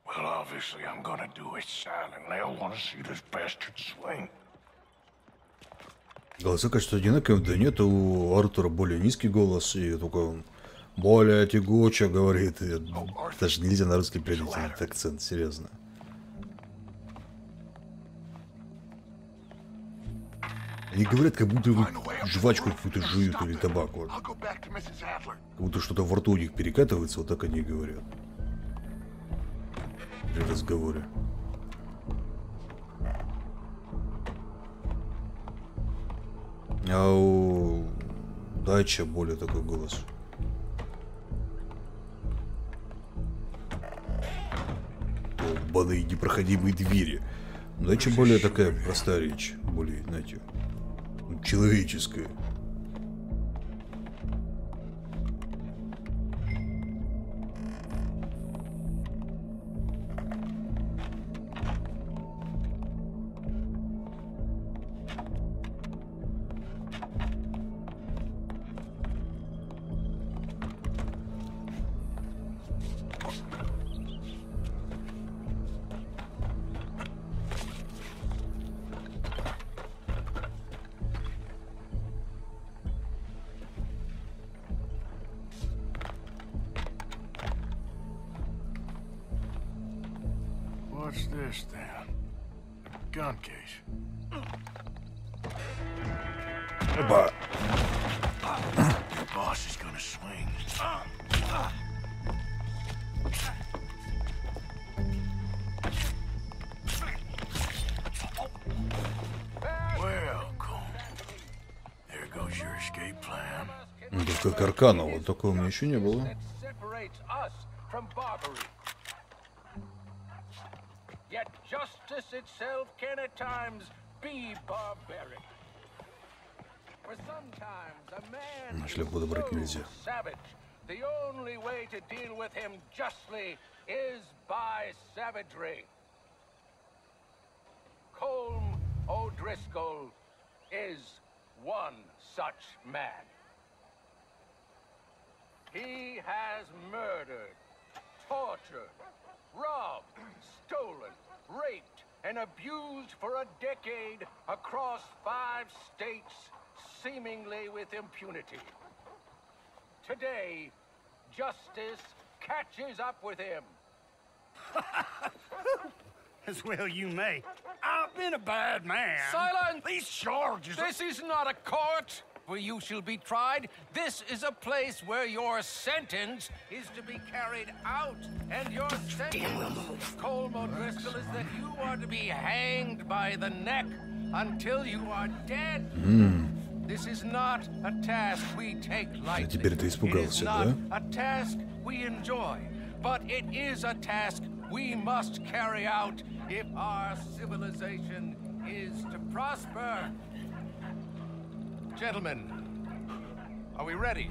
Well, obviously I'm gonna do it silently. I want to see this bastard swing. Голоса, кажется, одинаковые. Да нет, у Артура более низкий голос, и только он более тягуче говорит. И даже нельзя на русский переводить этот акцент, серьезно. Они говорят, как будто жвачку какую-то жуют или табак. Вот. Как будто что-то во рту у них перекатывается, вот так они и говорят. При разговоре. А у Дача более такой голос. Долбаные непроходимые двери. Дача более такая простая речь. Более, знаете, человеческая. What's this then? A gun case. Опа. Your boss is gonna swing. Welcome. There goes your escape plan. Ну, как Аркана, вот такого у меня еще не было. Yet justice itself can at times be barbaric. For sometimes a man is so savage, the only way to deal with him justly is by savagery. Colm O'Driscoll is one such man. He has murdered, tortured, robbed, stolen, raped, and abused for a decade across 5 states, seemingly with impunity. Today, justice catches up with him. As well you may. I've been a bad man. Silence! These charges... This is not a court. where you shall be tried. This is a place where your sentence is to be carried out. And your sentence, Colm O'Driscoll, is that you are to be hanged by the neck until you are dead. This is not a task we take lightly. Теперь ты испугался, да? It is not a task we enjoy, but it is a task we must carry out if our civilization is to prosper. Gentlemen, are we ready?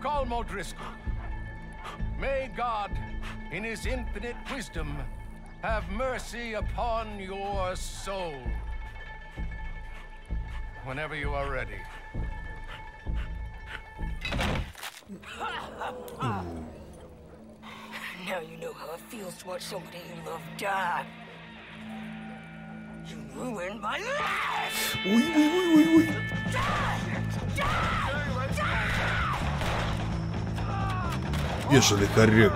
Colm O'Driscoll, may God, in his infinite wisdom, have mercy upon your soul. Whenever you are ready. Now you know how it feels to watch somebody you love die. You ruined my life! Ой. Бешеный хорек.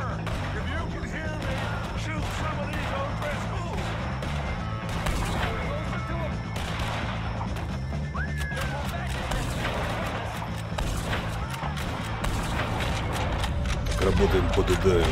Так работаем по ДД.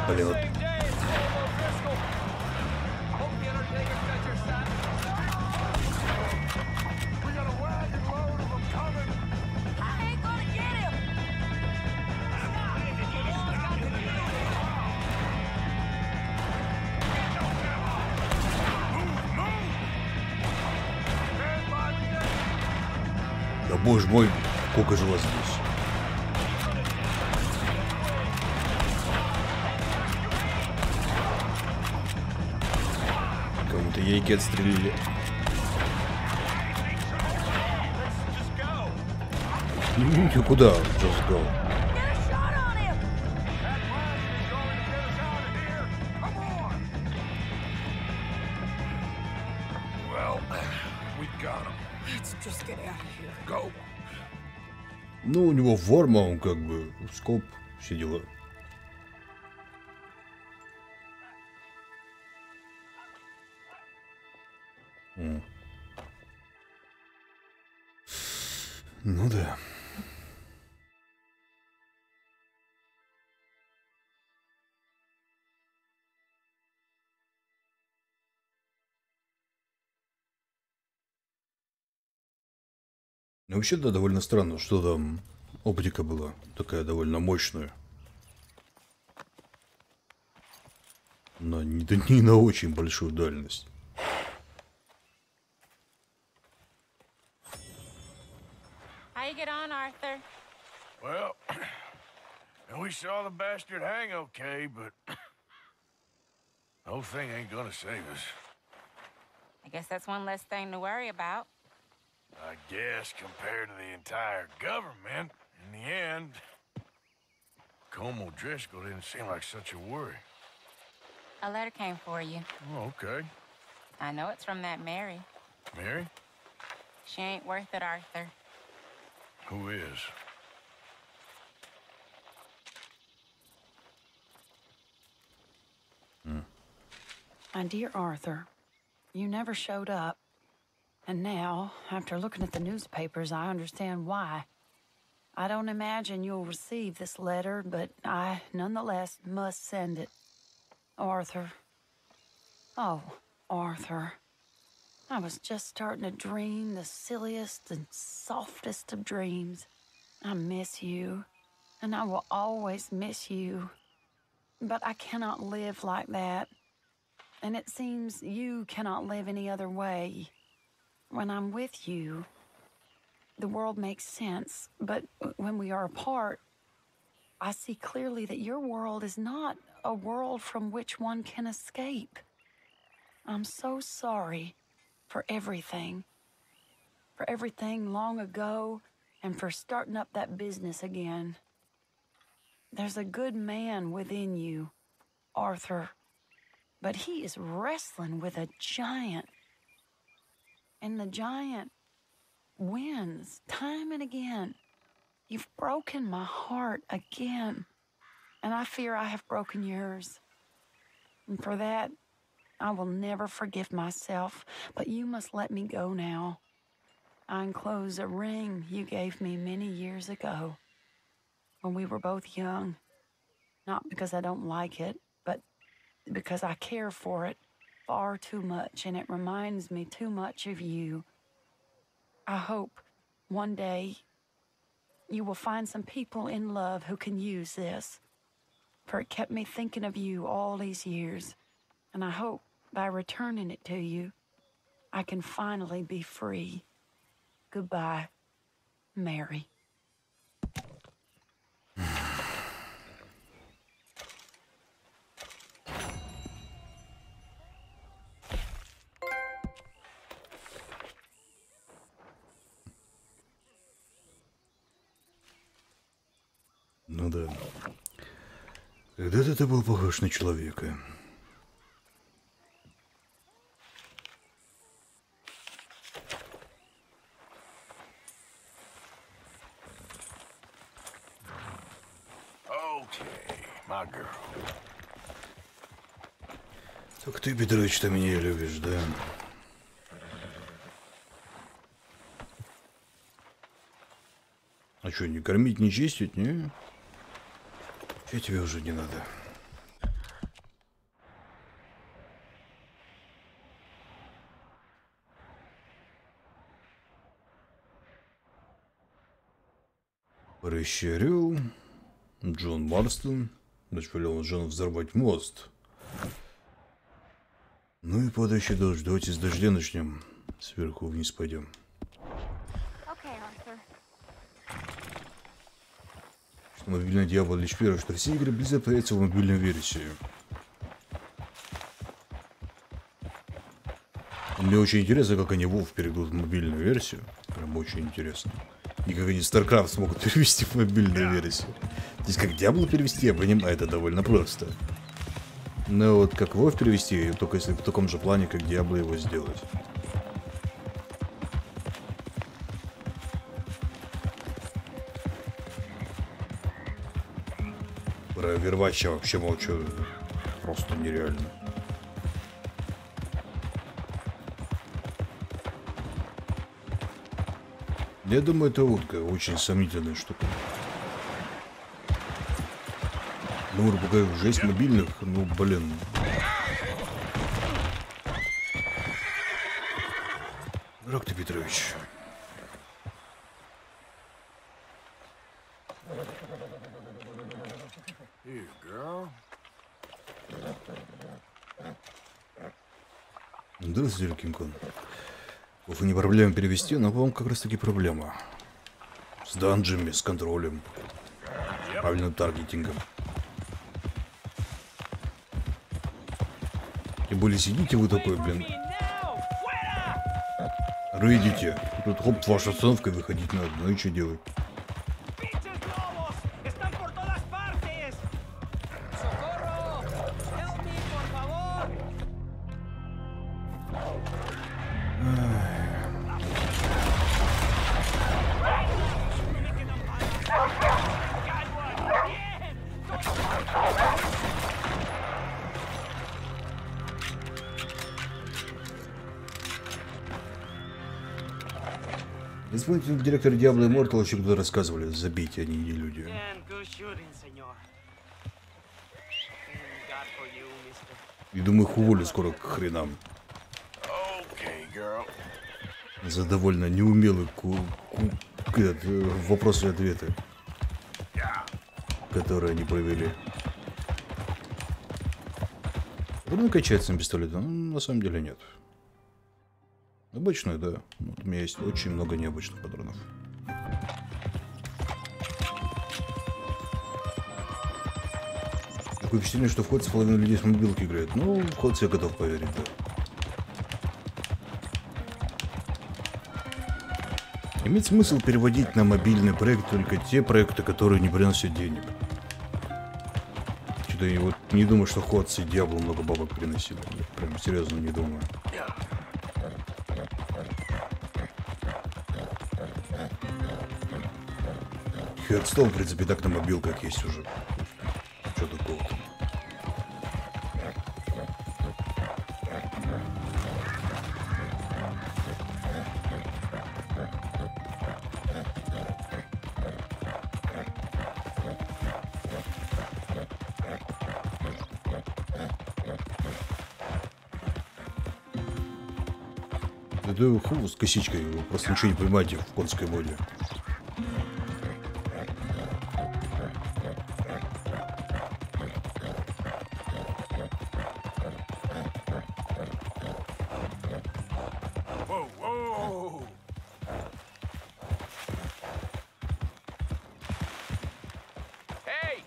Блин, вот. Да боже мой, сколько же вас здесь. Кому-то яйки отстрелили. Куда? Just go. Ну, у него форма, он как бы скоп, все дела. Ну да. Ну, вообще, да, довольно странно, что там оптика была такая довольно мощная. Но не на очень большую дальность. How you get on, Arthur? Well, we saw the bastard hang okay, but the whole thing ain't gonna save us. I guess that's one less thing to worry about. I guess compared to the entire government, in the end, Colm O'Driscoll didn't seem like such a worry. A letter came for you. Oh, okay. I know it's from that Mary. Mary? She ain't worth it, Arthur. Who is? My dear Arthur, you never showed up. And now, after looking at the newspapers, I understand why. I don't imagine you'll receive this letter, but I, nonetheless, must send it. Arthur. Oh, Arthur. I was just starting to dream the silliest and softest of dreams. I miss you, and I will always miss you. But I cannot live like that. And it seems you cannot live any other way. When I'm with you, the world makes sense. But when we are apart, I see clearly that your world is not a world from which one can escape. I'm so sorry for everything. For everything long ago, and for starting up that business again. There's a good man within you, Arthur, but he is wrestling with a giant. And the giant wins time and again. You've broken my heart again, and I fear I have broken yours. And for that, I will never forgive myself, but you must let me go now. I enclose a ring you gave me many years ago, when we were both young. Not because I don't like it, but because I care for it far too much, and it reminds me too much of you. I hope one day you will find some people in love who can use this, for it kept me thinking of you all these years, and I hope by returning it to you, I can finally be free. Goodbye, Mary. Ну да. Когда-то ты был похож на человека. Так ты, Петрович-то, меня любишь, да? А что, не кормить, не чистить, не? Че тебе уже не надо? Прищерю. Джон Марстон. Велел Джону взорвать мост. Ну и падающий дождь. Давайте с дождя начнем. Сверху вниз пойдем. Что мобильный дьявол лишь первое, что все игры Blizzard появятся в мобильной версии. Мне очень интересно, как они WoW перейдут в мобильную версию. Прям очень интересно. И как они StarCraft смогут перевести в мобильную версию. Здесь как Diablo перевести, я понимаю, это довольно просто. Но вот как WoW перевести, только если в таком же плане, как Diablo его сделать. Про Overwatch я вообще молчу. Просто нереально. Я думаю, это утка очень сомнительная штука. Ну, пока жесть мобильных, ну, блин. Дурак ты, Петрович. Здравствуйте, Кинг-Кон. Уф, не проблема перевести, но вам как раз таки проблема. С данжами, с контролем. Правильным таргетингом. Тем более сидите вы такой, блин. Рейдите. Тут хоп, ваша остановка, выходить надо. Ну и что делать? Исполнительный директор Diablo Immortal еще кто-то рассказывали. Забейте, они не люди. И думаю, их уволят скоро к хренам. За довольно неумелый вопросы и ответы, которые они провели. Трудно качаться на пистолете, но на самом деле нет. Обычную, да. Вот у меня есть очень много необычных патронов. Такое впечатление, что в Ходс половина людей с мобилки играет. Ну, в Ходс я готов поверить, да. Имеет смысл переводить на мобильный проект только те проекты, которые не приносят денег. что-то я вот не думаю, что Ходс и Диабло много бабок приносили. Прям серьезно не думаю. Хедстоун, в принципе, так на мобилках есть уже. Что такого-то? Да ху с косичкой, вы просто ничего не понимаете в конской моде. Hey!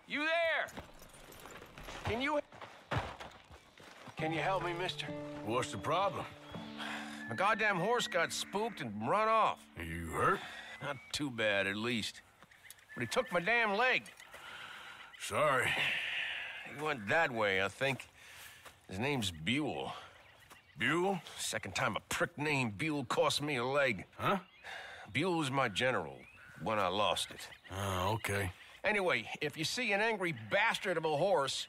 You there? Can you help me, mister? What's the problem? My goddamn horse got spooked and run off. Are you hurt? Not too bad, at least. But he took my damn leg. Sorry. He went that way, I think. His name's Buell. Buell? Second time a prick named Buell cost me a leg. Huh? Buell was my general when I lost it. Oh, okay. Anyway, if you see an angry bastard of a horse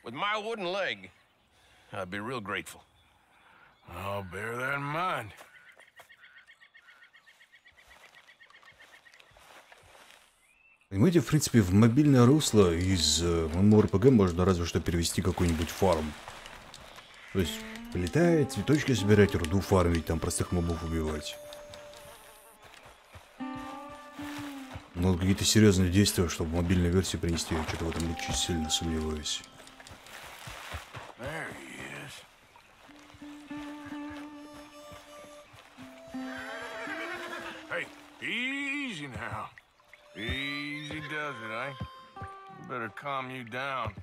with my wooden leg, I'd be real grateful. I'll bear that in mind. Понимаете, в принципе, в мобильное русло из MMORPG можно разве что перевести какой-нибудь фарм. То есть, полетать, цветочки собирать, руду фармить, там простых мобов убивать. Но какие-то серьезные действия, чтобы в мобильной версии принести, я что-то в этом очень сильно сомневаюсь. Easy now. Easy does it, eh? Better calm you down.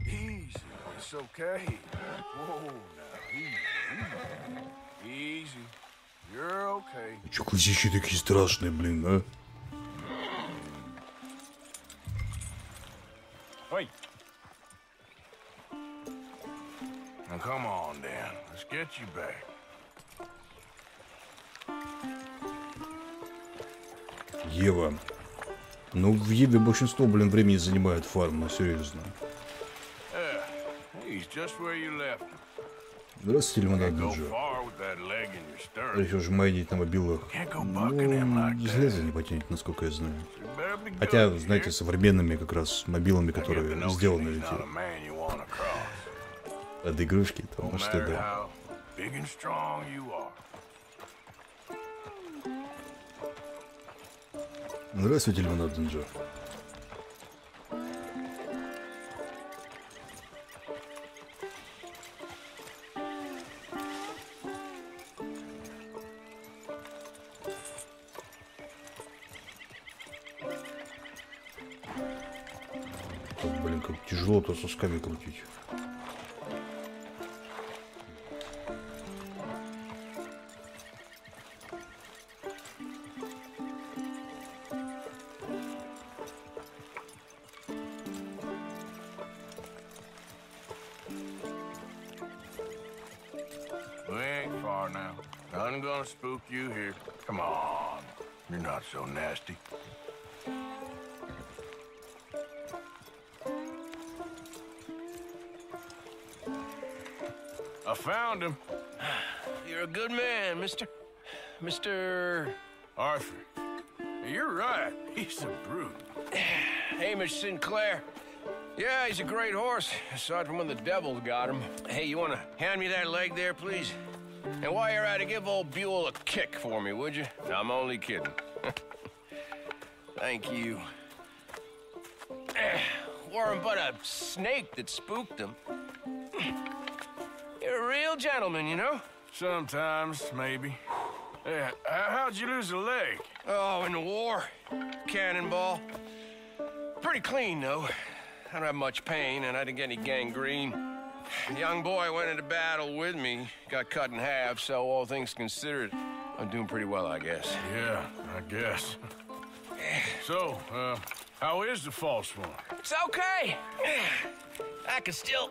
Easy. It's okay. Whoa, now. Easy. Easy. You're okay. Чё кузичи такие страшные, блин, а? Wait. Now come on, Dan. Let's get you back. Ева. Ну, в Еве большинство, блин, времени занимает фарм, ну, серьезно. Здравствуйте, лимонадный Джо. Еще же майнить на мобилах. Ну, железо не потянет, насколько я знаю. Хотя, знаете, современными как раз мобилами, которые сделаны эти под игрушки, потому что да. Здравствуйте, лимонадный Джо. Блин, как тяжело-то сосками крутить. Spook you here. Come on. You're not so nasty. I found him. You're a good man, Mr. Arthur. You're right. He's a brute. Hamish Sinclair. Yeah, he's a great horse, aside from when the devil got him. Hey, you want to hand me that leg there, please? And while you're at it, give old Buell a kick for me, would you? I'm only kidding. Thank you. Weren't but a snake that spooked him. You're a real gentleman, you know? Sometimes, maybe. How'd you lose a leg? Oh, in the war. Cannonball. Pretty clean, though. I don't have much pain, and I didn't get any gangrene. The young boy went into battle with me, got cut in half, so all things considered, I'm doing pretty well, I guess. Yeah, I guess. So, How is the false one? It's okay. I can still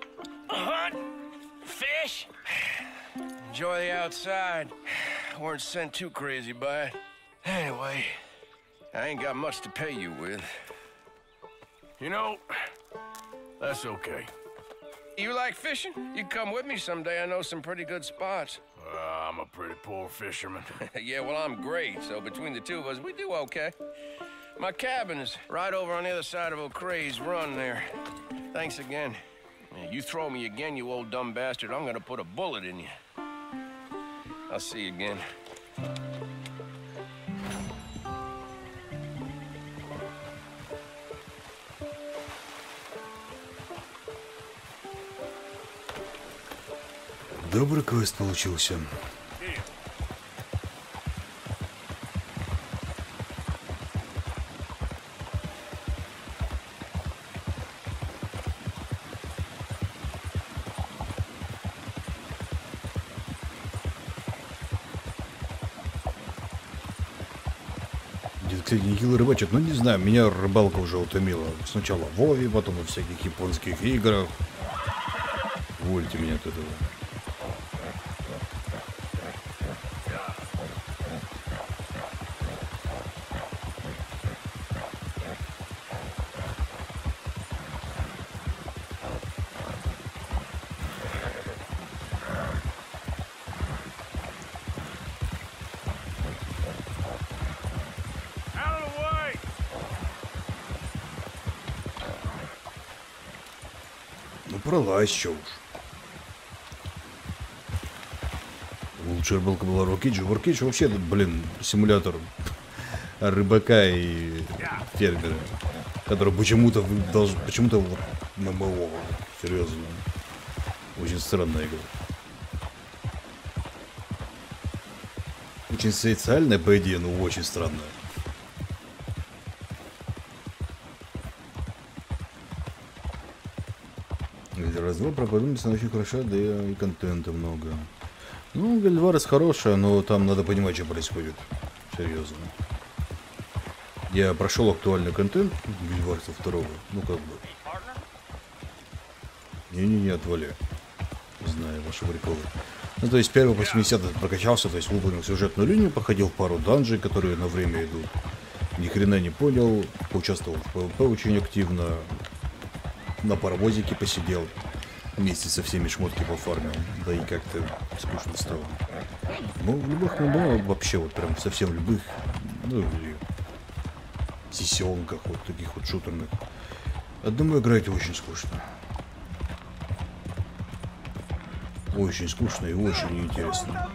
hunt, fish, enjoy the outside. Weren't sent too crazy by it. Anyway, I ain't got much to pay you with. You know, that's okay. You like fishing? You come with me someday. I know some pretty good spots. I'm a pretty poor fisherman. Yeah, well, I'm great. So between the two of us, we do okay. My cabin is right over on the other side of O'Crea's Run there. Thanks again. Yeah, you throw me again, you old dumb bastard, I'm gonna put a bullet in you. I'll see you again. Добрый квест получился. Кстати, нехило рыбачат, но не знаю, меня рыбалка уже утомила. Сначала в Вове, потом во всяких японских играх. Увольте меня от этого. Пролазь, чё уж. Лучшая рыбалка была Рокидж. Рокидж вообще, блин, симулятор рыбака и фермера, который почему-то вот ММО. Серьезно. Очень странная игра. Очень социальная, по идее, но очень странная. Раз-два пропадумся, она очень хороша, да и контента много. Ну, Гальварес хорошая, но там надо понимать, что происходит. Серьезно. Я прошел актуальный контент Гальвареса второго. Ну, как бы. Не-не-не, отвали. Знаю ваши приколы. Ну, то есть, первый по 70 прокачался, то есть, выполнил сюжетную линию, походил в пару данжей, которые на время идут. Ни хрена не понял. Поучаствовал в ПВП очень активно. На паровозике посидел. Вместе со всеми шмотки пофармил. Да и как-то скучно стало. Ну, в любых ММО вообще, вот прям совсем любых. Ну, или сессионках, вот таких вот шутерных. Одному играть очень скучно. Очень скучно и очень неинтересно.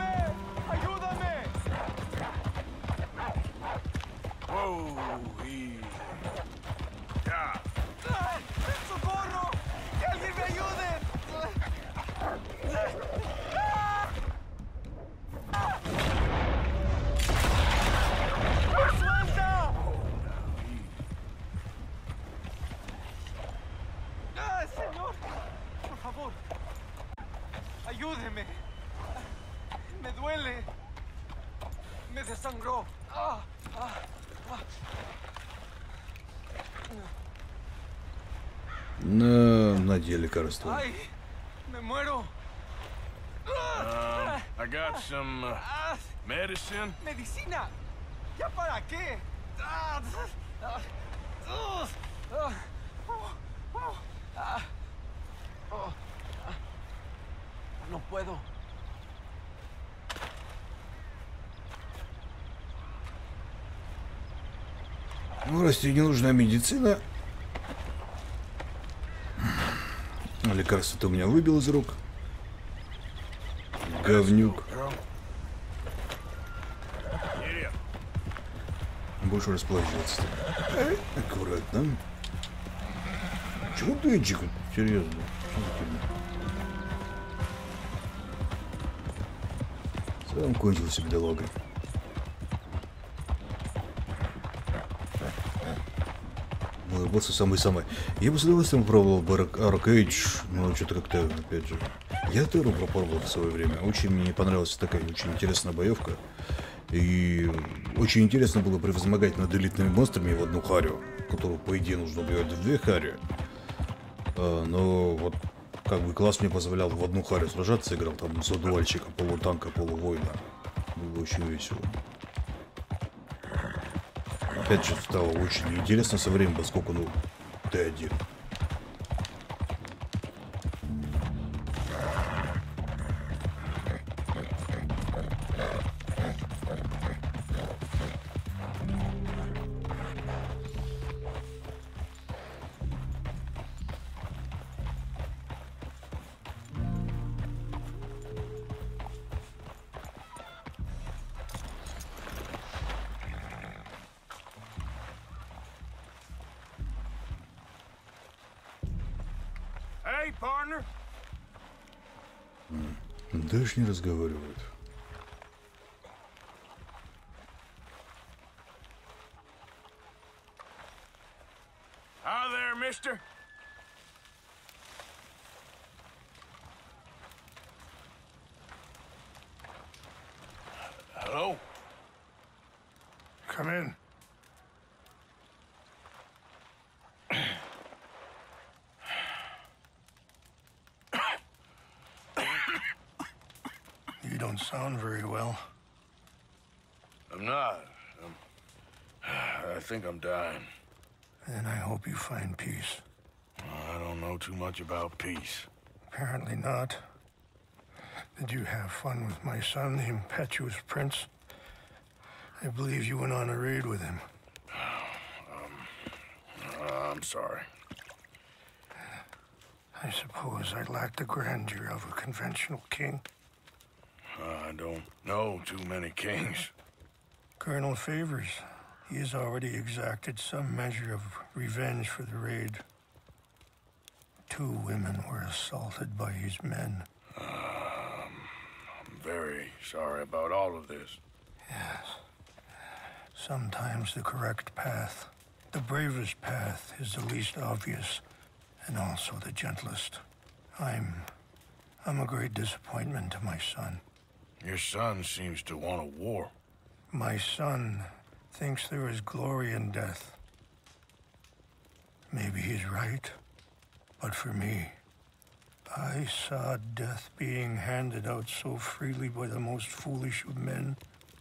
На деле лекарства. I got some medicine. Medicina. ¿Ya para qué? No puedo. Ну, раз тебе не нужна медицина, лекарство ты у меня выбил из рук. Говнюк. Больше расплачиваться. Аккуратно. Чего ты, Эджик? Серьезно. Сам кончился, бедолага. Мой босс самый-самый. Я бы с удовольствием пробовал бы Аркейдж, но что-то как-то, опять же. Я Терру попробовал в свое время. Очень мне понравилась такая очень интересная боевка. И очень интересно было превозмогать над элитными монстрами в одну харю, которую, по идее, нужно убивать в 2 хари. Но вот как бы класс мне позволял в одну харю сражаться, играл там за дуальщика, полутанка, полувоина. Было очень весело. Опять же, стало очень интересно со временем, поскольку, ну, ты один. Hey, partner. Даже не разговаривают. Hi there, mister. Hello? Come in. You don't sound very well. I'm not. I think I'm dying. And I hope you find peace. I don't know too much about peace. Apparently not. Did you have fun with my son, the impetuous prince? I believe you went on a raid with him. I'm sorry. I suppose I lack the grandeur of a conventional king. I don't know too many kings. Colonel Favors, he has already exacted some measure of revenge for the raid. 2 women were assaulted by his men. I'm very sorry about all of this. Yes. Sometimes the correct path, the bravest path, is the least obvious and also the gentlest. I'm a great disappointment to my son. Your son seems to want a war. My son thinks there is glory in death. Maybe he's right, but for me, I saw death being handed out so freely by the most foolish of men,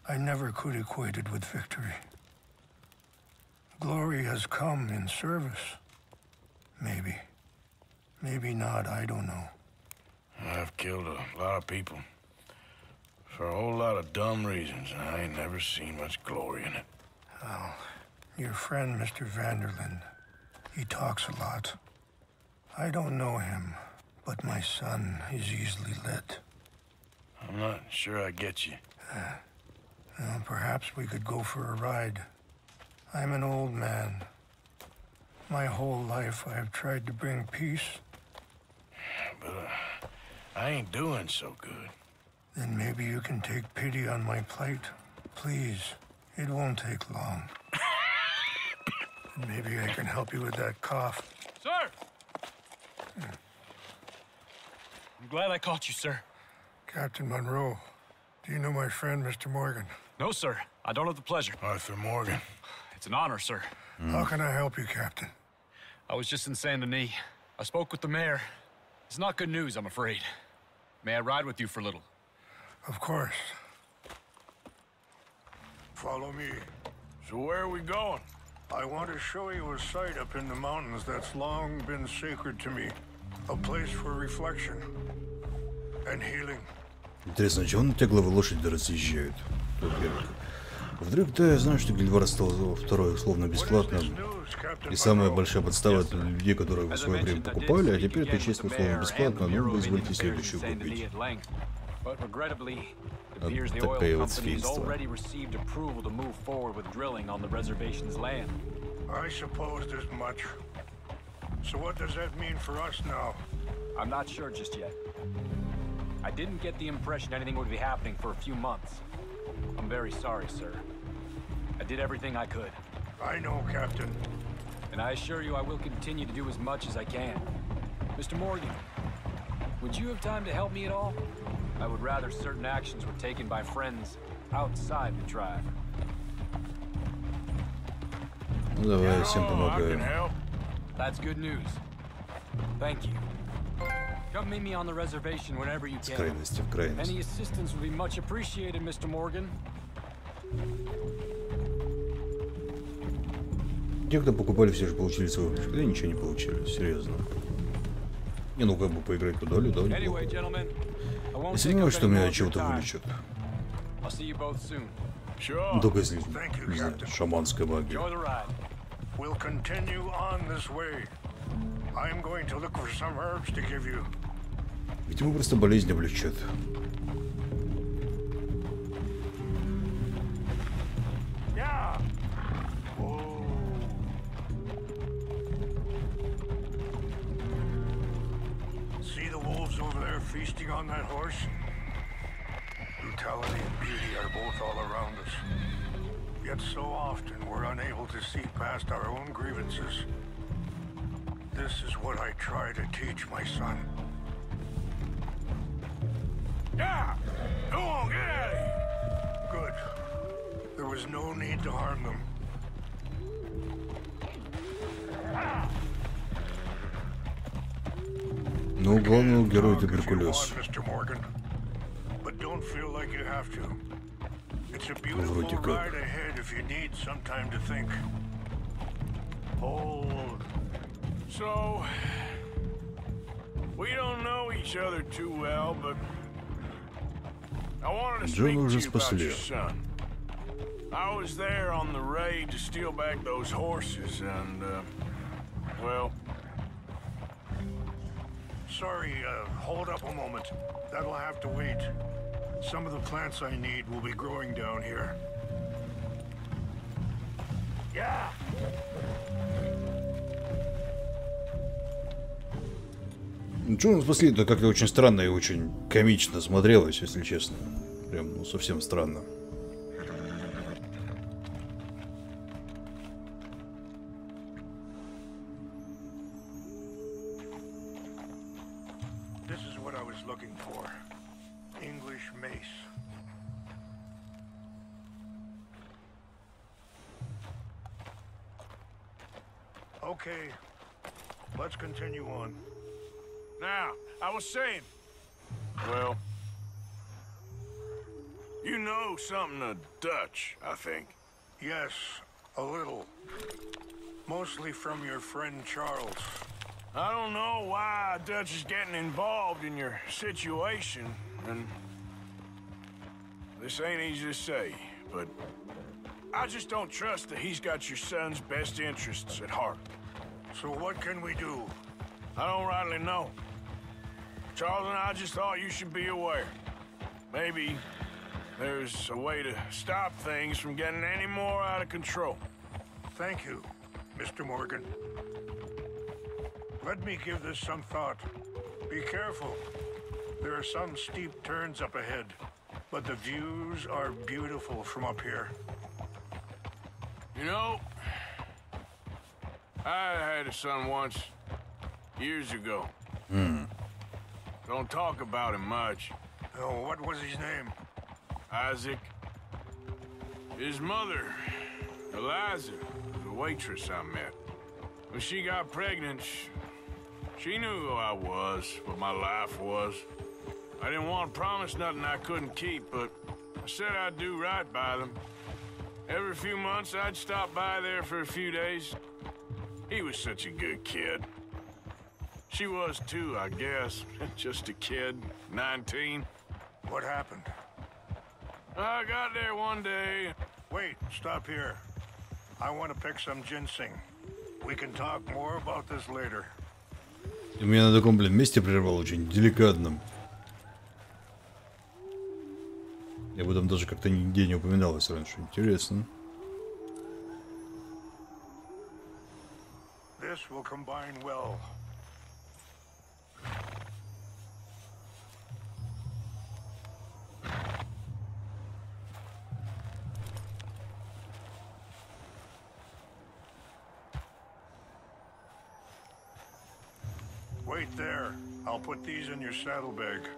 I never could equate it with victory. Glory has come in service. Maybe. Maybe not, I don't know. I've killed a lot of people. For a whole lot of dumb reasons, and I ain't never seen much glory in it. Well, your friend, Mr. Vanderlyn, he talks a lot. I don't know him, but my son is easily led. I'm not sure I get you. Well, perhaps we could go for a ride. I'm an old man. My whole life I have tried to bring peace. But I ain't doing so good. Then maybe you can take pity on my plight. Please, it won't take long. And maybe I can help you with that cough. Sir! I'm glad I caught you, sir. Captain Monroe, do you know my friend, Mr. Morgan? No, sir. I don't have the pleasure. Arthur Morgan. It's an honor, sir. How can I help you, Captain? I was just in Saint Denis. I spoke with the mayor. It's not good news, I'm afraid. May I ride with you for a little? Of course. Follow me. So where are we going? I want to show you a site up in the mountains that's long been sacred to me. A place for reflection and healing. Интересно, чего на тебя главы лошади разъезжают? Во-первых. Во-вторых, да, я знаю, что Гильдвар стал второе словно бесплатным. И самая большая подстава это людей, которые в свое время покупали, а теперь это честно словно бесплатно, но вы извольте следующую купить. But regrettably, it Вот appears the oil такое вот company has свинство. already received approval to move forward with drilling on the reservation's land. I supposed as much. So what does that mean for us now? I'm not sure just yet. I didn't get the impression anything would be happening for a few months. I'm very sorry, sir. I did everything I could. I know, Captain. And I assure you I will continue to do as much as I can. Mr. Morgan, would you have time to help me at all? I would rather certain actions were taken by friends outside the drive. Ну давай, всем помогаем. That's good news. Thank you. Come meet me on the reservation whenever you can. Крайности в крайность. Any assistance would be much appreciated, Mr. Morgan. Те, кто покупали, все же получили свой выигрыш. Да ничего не получили, серьезно. Не, ну как бы поиграть куда ли, да, неплохо. Я сомневаюсь, что меня чего-то вылечат. Ну, только если, не знаю, шаманская магия. We'll continue on this way. I'm going to look for some herbs to give you. Ведь ему просто болезнь облегчат. Yeah. See the wolves over there feasting on that horse? Brutality and beauty are both all around us. Yet so often we're unable to see past our own grievances. This is what I try to teach my son. Yeah! Go on, get out of here! Good. There was no need to harm them. Ну, главный герой туберкулез. But don't feel like you have to. It's a beautiful ride ahead if you need some time to think. Hold. So, we don't know each other too well, but I wanted to speak to you about your son. I was there on the raid to steal back those horses, and, well... Sorry, hold up a moment. That'll have to wait. Some of the plants I need will be growing down here. Yeah! Ничего, спасли, это как-то очень странно и очень комично смотрелось, если честно. Прям, ну, совсем странно. This is what I was looking for. English mace. Okay, let's continue on. Now, I was saying, well, you know something of Dutch, I think. Yes, a little. Mostly from your friend Charles. I don't know why Dutch is getting involved in your situation, and this ain't easy to say, but I just don't trust that he's got your son's best interests at heart. So what can we do? I don't rightly know. Charles and I just thought you should be aware. Maybe there's a way to stop things from getting any more out of control. Thank you, Mr. Morgan. Let me give this some thought. Be careful. There are some steep turns up ahead, but the views are beautiful from up here. You know, I had a son once, years ago. Don't talk about him much. Oh, what was his name? Isaac. His mother, Eliza, was a waitress I met. When she got pregnant, she knew who I was, what my life was. I didn't want to promise nothing I couldn't keep, but I said I'd do right by them. Every few months, I'd stop by there for a few days. He was such a good kid. She was too, I guess. Just a kid, 19. What happened? I got there one day. Wait, stop here. I want to pick some ginseng. We can talk more about this later. У меня на таком, блин, месте прервал очень деликатном. Я об этом даже как-то нигде не упоминалось раньше. Интересно. This will combine well. Wait there. I'll put these in your saddlebag.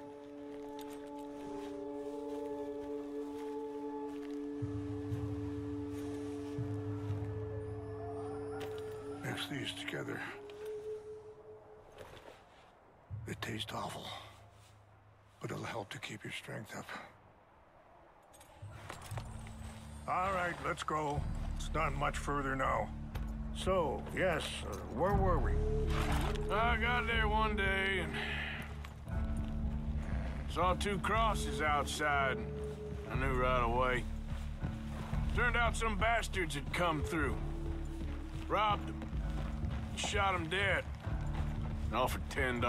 mix these together. They taste awful, but it'll help to keep your strength up. All right, let's go. It's not much further now. So, yes, where were we? I got there one day and saw 2 crosses outside. I knew right away. Turned out some bastards had come through. Robbed them. Shot them dead. And offered $10.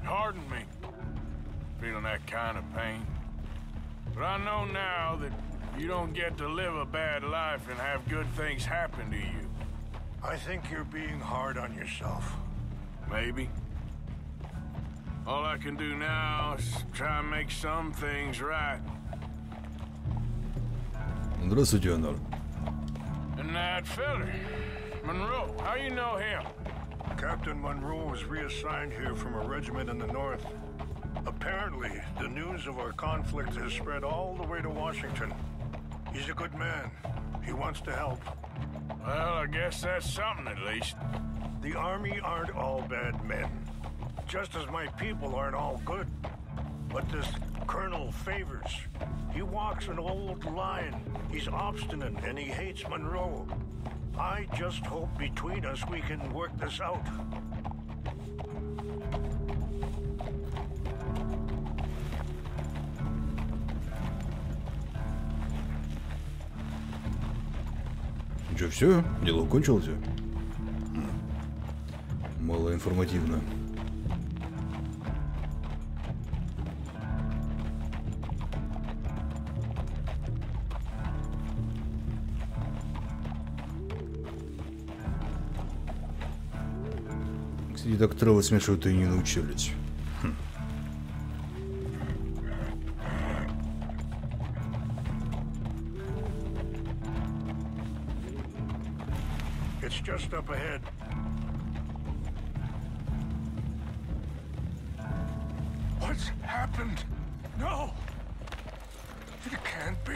Hardened me. Feeling that kind of pain. But I know now that you don't get to live a bad life and have good things happen to you. I think you're being hard on yourself. Maybe. All I can do now is try and make some things right. Здравствуйте, Анар. And that feller, Monroe, how you know him? Captain Monroe was reassigned here from a regiment in the north. Apparently, the news of our conflict has spread all the way to Washington. He's a good man. He wants to help. Well, I guess that's something at least. The army aren't all bad men. Just as my people aren't all good. But this Colonel Favors, he walks an old line. He's obstinate and he hates Monroe. I just hope between us we can work this out. Что, все? Дело кончилось? Мало информативно. Кстати, так травы смешивать и не научились. It's just up ahead. What's happened? No! It can't be.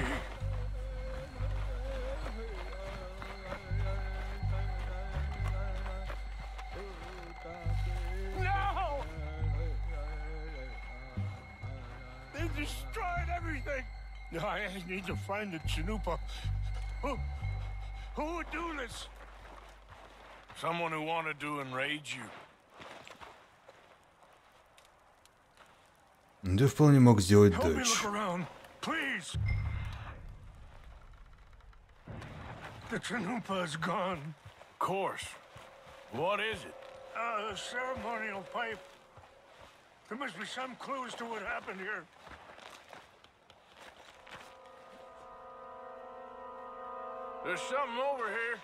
No! They destroyed everything! I need to find the Chanupa. Who would do this? Someone who wanted to enrage you. Да вполне мог сделать Help me Дач. look around, please. The Chanupa is gone. Of course. What is it? A ceremonial pipe. There must be some clues to what happened here. There's something over here.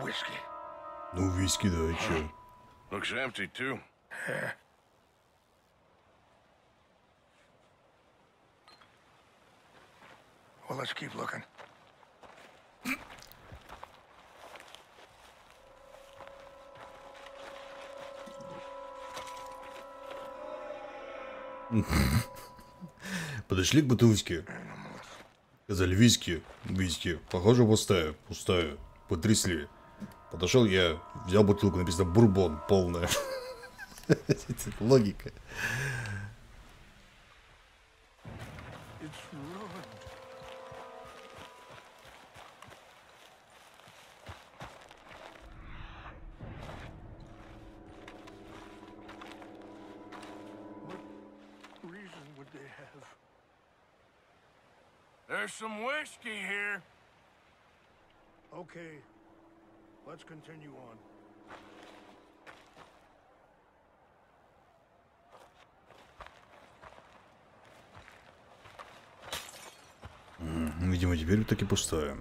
Whiskey. Ну, виски, да, и чё? Looks empty, too. Well, let's keep looking. Подошли к бутылочке. Сказали виски, виски. Похоже, пустая, пустая. Потрясли. Подошел я, взял бутылку, написано бурбон, полная. Логика. There's some whiskey here. Okay, let's continue on. Видимо, теперь таки пустая.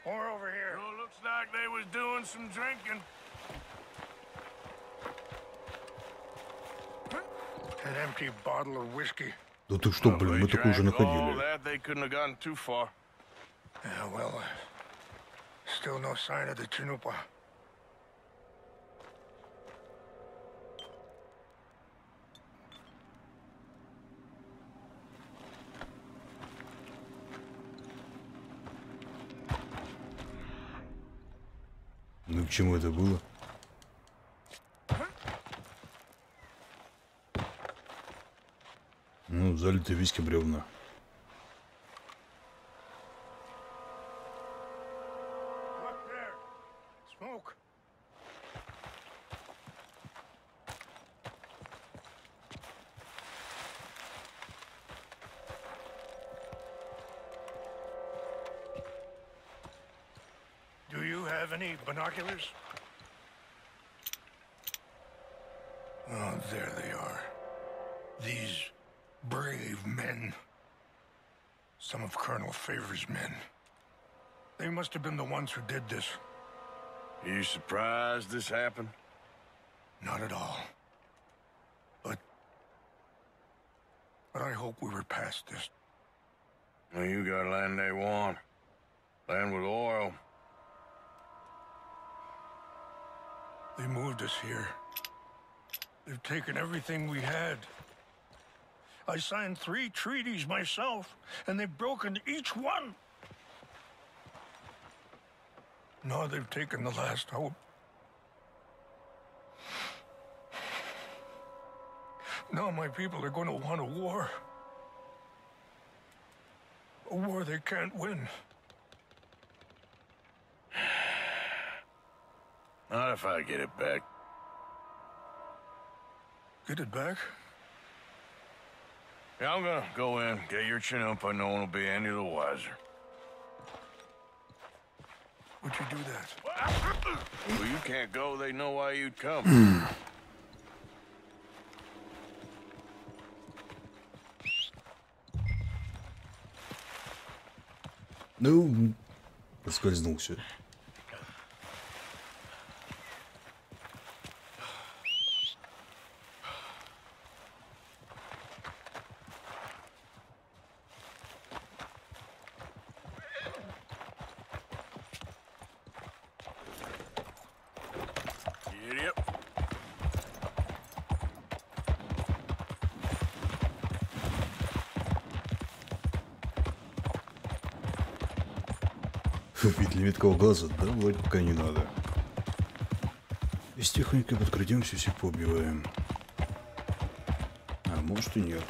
More over here. Well, looks like they was doing some drinking. An empty bottle of whiskey. Да ты что, блин, мы такую уже находили. Still no sign of the Chinupa. Ну к чему это было? Ну, залитый виски бревна. Do you have any binoculars? Oh, there they are. These brave men. Some of Colonel Favor's men. They must have been the ones who did this. You surprised this happened? Not at all. But I hope we were past this. Well, you got land they want. Land with oil. They moved us here. They've taken everything we had. I signed 3 treaties myself, and they've broken each one. Now they've taken the last hope. Now my people are going to want a war. A war they can't win. Not if I get it back. Get it back? Yeah, I'm gonna go in, get your chin up, and no one will be any the wiser. Would you do that? Well, you can't go, they know why you'd come. Ну, поскользнулся. Вид лимиткового глаза, да, вроде пока не надо. И с техникой подкрадемся, всех поубиваем. А может и нет.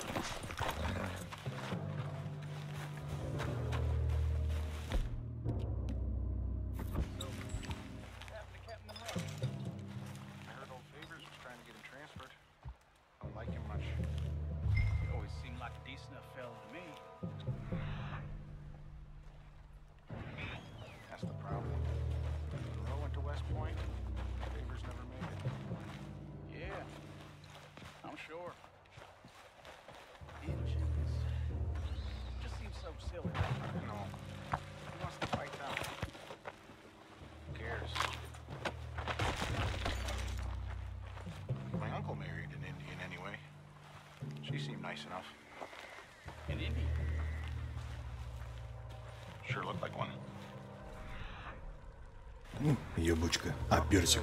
Яблочко. А, персик.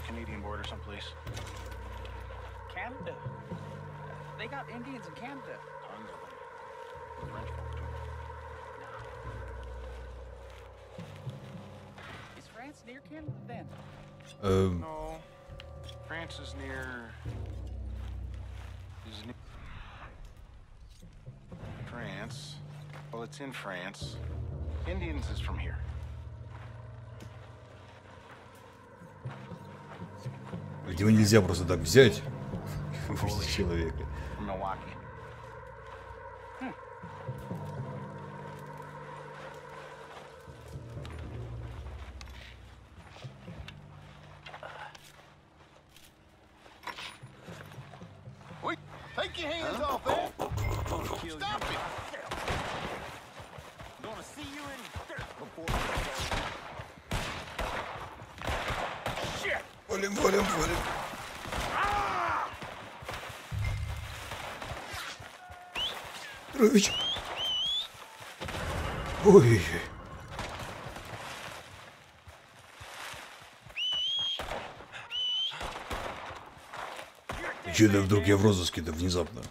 Canada. They got Indians in Canada. Tons of them. French folk too. Is France near Canada then? No. France is near. France. Well, it's in France. Indians is from here. Его нельзя просто так взять человека. Take your hands off it! Stop it! I'm gonna see you in dirt before. Shit! Валим. Петрович. Ой. Че-то вдруг я в розыске-то внезапно.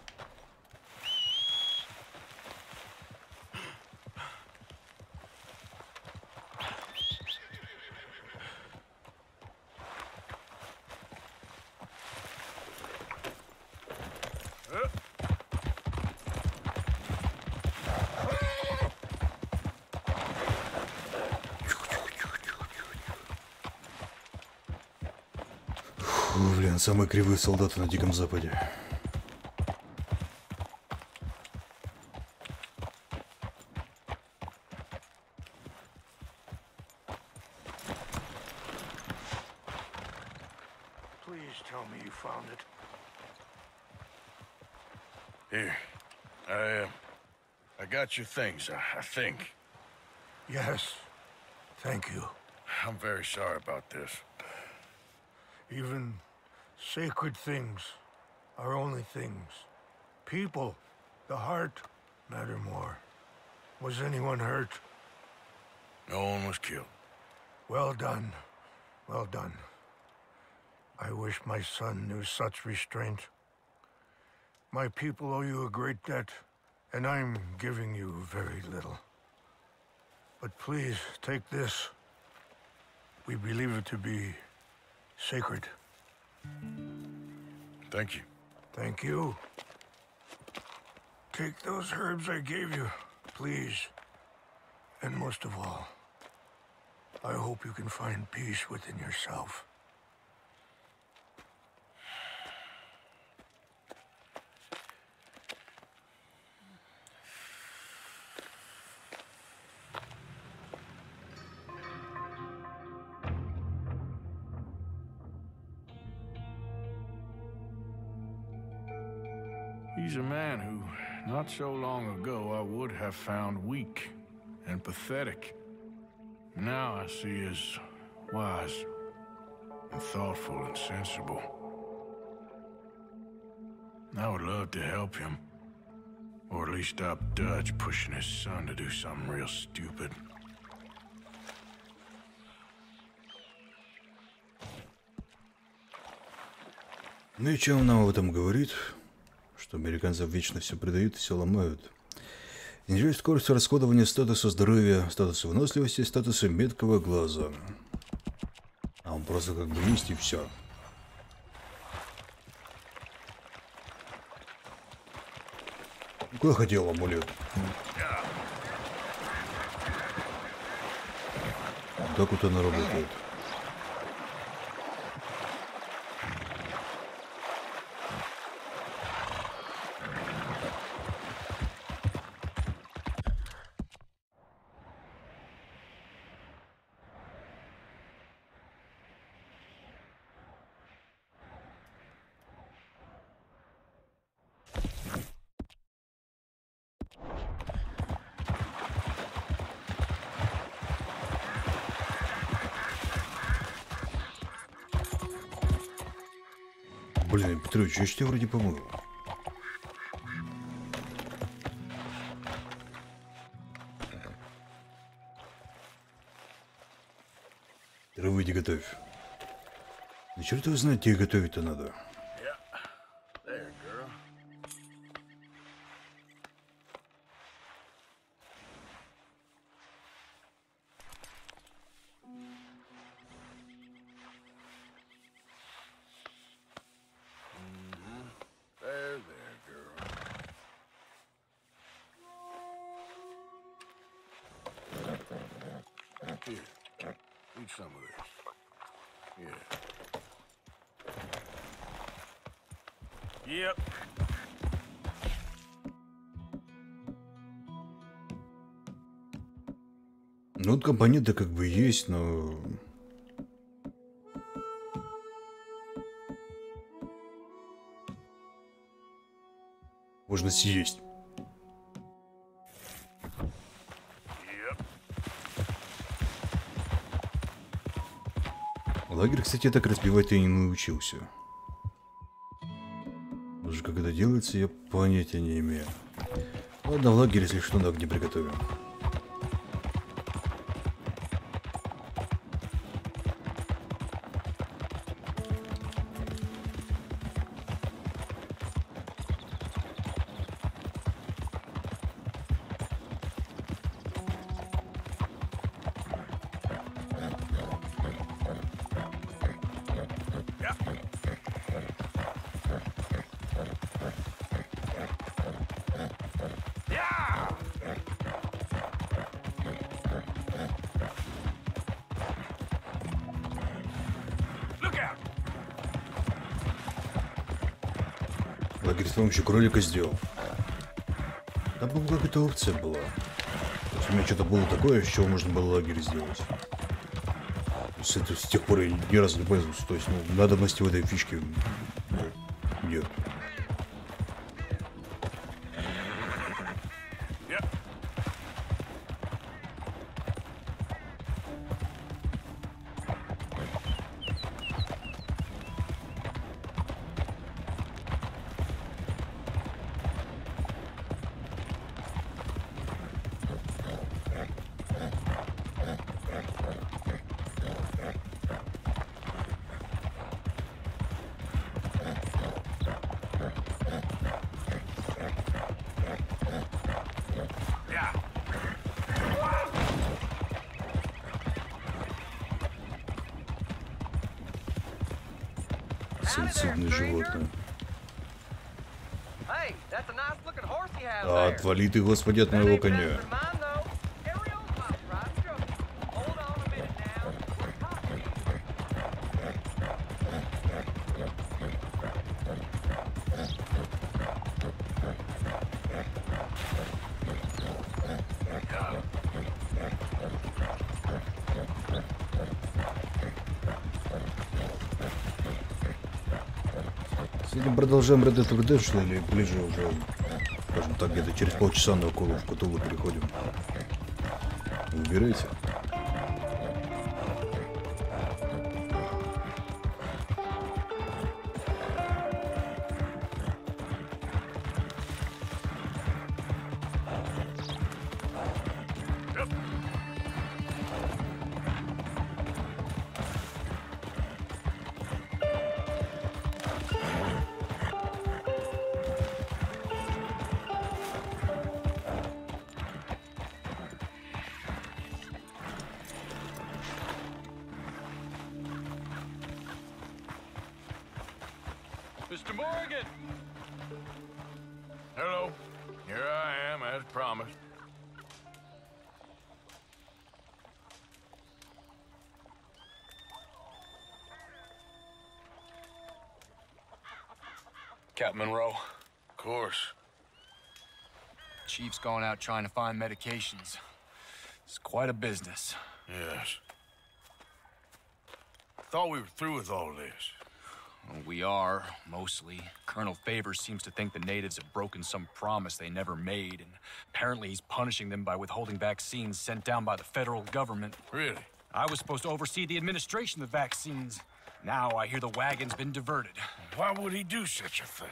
Блин, самые кривые солдаты на Диком Западе. Please tell me you found it. Here. I got your things, I think. Yes. Thank you. I'm very sorry about this. Even sacred things are only things. People, the heart, matter more. Was anyone hurt? No one was killed. Well done. Well done. I wish my son knew such restraint. My people owe you a great debt, and I'm giving you very little. But please, take this. We believe it to be sacred. Thank you. Thank you. Take those herbs I gave you, please. And most of all, I hope you can find peace within yourself. He's a man who, not so long ago, I would have found weak and pathetic. Now I see as wise and thoughtful and sensible. I would love to help him, or at least stop Dutch pushing his son to do something real stupid. Ну и чем нам об этом говорит? Что американцев вечно все предают и все ломают. Снижает скорость расходования статуса здоровья, статуса выносливости, статуса меткого глаза. А он просто как бы есть и все. Куда хотел амулет? Так вот она работает. Блин, Петрович, я ж тебя вроде помыл. Выйди, готовь. Да черт его знает, тебе готовить-то надо. Eat some of this. Yeah. Yep. Ну, вот компоненты как бы есть, но... Можно съесть. Лагерь, кстати, так разбивать я не научился. Даже как это делается, я понятия не имею. Ладно, в лагере, если что, на огне приготовим. Лагерь с помощью кролика сделал. Там, по-моему, какая-то опция была. То есть у меня что-то было такое, с чего можно было лагерь сделать. С тех пор я ни разу не пользовался. То есть, ну, надобности в этой фишке нет. Сенсибное животное. Отвали ты, Господи, от моего коня. Сегодня продолжаем Red Dead Redemption или ближе уже, скажем так, где-то через полчаса на около в Кутулу переходим. Выбирайте. Mr. Morgan! Hello. Here I am, as promised. Captain Monroe. Of course. Chief's gone out trying to find medications. It's quite a business. Yes. Thought we were through with all this. Well, we are, mostly. Colonel Favors seems to think the natives have broken some promise they never made, and apparently he's punishing them by withholding vaccines sent down by the federal government. Really? I was supposed to oversee the administration of the vaccines. Now I hear the wagon's been diverted. Why would he do such a thing?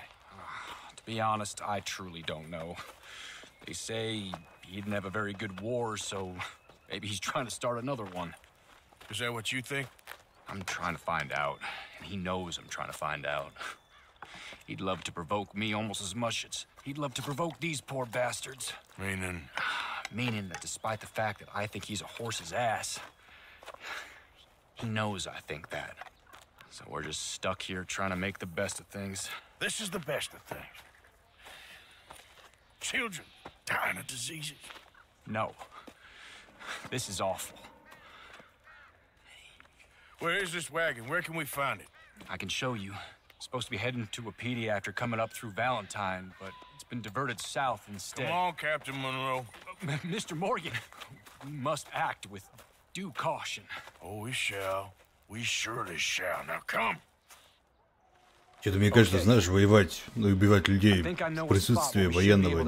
To be honest, I truly don't know. They say he didn't have a very good war, so maybe he's trying to start another one. Is that what you think? I'm trying to find out, and he knows I'm trying to find out. He'd love to provoke me almost as much as he'd love to provoke these poor bastards. Meaning? Meaning that despite the fact that I think he's a horse's ass, he knows I think that. So we're just stuck here trying to make the best of things. This is the best of things. Children dying of diseases. No. This is awful. Where is this wagon? Where can we find it? I can show you. It's supposed to be heading to a PD after coming up through Valentine, but it's been diverted south instead. Come on, Captain Monroe. Mr. Morgan, we must act with due caution. Oh, we shall. We surely shall. Now come. Что-то мне кажется, знаешь, воевать, ну, убивать людей в присутствии военного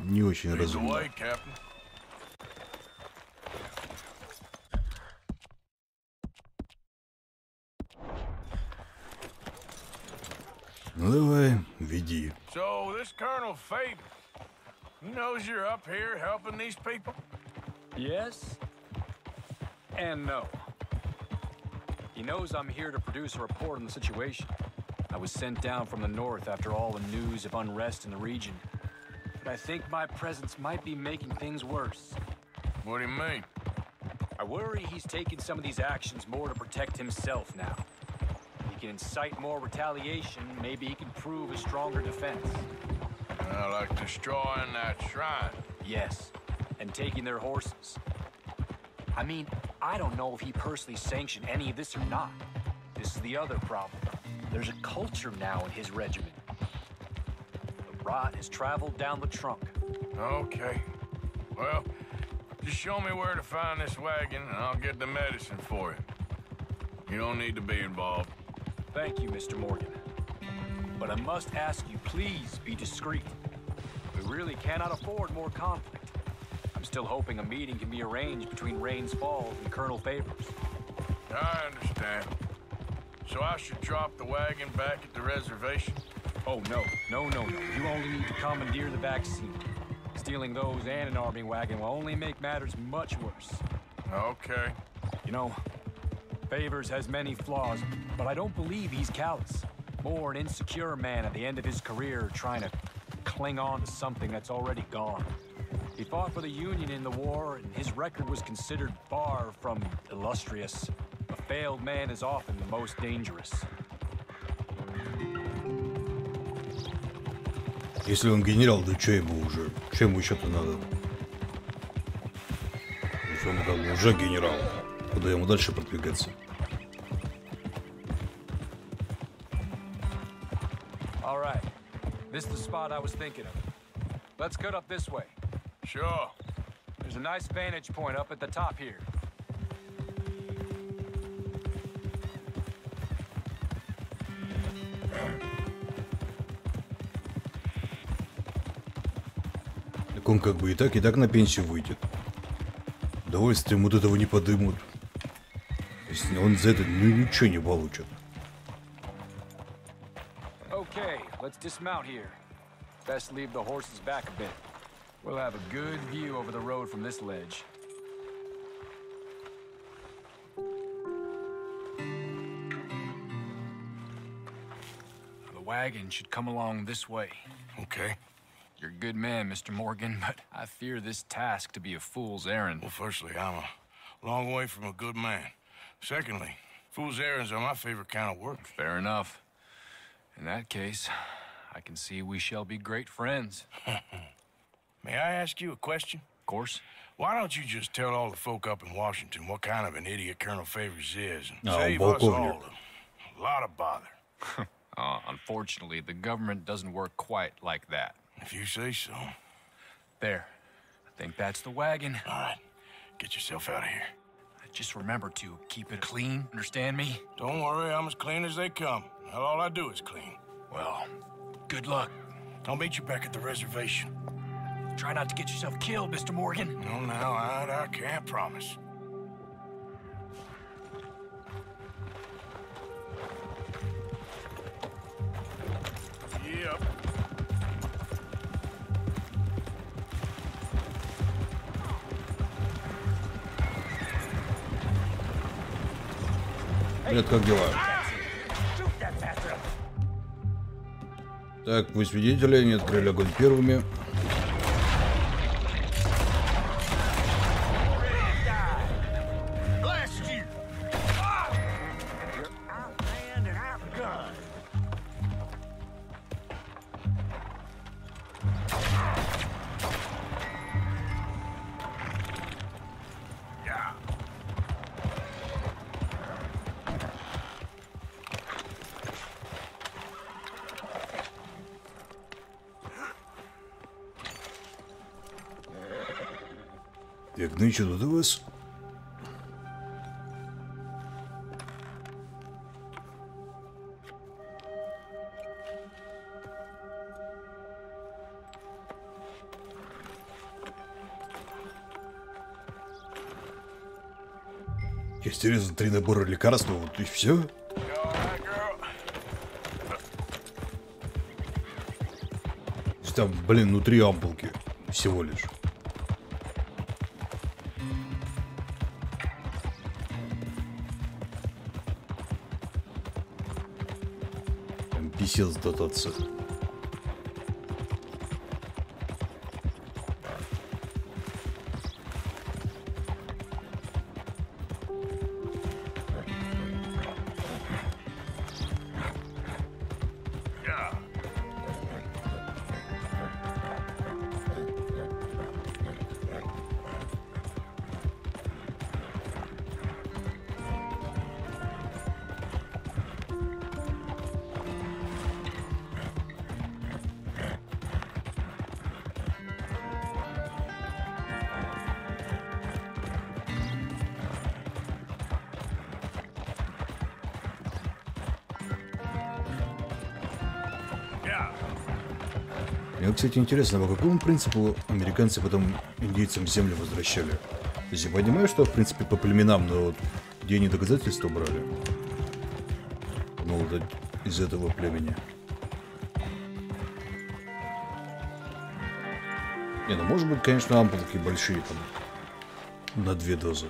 не очень разумно. So, Ну давай, веди. So this Colonel Faber, He knows you're up here helping these people? Yes and no. He knows I'm here to produce a report on the situation. I was sent down from the north after all the news of unrest in the region. But I think my presence might be making things worse. What do you mean? I worry he's taking some of these actions more to protect himself now. He can incite more retaliation, maybe he can prove a stronger defense. Like destroying that shrine? Yes, and taking their horses. I mean, I don't know if he personally sanctioned any of this or not. This is the other problem. There's a culture now in his regiment. The rot has traveled down the trunk. Okay. Well, just show me where to find this wagon and I'll get the medicine for you. You don't need to be involved. Thank you, Mr. Morgan. But I must ask you, please be discreet. We really cannot afford more conflict. I'm still hoping a meeting can be arranged between Rains Falls and Colonel Favors. I understand. So I should drop the wagon back at the reservation? Oh, no. No. You only need to commandeer the vaccine. Stealing those and an army wagon will only make matters much worse. Okay. You know, Favors has many flaws, but I don't believe he's callous. More an insecure man at the end of his career trying to cling on to something that's already gone. He fought for the Union in the war, and his record was considered far from illustrious. A failed man is often the most dangerous. Если он генерал, да что ему уже? Что ему еще-то надо? Если он как бы уже генерал, куда ему дальше продвигаться? All right. This is the spot I was thinking of. Let's cut up this way. Sure. There's a nice vantage point up at the top here. Так он как бы и так на пенсию выйдет. Удовольствием вот этого не подымут. Если он за это ничего не получит. Okay, let's dismount here. Best leave the horses back a bit. We'll have a good view over the road from this ledge. The wagon should come along this way. Okay. You're a good man, Mr. Morgan, but I fear this task to be a fool's errand. Well, firstly, I'm a long way from a good man. Secondly, fool's errands are my favorite kind of work. Fair enough. In that case, I can see we shall be great friends. May I ask you a question? Of course. Why don't you just tell all the folk up in Washington what kind of an idiot Colonel Favors is and No, save us all a lot of bother? Unfortunately, the government doesn't work quite like that. If you say so. There. I think that's the wagon. All right. Get yourself out of here. Just remember to keep it clean, understand me? Don't worry, I'm as clean as they come. Now, all I do is clean. Well, good luck. I'll meet you back at the reservation. Try not to get yourself killed, Mr. Morgan. No, now, I can't promise. Yep. Привет, как дела? Так, вы свидетели, они открыли огонь первыми. Так, ну и что тут у вас? Интересно, 3 набора лекарств, вот и все. Там, блин, внутри ампулки. Всего лишь. Писец дотация. Мне, кстати, интересно, по какому принципу американцы потом индейцам землю возвращали? То есть я понимаю, что, в принципе, по племенам, но вот где они доказательства брали? Ну, вот из этого племени. Не, ну, может быть, конечно, ампулки большие, там, на 2 дозы.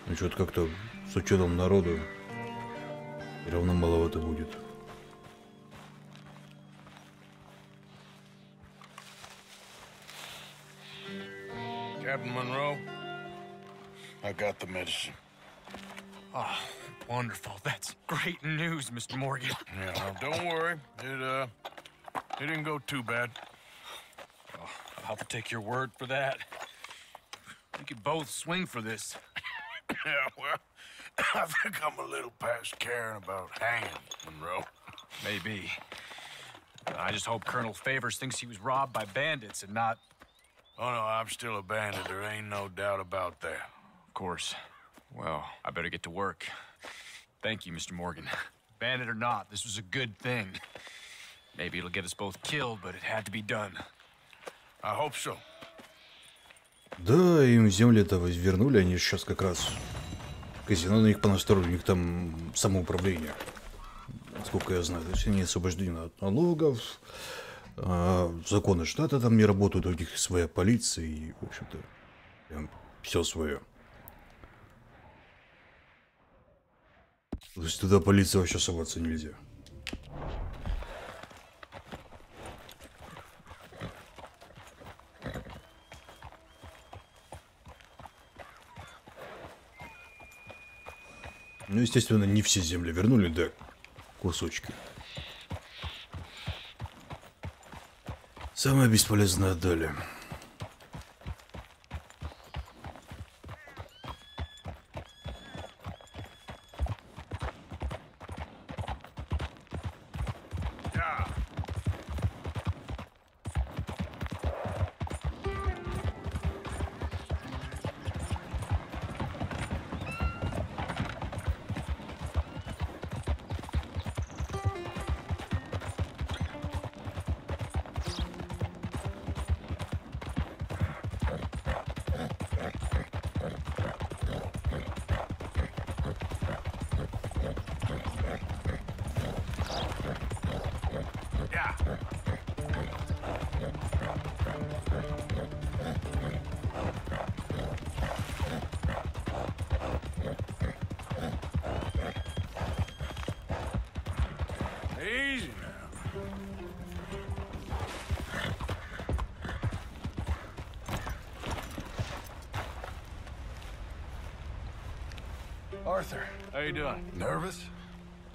Но что-то как-то с учетом народу равно маловато будет. Captain Monroe, I got the medicine. Oh, wonderful. That's great news, Mr. Morgan. Yeah, well, don't worry. It didn't go too bad. Oh, I'll take your word for that. We could both swing for this. Yeah, well, I think I'm a little past caring about hanging, Monroe. Maybe. I just hope Colonel Favors thinks he was robbed by bandits and not... Oh, no, I'm still a bandit. There ain't no doubt about that. Of course. Well, I better get to work. Thank you, Mr. Morgan. Bandit or not, this was a good thing. Maybe it'll get us both killed, but it had to be done. I hope so. Да, им земли-то вернули, они сейчас как раз... Казино на них понастроили, у них там самоуправление. Насколько я знаю, то есть они освобождены от налогов. Законы штата там не работают, у них своя полиция и, в общем-то, все свое. То есть туда полиция вообще соваться нельзя. Ну, естественно, не все земли вернули, да, кусочки. Самое бесполезное отдали. Easy now. Arthur. How you doing? Nervous?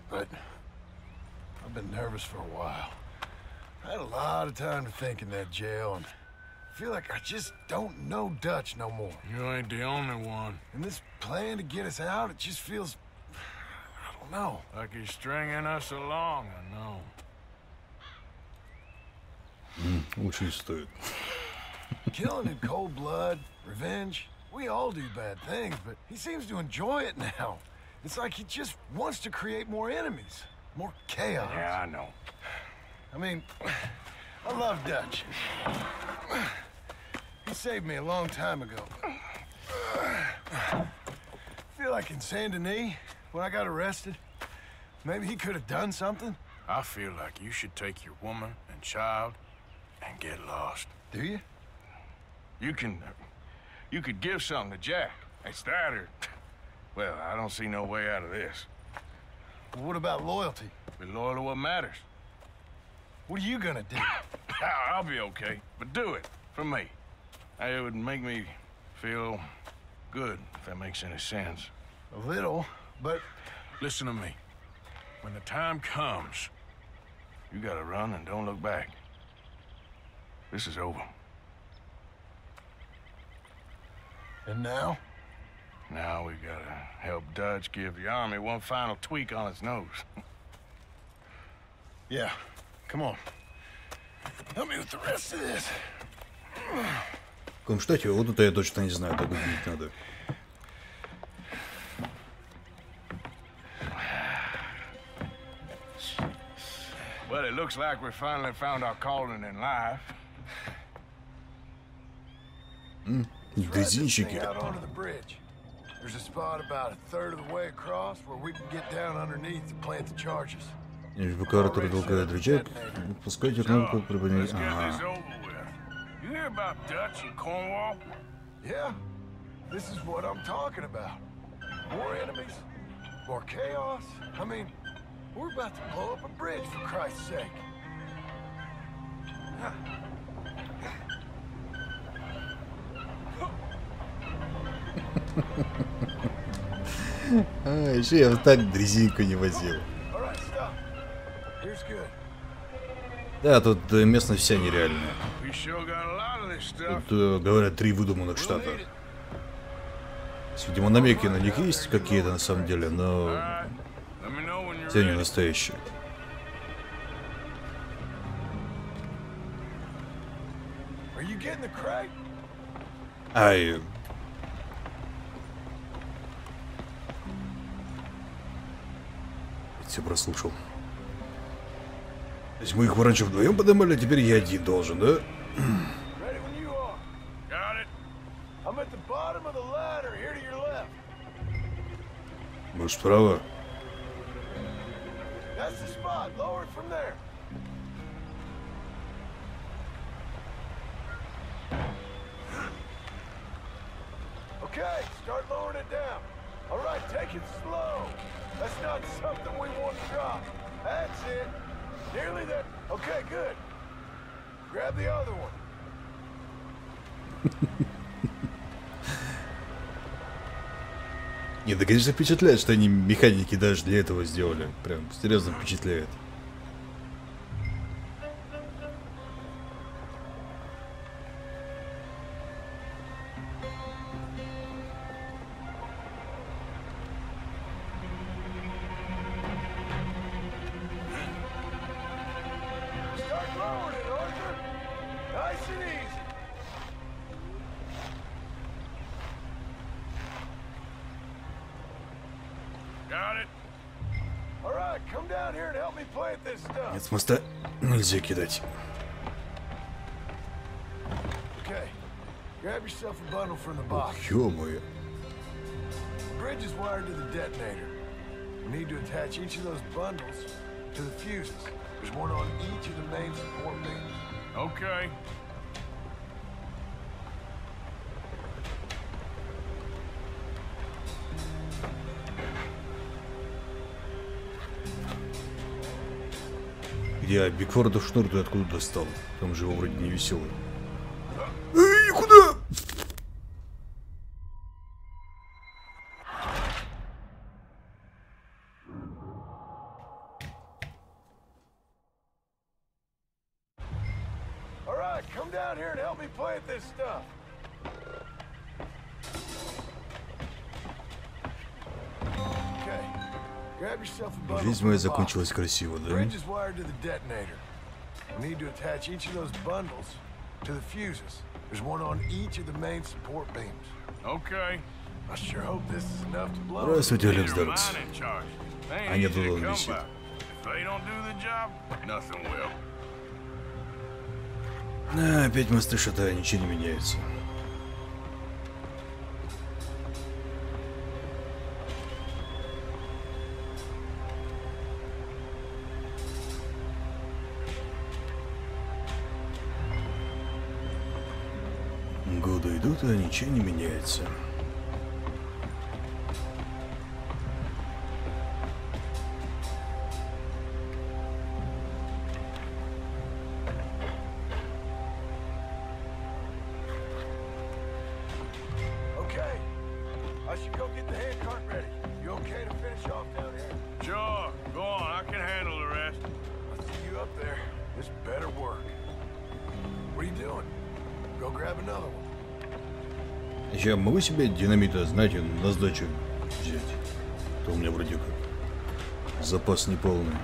But I've been nervous for a while. I had a lot of time to think in that jail, and I feel like I just don't know Dutch no more. You ain't the only one. And this plan to get us out, it just feels... I don't know. Like he's stringing us along, I know. Очень стоит. Killing in cold blood, revenge, we all do bad things, but he seems to enjoy it now. It's like he just wants to create more enemies, more chaos. Yeah, I know. I mean, I love Dutch. He saved me a long time ago. I feel like in Saint Denis, when I got arrested, maybe he could have done something. I feel like you should take your woman and child and get lost. Do you? You could give something to Jack. It's that or... Well, I don't see no way out of this. Well, what about loyalty? Be loyal to what matters. What are you gonna do? I'll be okay, but do it for me. It would make me feel good, if that makes any sense. A little, but... Listen to me. When the time comes, you gotta run and don't look back. This is over. And now? Now we gotta help Dutch give the army one final tweak on its nose. Yeah, come on. Help me with the rest of this. В каком штате? Вот это я точно не знаю, так убить надо. Well, it looks like we finally found our calling in life. Дрезинщики. Out onto the bridge. There's a spot about a third of the way across where we can get down underneath to plant the charges. Пока Артур долго отвечает, пускайте кнопку приподнять. You hear about Dutch and Cornwall? Yeah, this is what I'm talking about. More enemies, more chaos. I mean, we're about to blow up a bridge, for Christ's sake. Еще я вот так дрезинку не возил. Да, тут местность вся нереальная. Тут, говорят, 3 выдуманных штата. Видимо, намеки на них есть какие-то на самом деле, но все они настоящие. Ай. Все прослушал. То есть мы их раньше вдвоем поднимали, а теперь я один должен, да? Может, справа? Okay, start lowering it down. All right, take it slow. That's not something we want to drop. That's it. Nearly there. Okay, good. Grab the other one. Нет, да, конечно, впечатляет, что они механики даже для этого сделали. Прям серьезно впечатляет. Нет, с моста нельзя кидать. Ох, ё-моё. Bridge is wired to the detonator. We need to attach each of those bundles to the fuses. There's one on each of the main support beams. Okay. Я Бигфордов шнур ты откуда достал? Там же его вроде не веселый. Эй, куда? Жизнь моя закончилась красиво, да? Здравствуйте, Алекс Даркс. А нет, тут он висит. Опять мосты шатая, ничего не меняется. Годы идут, а ничего не меняется. Я могу себе динамита, знаете, на сдачу взять? То у меня вроде как запас неполный.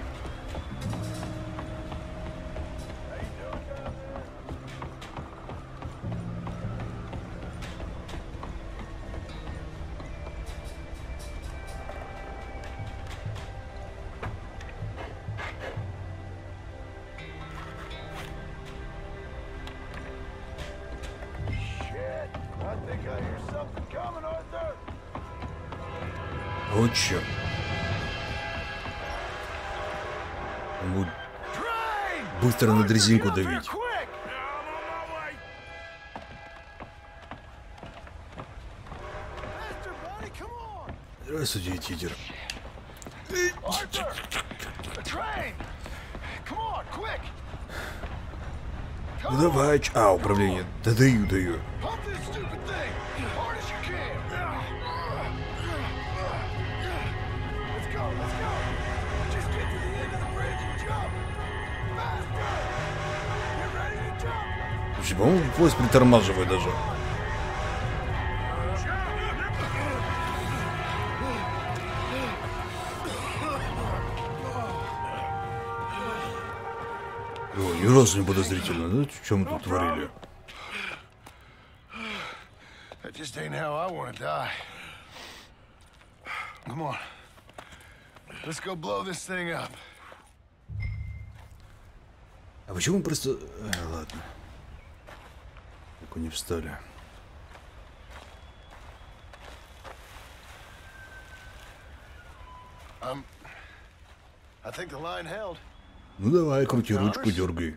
Вот черт. Он будет быстро на дрезинку давить. Здравствуйте, титер. Ну давай, а, управление. Да даю. По-моему, поезд притормаживает даже. О, ни разу не подозрительно, да? Что мы тут творили? А почему просто... ладно. Не встали. Ну давай, крути ручку, дергай.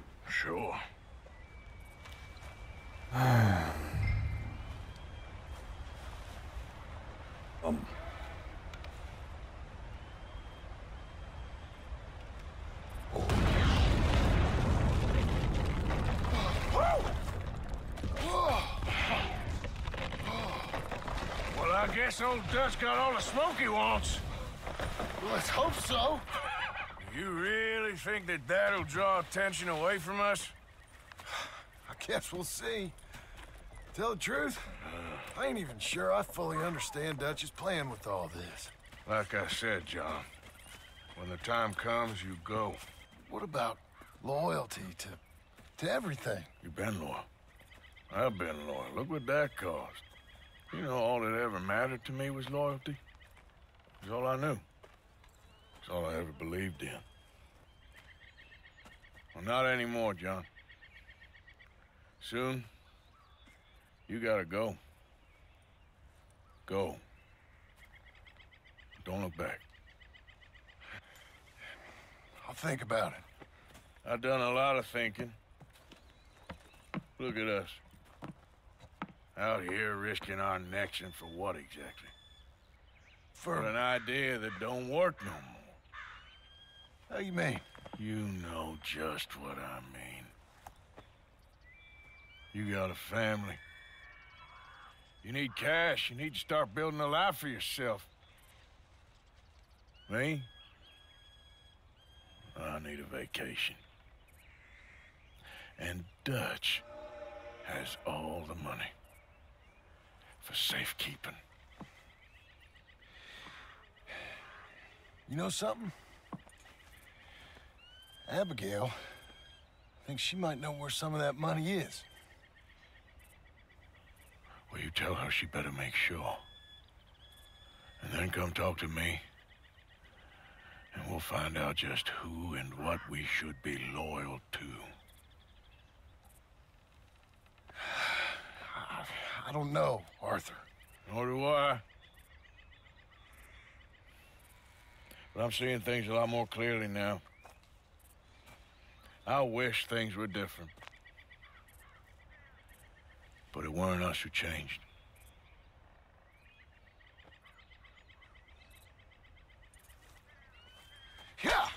I guess old Dutch got all the smoke he wants. Let's hope so. You really think that that'll draw attention away from us? I guess we'll see. Tell the truth, I ain't even sure I fully understand Dutch's plan with all this. Like I said, John, when the time comes, you go. What about loyalty to everything? You've been loyal. I've been loyal. Look what that cost. You know, all that ever mattered to me was loyalty. It's all I knew. It's all I ever believed in. Well, not anymore, John. Soon, you gotta go. Go. Don't look back. I'll think about it. I've done a lot of thinking. Look at us. Out here risking our necks, and for what exactly? For an idea that don't work no more. How you mean? You know just what I mean. You got a family. You need cash. You need to start building a life for yourself. Me? I need a vacation. And Dutch has all the money. For safekeeping. You know something? Abigail thinks she might know where some of that money is. Well, you tell her she better make sure. And then come talk to me. And we'll find out just who and what we should be loyal to. I don't know, Arthur. Nor do I. But I'm seeing things a lot more clearly now. I wish things were different. but it weren't us who changed. Yeah.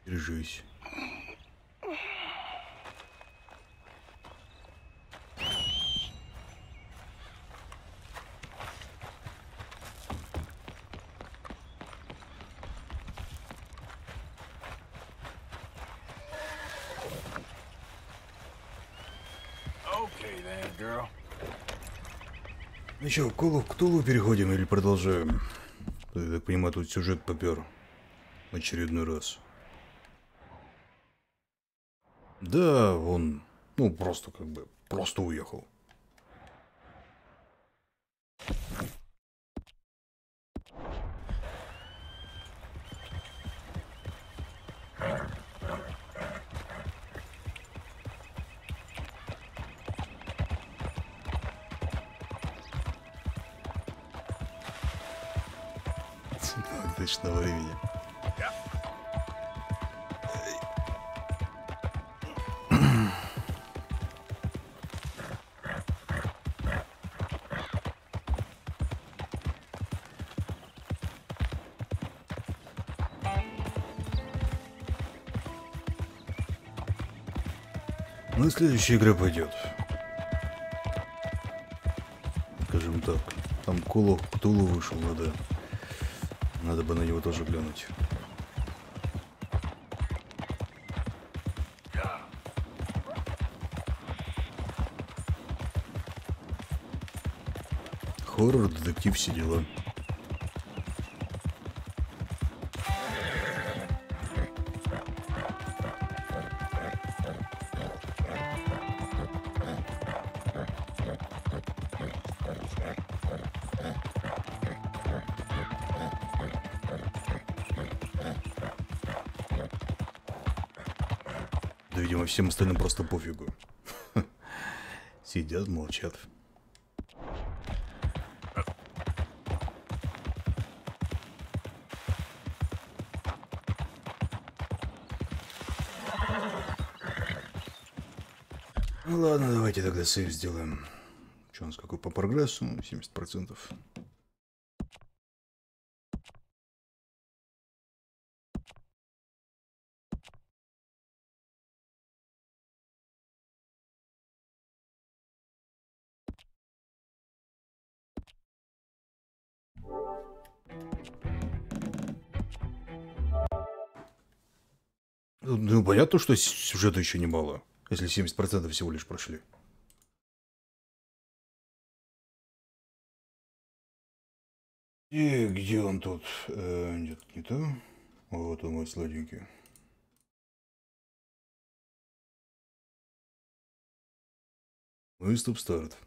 Держись. Ну что, к Тулу переходим или продолжаем? Я так понимаю, тут сюжет попер. Очередной раз. Да, он, ну, просто как бы, просто уехал. Точного времени. Ну, следующая игра пойдет. Скажем так. Там Ктулу вышел, надо бы на него тоже глянуть. Хоррор, детектив, все дела. Да, видимо, всем остальным просто пофигу. Сидят, молчат. Ну ладно, давайте тогда сейв сделаем. Что у нас какой по прогрессу? 70%. Ну, понятно, что сюжета еще немало, если 70% всего лишь прошли. И где он тут? Нет, не то. Вот он, мой сладенький. Ну и стоп-старт.